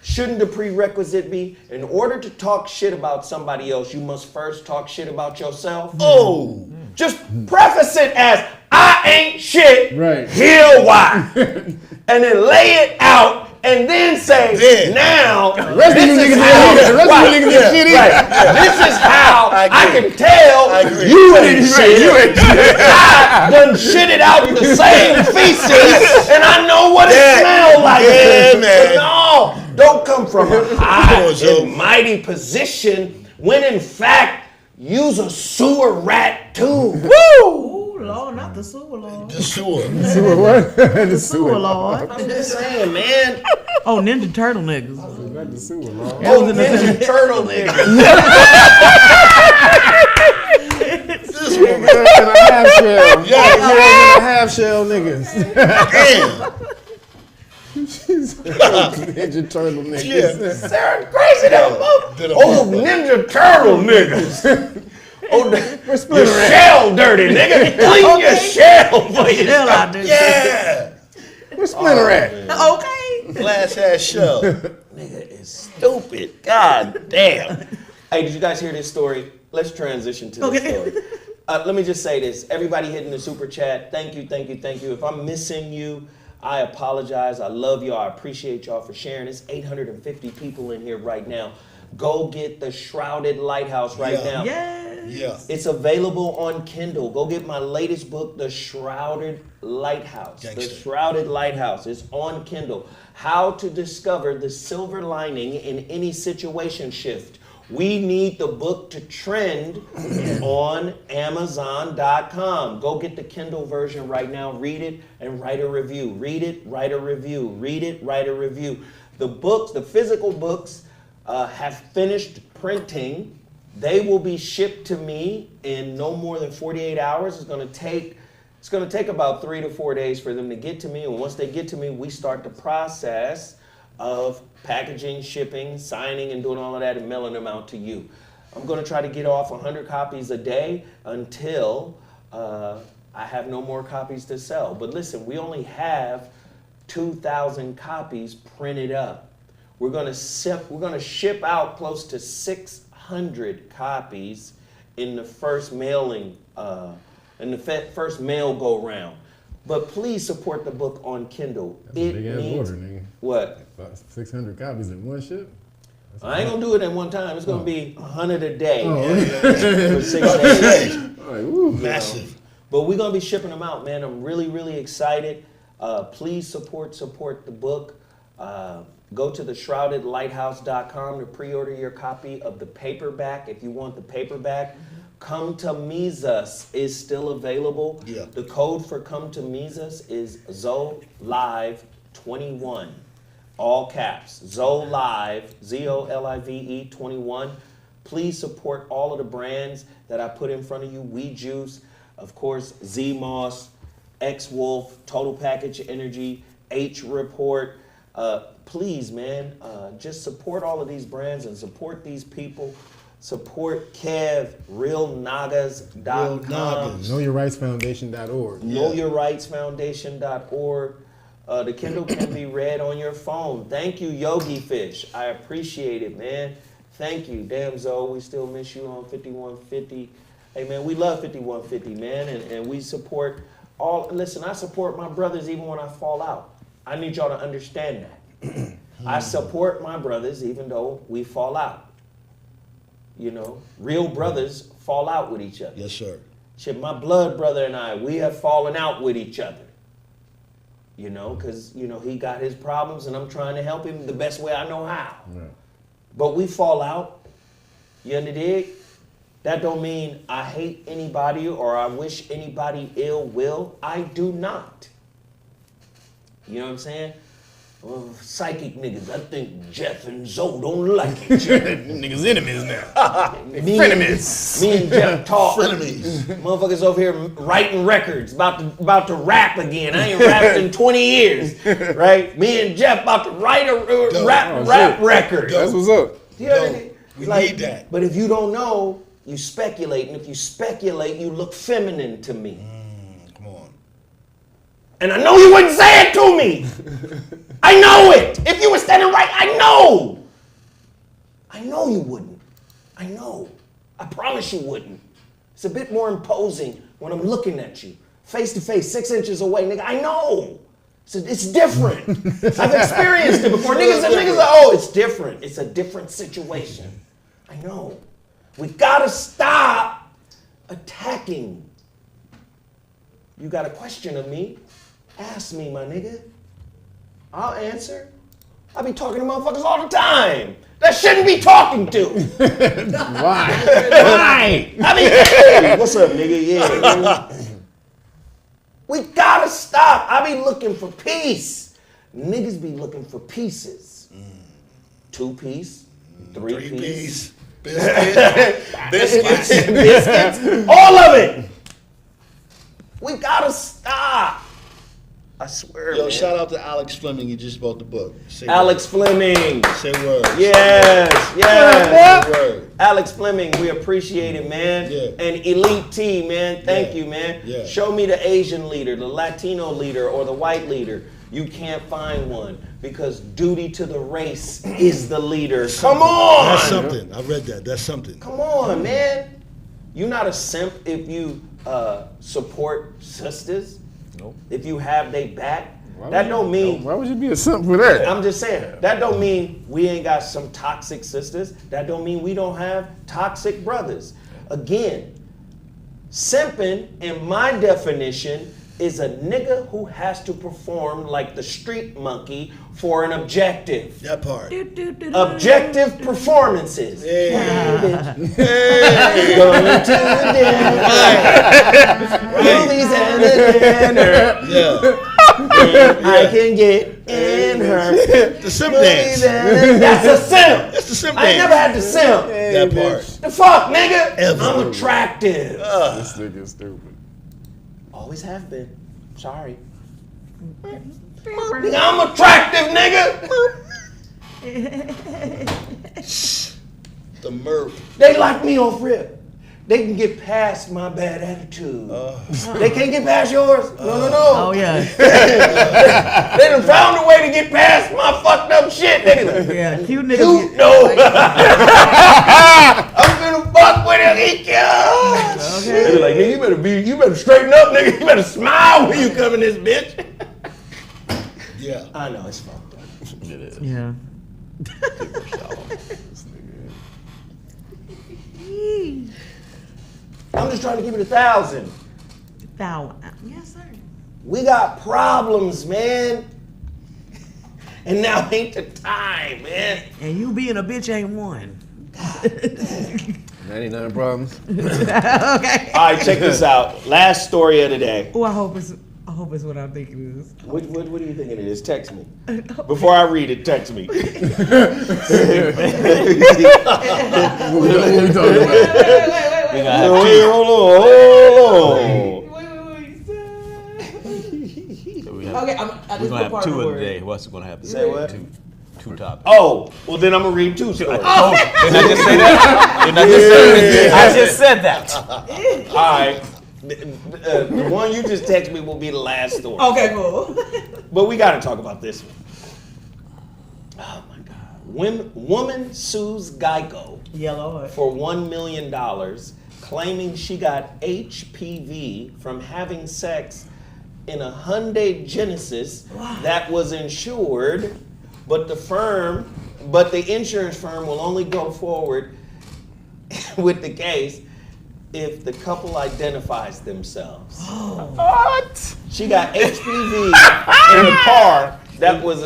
shouldn't the prerequisite be, in order to talk shit about somebody else, you must first talk shit about yourself? Oh. Just preface it as, I ain't shit, Right. here why. And then lay it out, and then say, now, rest of you this is niggas how, ain't- the rest of you niggas ain't shit either. right. This is how I agree. can tell I agree. you ain't shit. I done shit it out in the same feces, and I know what it smells like. Yeah, man. No, don't come from a high on, Zoe. and mighty position when in fact you's a sewer rat too. Woo! Ooh, Lord, not the sewer Lord. The sewer. Sewer what? The sewer Lord. I'm just saying, man. Oh, Ninja Turtle niggas. Not the sewer, Lord. Oh, Ninja Turtle nigga. This one, man. And a half shell. Yeah. And a half shell niggas. Damn. Ninja Turtle niggas. Yeah. Sarah crazy though. Oh, Ninja Turtle niggas. Oh, your shell dirty, nigga. Clean your shell for you. Hell, I do. Yeah. Where's Splinter at? Okay. Glass ass shell. Nigga is stupid. God damn. Hey, did you guys hear this story? Let's transition to this story. Let me just say this. Everybody hitting the super chat. Thank you, thank you, thank you. If I'm missing you, I apologize. I love y'all. I appreciate y'all for sharing. It's 850 people in here right now. Go get The Shrouded Lighthouse right now. Yes. Yeah. It's available on Kindle. Go get my latest book, The Shrouded Lighthouse. Gangster. The Shrouded Lighthouse is on Kindle. How to discover the silver lining in any situation shift. We need the book to trend on Amazon.com. Go get the Kindle version right now. Read it and write a review. Read it, write a review. Read it, write a review. The books, the physical books, have finished printing. They will be shipped to me in no more than 48 hours. It's going to take about 3 to 4 days for them to get to me. And once they get to me, we start the process of packaging, shipping, signing, and doing all of that and mailing them out to you. I'm going to try to get off 100 copies a day until I have no more copies to sell. But listen, we only have 2,000 copies printed up. We're going to ship out close to 600 copies in the first mailing, first mail go round. But please support the book on Kindle. That's a big ass order, nigga. What? About 600 copies in one ship? I ain't gonna do it in one time. It's gonna be 100 a day Oh. for 6 days. All right, woo. Massive. But we're gonna be shipping them out, man. I'm really, really excited. Please support the book. Go to theshroudedlighthouse.com to pre-order your copy of the paperback. If you want the paperback, Come to Mesus is still available. Yeah. The code for Come to Mesus is ZoLive21. All caps. ZoLive, ZoLive 21. Please support all of the brands that I put in front of you. WeJuice, of course, Z-Moss, X-Wolf, Total Package Energy, H-Report. Please, man, just support all of these brands and support these people. Support Kev, realnagas.com. KnowYourRightsFoundation.org. KnowYourRightsFoundation.org. The Kindle can be read on your phone. Thank you, Yogi Fish. I appreciate it, man. Thank you. Damn, Zoe, we still miss you on 5150. Hey, man, we love 5150, man, and we support all. Listen, I support my brothers even when I fall out. I need y'all to understand that. I support my brothers even though we fall out. You know, real brothers fall out with each other. Yes, sir. Shit, my blood brother and I, we have fallen out with each other. You know, because, you know, he got his problems and I'm trying to help him the best way I know how. Right. But we fall out. You dig? That don't mean I hate anybody or I wish anybody ill will. I do not. You know what I'm saying? Well, psychic niggas, I think Jeff and Zoe don't like each other. Niggas enemies now. Frenemies. Me and Jeff talk. Frenemies. Motherfuckers over here writing records, about to rap again. I ain't rapped in 20 years, right? Me and Jeff about to write a rap record. That's what's up. You know what I Dope. mean? We need that. But if you don't know, you speculate, and if you speculate, you look feminine to me. Come on. And I know you wouldn't say it to me. I know it. If you were standing right, I know. I know you wouldn't. I know. I promise you wouldn't. It's a bit more imposing when I'm looking at you, face to face, 6 inches away, nigga. I know. It's different. I've experienced it before. Niggas are, oh, it's different. It's a different situation. I know. We gotta stop attacking. You got a question of me? Ask me, my nigga. I'll answer. I be talking to motherfuckers all the time that shouldn't be talking to. Why? Why? I mean, hey, what's up, nigga? Yeah. We gotta stop. I be looking for peace. Niggas be looking for pieces. 2-piece, 3-piece. Biscuits. Biscuits. All of it. We gotta stop. I swear, Yo, man. shout out to Alex Fleming. He just bought the book. Say Alex Fleming. word. Say word. Yes, Say yes. word. Alex Fleming, we appreciate it, man. Yeah. And Elite T, man, thank Yeah. you, man. Yeah. Show me the Asian leader, the Latino leader, or the white leader. You can't find one because duty to the race is the leader. Come on! That's something. I read that. That's something. Come on, man. You're not a simp if you support sisters. Nope. If you have they back. That don't mean, Why would you be a simp for that? I'm just saying, that don't mean we ain't got some toxic sisters. That don't mean we don't have toxic brothers. Again, simping, in my definition, is a nigga who has to perform like the street monkey for an objective. That part. Objective performances. Hey. Going to the dinner. Movies and the dinner. Yeah. I can get in her. The simp dance. That's a simp. That's the simp I ain't dance. never had to simp. That part. The fuck, nigga? Ever. I'm attractive. This nigga's stupid. Always have been. Sorry. Nigga, I'm attractive, nigga. The Murph. They like me off rip. They can get past my bad attitude. They can't get past yours. No. Oh yeah. They done found a way to get past my fucked up shit. They like, Yeah. Cute niggas. cute, no. I'm gonna fuck with him. He cute. They be like, nigga, you better straighten up, nigga. You better smile when you come in this bitch. Yeah. I know it's fucked up. It is. Yeah. I'm just trying to give it 1,000. Yes, sir. We got problems, man. And now ain't the time, man. And you being a bitch ain't one. 99 problems. Okay. All right, check this out. Last story of the day. Oh, I hope it's what I'm thinking it is. What do you think it is? Text me. Before I read it, text me. What are we talking about? We gonna have Wait, two. hold on. We have, Okay, we're gonna have two of the day. What's gonna happen? Say what? Two topics. Oh, well then I'm gonna read 2 stories. Didn't I just say that? Didn't I just say that? I just said that. All right. The one you just texted me will be the last story. Okay, cool. But we got to talk about this one. Oh my God. Woman sues Geico Yeah, Lord. for $1 million, claiming she got HPV from having sex in a Hyundai Genesis that was insured, but the insurance firm will only go forward with the case if the couple identifies themselves. What? She got HPV in a car that was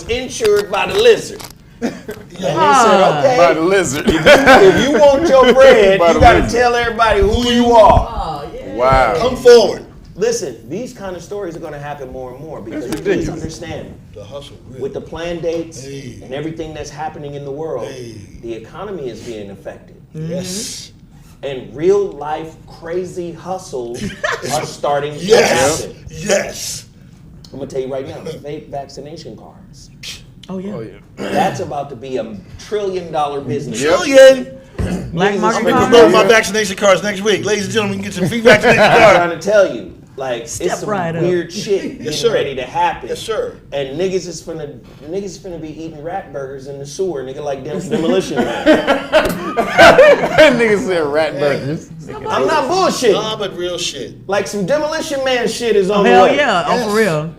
insured by the lizard. And they said, okay, By the lizard. if you want your bread, By you the got to lizard. tell everybody who you are. Oh, yeah. Wow. Come forward. Listen, these kind of stories are going to happen more and more because That's please ridiculous. understand, The hustle. Really. with the planned dates Hey. and everything that's happening in the world, Hey. the economy is being affected. Yes. And real life crazy hustles are starting to Yes. happen. Yes. I'm gonna tell you right now, fake vaccination cards. Oh, yeah. Oh, yeah. That's about to be a $1 trillion business. Trillion. Black Niggas market is I'm commerce. promoting my vaccination cards next week. Ladies and gentlemen, you can get some free vaccination I'm cards. trying to tell you, like it's some right up. weird shit getting sir. ready to happen. Yes, sir. And niggas is finna be eating rat burgers in the sewer, nigga, like Demolition Man. That nigga said rat burgers. I'm not bullshitting. Nah, but real shit. Like some Demolition Man shit is on the Hell way. yeah. Yes. Oh, for real.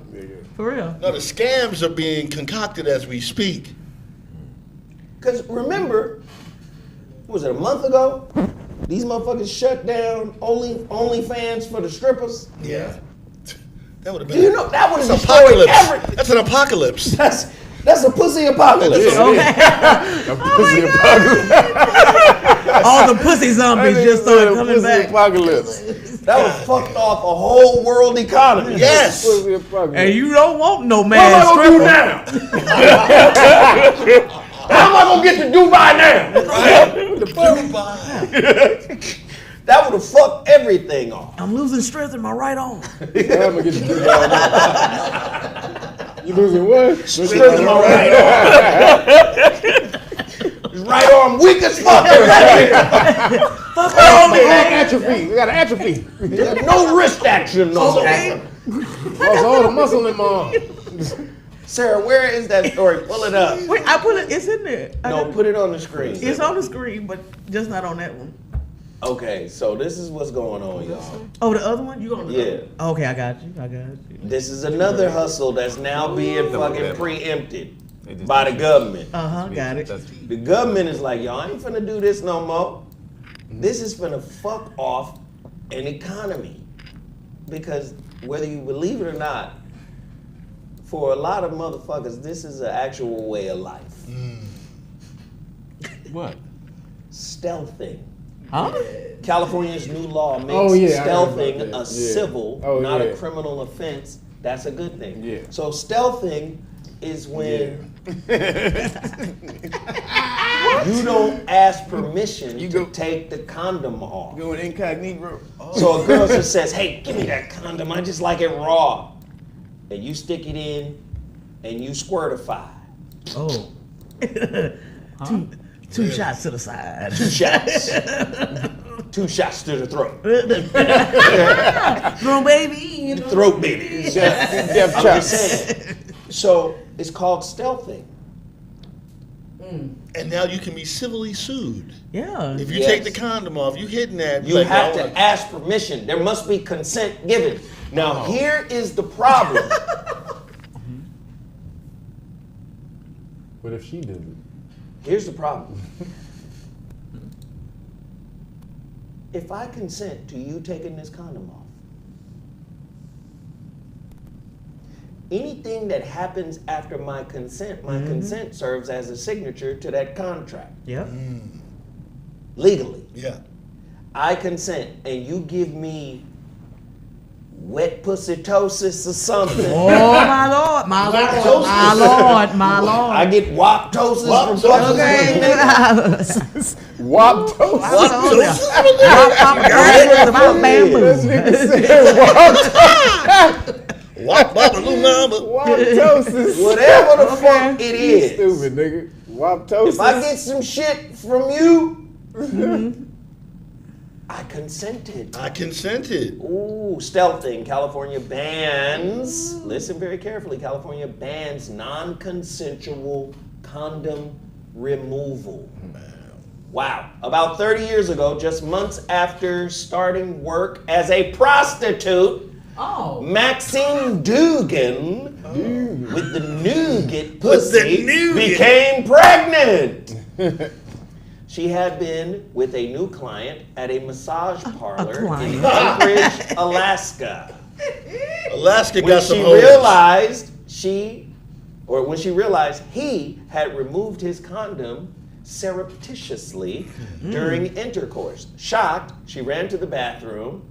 For real. No, the scams are being concocted as we speak. Because remember, was it a month ago? These motherfuckers shut down OnlyFans for the strippers. Yeah. That would have been. Do you know that would have That's destroyed apocalypse. everything? That's an apocalypse. That's a pussy apocalypse. All the pussy zombies just started coming back. Apocalypse. That would have fucked off a whole world economy. Yes. Pussy apocalypse. And you don't want no What man am I gonna do stripper. now? How am I gonna get to Dubai now? That would have fucked everything off. I'm losing strength in my right arm. I'm gonna get you You losing what? Strength in my right arm. His right arm weak as fuck. Atrophy. We got an atrophy. There's no wrist action no more. Lost all the muscle in my arm. Sarah, where is that story? Pull it up. Wait, I put it. It's in there. No, put it on the screen. It's on the screen, but just not on that one. Okay, so this is what's going on, y'all. Oh, the other one? You on the Yeah. Okay, I got you. This is another hustle that's now being fucking preempted by the government. Got it. The government is like, y'all ain't finna do this no more. This is finna fuck off an economy. Because whether you believe it or not, for a lot of motherfuckers, this is an actual way of life. What? Stealthing. Huh? California's new law makes I heard about stealthing that. a Yeah. civil, not a criminal offense. That's a good thing. Yeah. So stealthing is when you don't ask permission to take the condom off. Going incognito. So a girl just says, hey, give me that condom. I just like it raw. And you stick it in and you squirtify. Oh. Two shots to the side. 2 shots. 2 shots to the throat. Throw baby. Throat baby. Death I'm chops. just saying. So it's called stealthing. And now you can be civilly sued. Yeah. If you Yes. take the condom off, you hitting that. You like, have oh, to ask permission. There must be consent given. Now, here is the problem. What if she does it? Here's the problem. If I consent to you taking this condom off, anything that happens after my consent consent serves as a signature to that contract. Yep. Legally. Yeah. I consent and you give me wet pussytosis or something. Oh my lord, my lord, my lord, my lord. I get waptosis from Okay. Wop toast. Wap about bamboo. Wop toast. Whatever the fuck it is. Stupid nigga. Wop toast. If I get some shit from you, I consented. I consented. Ooh, stealthing. California bans, listen very carefully, California bans non-consensual condom removal. Wow. About 30 years ago, just months after starting work as a prostitute, Maxine Dugan, with the nougat pussy, became pregnant. She had been with a new client at a massage parlor in Anchorage, Alaska. Alaska When got some she hoes. when she realized he had removed his condom surreptitiously during intercourse. Shocked, she ran to the bathroom.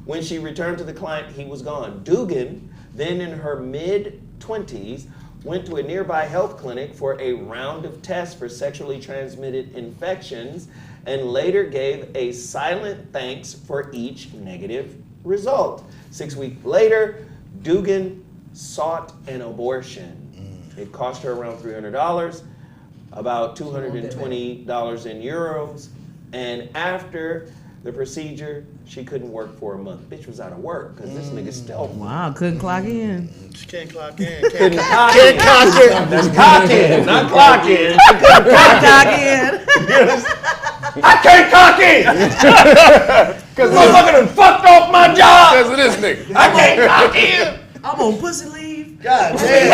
When she returned to the client, he was gone. Dugan, then in her mid-20s, went to a nearby health clinic for a round of tests for sexually transmitted infections and later gave a silent thanks for each negative result. 6 weeks later, Dugan sought an abortion. It cost her around $300, about $220 in euros, and after the procedure, she couldn't work for a month. Bitch was out of work because this nigga still Wow, couldn't clock in. She can't clock in. couldn't Can't clock cock in. in. That's cock in, not clock in. Clock in. I can't cock in! Cause motherfucker done fucked off my job! Because of this nigga. I can't cock in! I'm on pussy leave. God damn.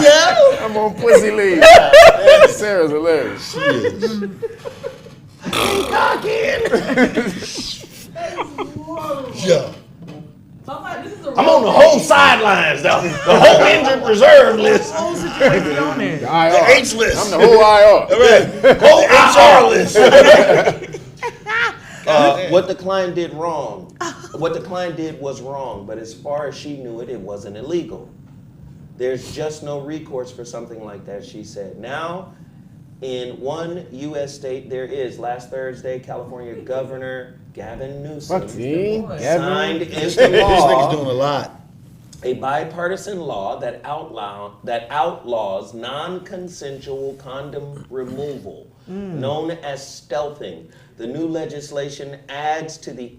Yeah. I'm I'm on pussy leave. Sarah's hilarious. She is. Yeah. I'm on the whole sidelines, though. The whole injured reserve list. Whole situation on there. The The IR. H list. I'm the whole IR. Right. Whole HR list. What the client did wrong. What the client did was wrong, but as far as she knew it, it wasn't illegal. There's just no recourse for something like that, she said. Now, in one U.S. state, there is. Last Thursday, California Governor Gavin Newsom Fuck, signed This into nigga's doing law a lot. a bipartisan law that outlaws non-consensual condom removal, known as stealthing. The new legislation adds to the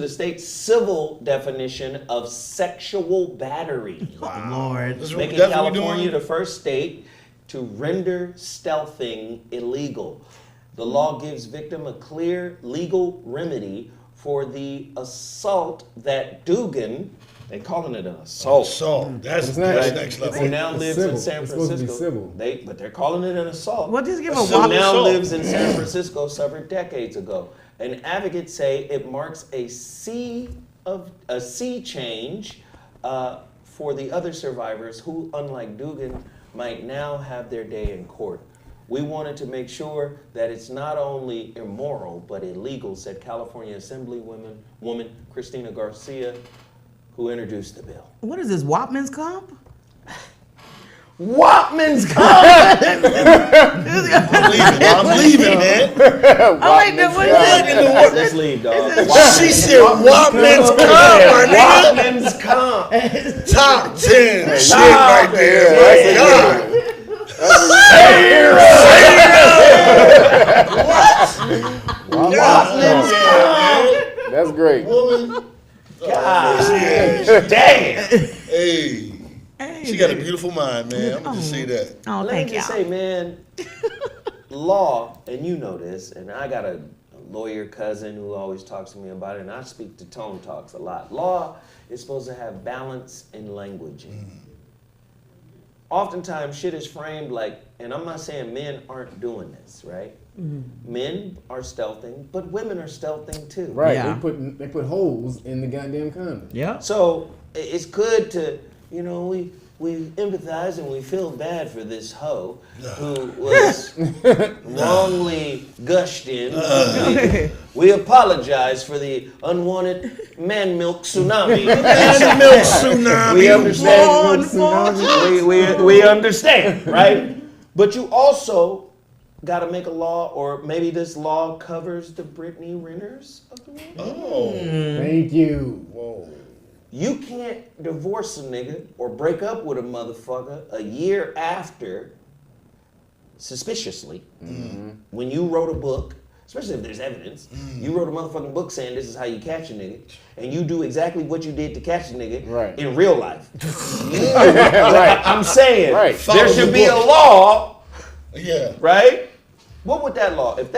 state's civil definition of sexual battery, Lord. making That's what we California doing? the first state to render stealthing illegal. The law gives victim a clear legal remedy for the assault that Dugan, they're calling it an assault. So that's It's not- next Who level. now lives civil. in San It's supposed to be Francisco. civil. But they're calling it an assault. Well, just give a Civil Who whop. now assault. lives in San Francisco several decades ago. And advocates say it marks a sea change for the other survivors who, unlike Dugan, might now have their day in court. We wanted to make sure that it's not only immoral but illegal, said California Assemblywoman Christina Garcia, who introduced the bill. What is this, Wapman's Comp? Wapman's I'm leaving, man. Oh, wait, no, what is that? Let's leave, dog. She said Wapman's Comp, my nigga. Wapman's Comp. Top 10 shit Top right there. My God. Wapman's Comp. That's great. Woman. God damn. Hey. She got a beautiful mind, man. I'm gonna just say that. Oh, Let thank me you. just say, man, law, and you know this, and I got a lawyer cousin who always talks to me about it, and I speak to Tone Talks a lot. Law is supposed to have balance in languaging. Oftentimes, shit is framed like, and I'm not saying men aren't doing this, right? Men are stealthing, but women are stealthing too. Right. Yeah. They put holes in the goddamn condom. Yeah. So it's good to, we empathize and we feel bad for this hoe who was wrongly gushed in. We apologize for the unwanted man milk tsunami. Man milk tsunami. We understand. We understand, right? But you also got to make a law, or maybe this law covers the Brittany Renners of the world. Oh. Thank you. Whoa. You can't divorce a nigga or break up with a motherfucker a year after, suspiciously, when you wrote a book, especially if there's evidence, you wrote a motherfucking book saying this is how you catch a nigga, and you do exactly what you did to catch a nigga Right. in real life. Right. I'm saying, Right. there Follow should the be a book. law, Yeah. right? What would that law, if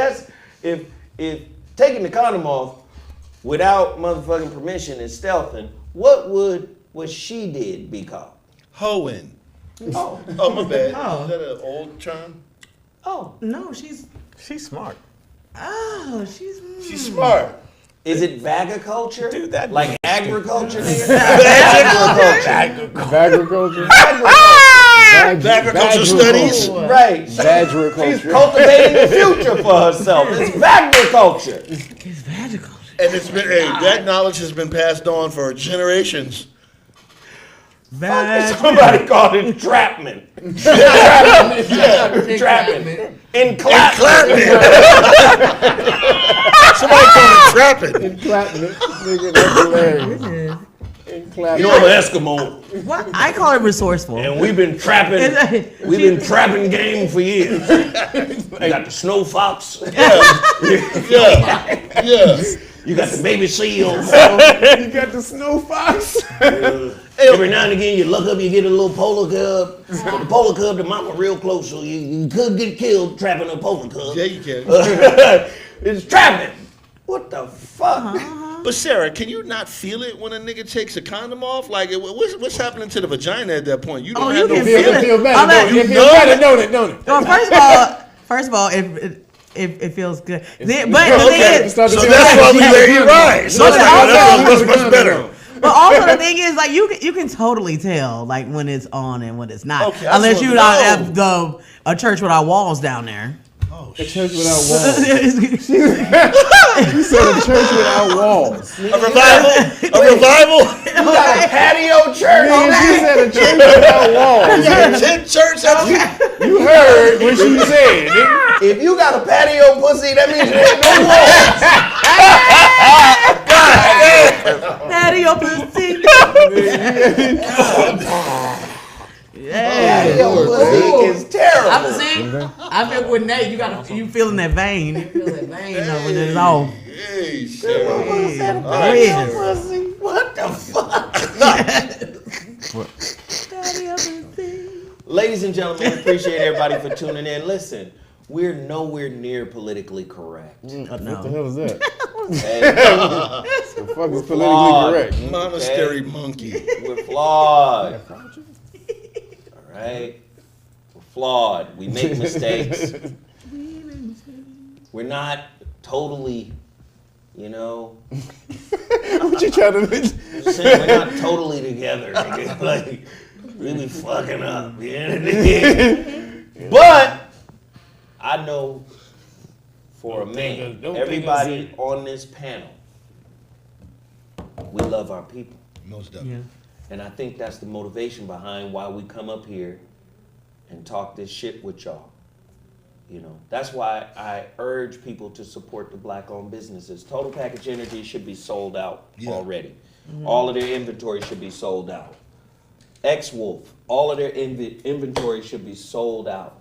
taking the condom off without motherfucking permission is stealthing, what would what she did be called? Hoeing. Oh, Oh, my bad. Oh. Is that an old term? oh. No, she's smart. She's smart. Is it vagaculture? Dude, that like agriculture, nigga? Agriculture. Agricultural studies. Right. She's Agriculture. cultivating the future for herself. It's vagriculture. it's magical. And it's been, hey, that knowledge has been passed on for generations. Somebody called it entrapment. Entrapment. Enclapment. Somebody called it trapping. Entrapment. Nigga, that's hilarious. Entrapment. You know, I'm an Eskimo, What? I call it resourceful. and we've been trapping game for years. You got the snow fox. Yeah. You got the baby seal. You got the snow fox. Every now and again, you look up, you get a little polar cub. But the polar cub, the mama real close, so you could get killed trapping a polar cub. Yeah, you can. It's trapping. What the fuck? But Sarah, can you not feel it when a nigga takes a condom off? Like, what's happening to the vagina at that point? You don't have you no can feeling. feel it. Feel better. All that- It feel better, don't it? Well, first of all, if it feels good, but the thing is, So that's why we let you ride. So it's like, that's much better. but also the thing is, like you can totally tell like when it's on and when it's not, Okay, I unless just you wanna don't have a church without walls down there. A church without walls. You said a church without walls. A revival? You got a patio church. Nigga, she said a church without walls. Tent church? You heard what she said, nigga. If you got a patio pussy, that means there ain't no walls. Patio pussy. Patio pussy is terrible. I'm saying, I feel with Nate, you feeling that vein. You feel that vein though when it's off. Hey, Sarah. Red. Pussy. What the fuck? Patio pussy. Ladies and gentlemen, we appreciate everybody for tuning in. Listen, we're nowhere near politically correct. What the hell is that? Okay? The fuck is politically correct? Monastery monkey. We're flawed. All right? We're flawed. We make mistakes. We're not totally, What you trying to I'm saying we're not totally together, nigga. Like, we be fucking up, But I know for a man, everybody on this panel, we love our people. Most definitely. And I think that's the motivation behind why we come up here and talk this shit with y'all. That's why I urge people to support the black-owned businesses. Total Package Energy should be sold out already. All of their inventory should be sold out. X-Wolf, all of their inventory should be sold out.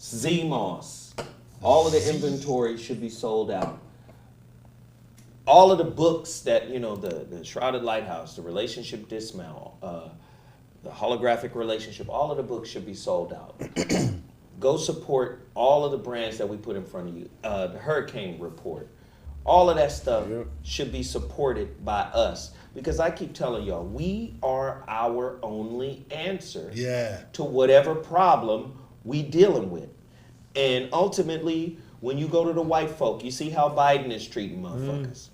Z-Moss, all of the inventory should be sold out. All of the books that, the Shrouded Lighthouse, the Relationship Dismount, the Holographic Relationship, all of the books should be sold out. Go support all of the brands that we put in front of you. The HuriKane Report. All of that stuff should be supported by us. Because I keep telling y'all, we are our only answer to whatever problem we dealing with. And ultimately, when you go to the white folk, you see how Biden is treating motherfuckers.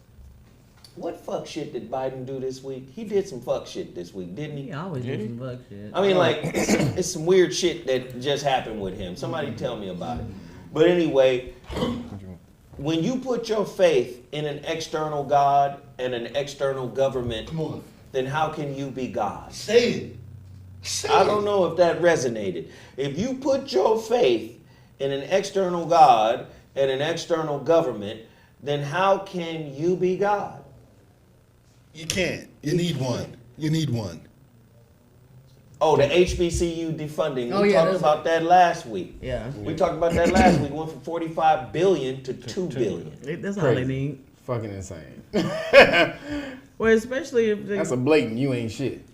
What fuck shit did Biden do this week? He did some fuck shit this week, didn't he? He always do some fuck shit. I mean, like, it's some weird shit that just happened with him. Somebody tell me about it. But anyway, when you put your faith in an external God and an external government, then how can you be God? Say it. I don't know if that resonated. If you put your faith in an external God and an external government, then how can you be God? You can't. You need one. You need one. Oh, the HBCU defunding. We talked about that last week. Yeah. We talked about that last week. Went from 45 billion to 2 billion. That's all they need. Fucking insane. Well, especially if they... That's a blatant you ain't shit.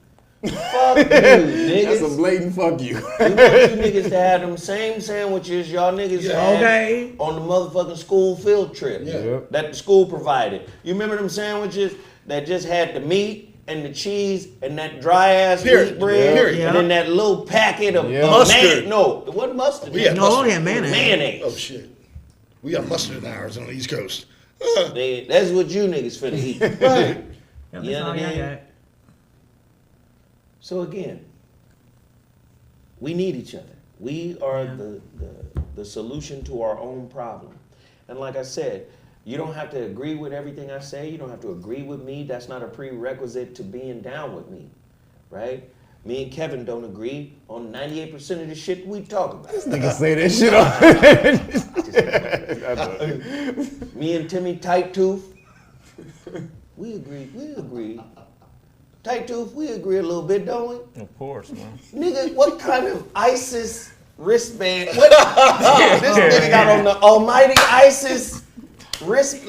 Fuck you, niggas. That's a blatant fuck you. We want you niggas to have them same sandwiches y'all niggas had on the motherfucking school field trip that the school provided. You remember them sandwiches that just had the meat and the cheese and that dry ass wheat bread and then that little packet of mustard? No, it wasn't mustard. We had No, mustard. yeah, mayonnaise. Mayonnaise. Oh shit. We got mustard in ours on the East Coast. That's what you niggas finna eat. Right. That's You know all what I y'all mean? got. So again, we need each other. We are the solution to our own problem. And like I said, you don't have to agree with everything I say. You don't have to agree with me. That's not a prerequisite to being down with me, right? Me and Kevin don't agree on 98% of the shit we talk about. Nigga say that shit on. Me and Timmy Tight Tooth, we agree. Tight Tooth, we agree a little bit, don't we? Of course, man. Nigga, what kind of ISIS wristband? What this nigga got on the almighty ISIS wrist?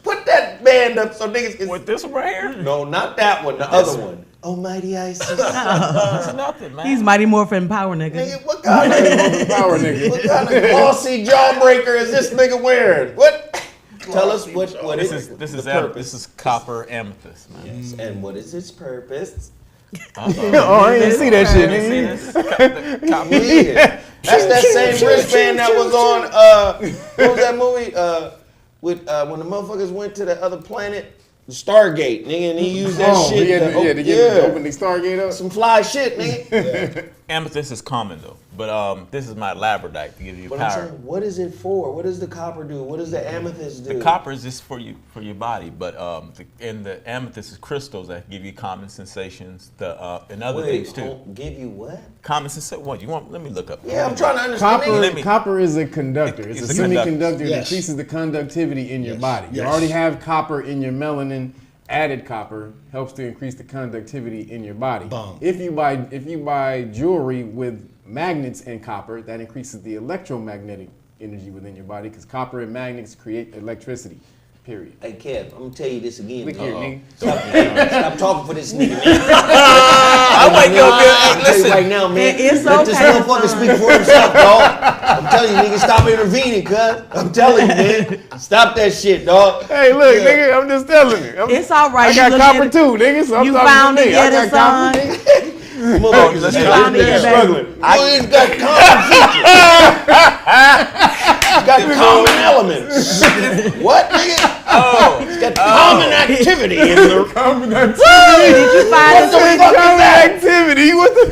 Put that band up so niggas can. With this one right here? No, not that one. The other one. Almighty ISIS. That's nothing, man. He's Mighty Morphin Power nigga. Nigga, what kind of Power nigga. glossy jawbreaker is this nigga wearing? What? Tell us what This is is the purpose. this is copper amethyst, man. Yes, and what is its purpose? Oh, I didn't see that shit, nigga. Yeah. That's that same wristband that was on what was that movie with when the motherfuckers went to the other planet, the Stargate, nigga, and he used that shit to open the Stargate up. some fly shit, nigga. Amethyst is common though, but this is my labradorite to give you But I'm power. saying, what is it for? What does the copper do? What does the amethyst do? The copper is just for your body, but and the amethyst is crystals that give you common sensations, and other things too. Give you what? Common sensation. What you want? Let me look up. Yeah, I'm trying to understand. Copper is a conductor. It's a semiconductor that Yes. increases the conductivity in your Yes. body. You Yes. already have copper in your melanin. Added copper helps to increase the conductivity in your body. Bomb. If you buy jewelry with magnets and copper, that increases the electromagnetic energy within your body because copper and magnets create electricity. Period. Hey Kev, I'm gonna tell you this again. Look here, nigga. Stop talking for this nigga. I wake up here. I'm Hey, tell you listen. right now, man. It's Let this okay, motherfucker son. speak for himself, dog. I'm telling you, nigga, stop intervening, cuz. I'm telling you, man. Stop that shit, dog. Hey, look, nigga, I'm just telling you. It's all right. I You got look copper at- too, nigga. So I'm You talking found to it me. yet, I got copper, son? nigga. Motherfucker, let's this go. nigga Baby. struggling. He's got common features. He's got common elements. What, nigga? He's got common activity in there. Common activity. Did you find What the this? fuck is Common that? activity. What the?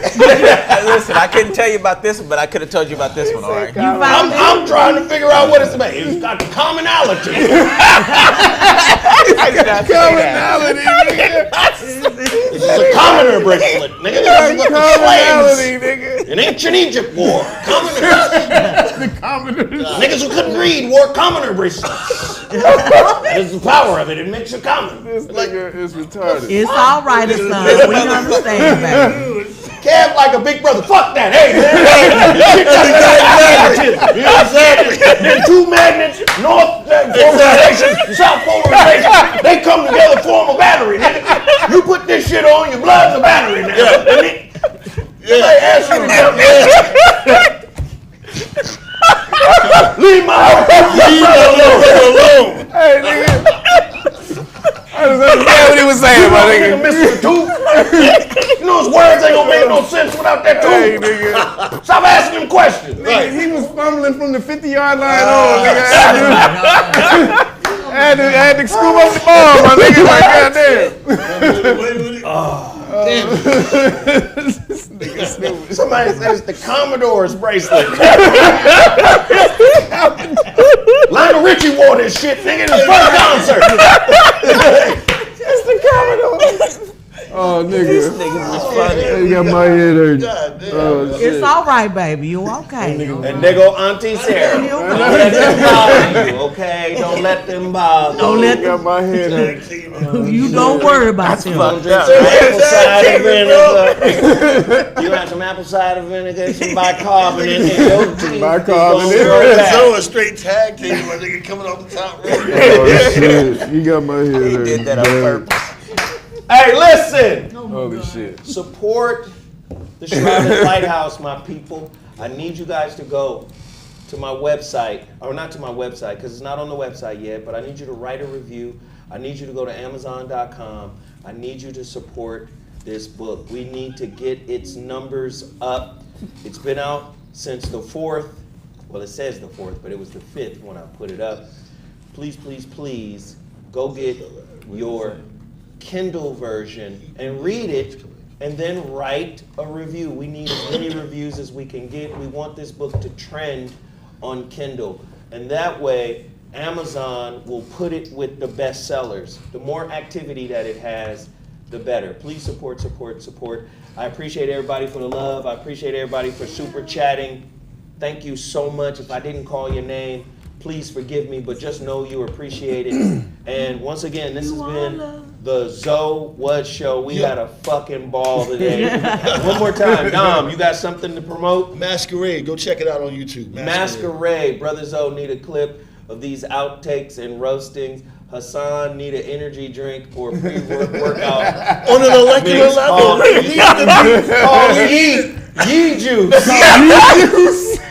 Listen, I couldn't tell you about this one, but I could have told you about this one. All right. I'm trying to figure out what it's about. It's got commonality. I did not say that. Commonality, nigga. It's a commoner bracelet, nigga. This is what the Commonality, slaves nigga. in ancient Egypt wore. Commoners. The commoners. Niggas who couldn't read wore commoner bracelets. There's the power of it. It makes you common. This nigga is retarded. It's all right, son. We understand, baby. Kev like a big brother. Fuck that. Hey, man. Shit got magnetism. You know what I'm saying? There's two magnets, north polarization, south polarization. They come together, form a battery, nigga. You put this shit on, your blood's a battery now. They ask you to jump in. Leave my alone. Hey, nigga. I just understand what he was saying, my nigga. Mr. Tooth. You know his words ain't gonna make no sense without that Hey, tooth. nigga. Stop asking him questions. Nigga, he was fumbling from the 50-yard line on, nigga. I had to scoop up the ball, my nigga. Like, goddamn. Somebody says the Commodore's bracelet. Lionel Richie wore this shit, nigga, in his first concert. It's the Commodore. Oh, nigga. You got my head hurting. Oh, shit. It's all right, baby. You okay? And there go Auntie Sarah. Don't let them bother you, okay? Don't let them bother you. Don't let You got my head hurting. You don't worry about them. Don't drink some apple cider vinegar. You have some apple cider vinegar, some bicarbonate in your teeth. Bicarbonate. It's gonna grow back. So a straight tag team, my nigga coming off the top rope. Oh, shit. You got my head hurting. He did that on purpose. Hey, listen. Holy shit. Support the Shrouded Lighthouse, my people. I need you guys to go to my website, or not to my website, because it's not on the website yet, but I need you to write a review. I need you to go to Amazon.com. I need you to support this book. We need to get its numbers up. It's been out since the 4th. Well, it says the 4th, but it was the 5th when I put it up. Please, please, please, go get your Kindle version and read it and then write a review. We need as many reviews as we can get. We want this book to trend on Kindle. And that way, Amazon will put it with the best sellers. The more activity that it has, the better. Please support, support, support. I appreciate everybody for the love. I appreciate everybody for super chatting. Thank you so much. If I didn't call your name, please forgive me, but just know you appreciate it. And once again, this has been the ZoWhat Show. We had a fucking ball today. One more time, Dom, you got something to promote? Masquerade, go check it out on YouTube. Masquerade. Brother Zo need a clip of these outtakes and roastings. Hassan need an energy drink or pre-workout On an molecular mix level. called Yeet. Ye juice.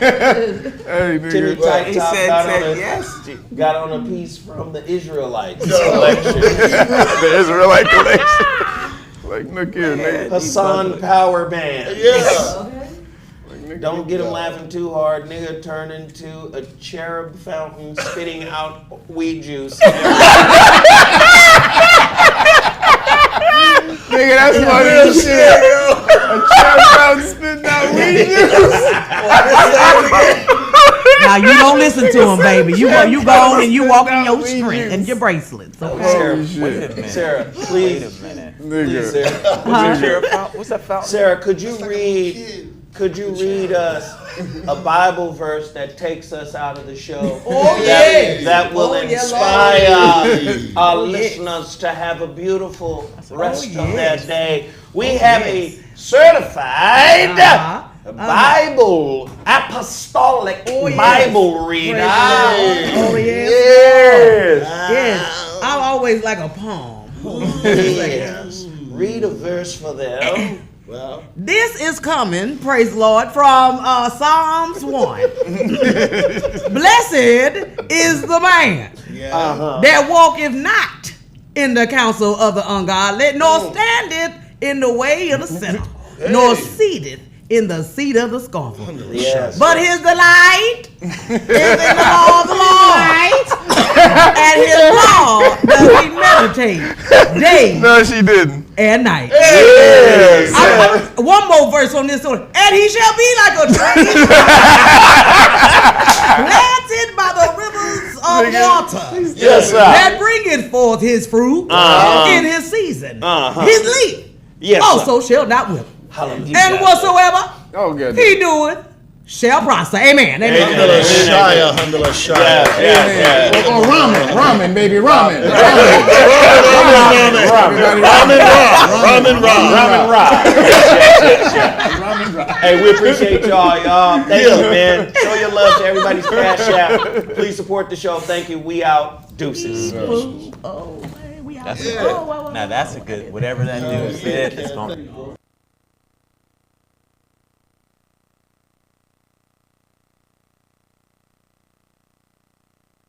Hey, Timmy nigga. Tight He Top said yes. got on a piece from the Israelites collection. The Israelite collection. Like, look here, nigga. Hassan Power Band. Yeah. Don't get him laughing too hard. Nigga turn into a cherub fountain spitting out weed juice. Nigga, that's funny as shit. A cherub fountain spitting out weed juice. Now you don't listen to him, baby. You go on and you walk in your Weed strength juice. and your bracelets. Okay? Sarah, Holy shit. Wait a minute. Sarah, Wait please, a minute. please, Nigga. Sarah. What's that fountain? Sarah, could you read us a Bible verse that takes us out of the show? That will inspire our listeners to have a beautiful rest of their day. We have a certified Bible, apostolic Bible reader. Oh, yes. Yes. Yes. I'm always like a palm. Yes. Read a verse for them. Well, This is coming, praise the Lord, from Psalms 1. Blessed is the man that walketh not in the counsel of the ungodly, nor standeth in the way of the sinner, nor seateth in the seat of the scornful. Yes. But his delight is in the law of the Lord, and his law does he meditate day No, she didn't. and night. Yes. One more verse on this one. And he shall be like a tree planted by the rivers of water, Yes, sir. that bringeth forth his fruit in his season. His leaf Yes, also shall not wither. Hallelujah. And whatsoever Oh, good. he doeth shall prosper. Amen. Amen. Alhamdulillah Shaya, Alhamdulillah Shaya. Or ramen, baby, ramen. Ramen rock. Hey, we appreciate y'all. Thank you, man. Show your love to everybody's Cash App. Please support the show. Thank you. We out. Deuces. Oh, man, we out. That's Oh, a good. Now that's a good. Whatever that dude said, it's gonna.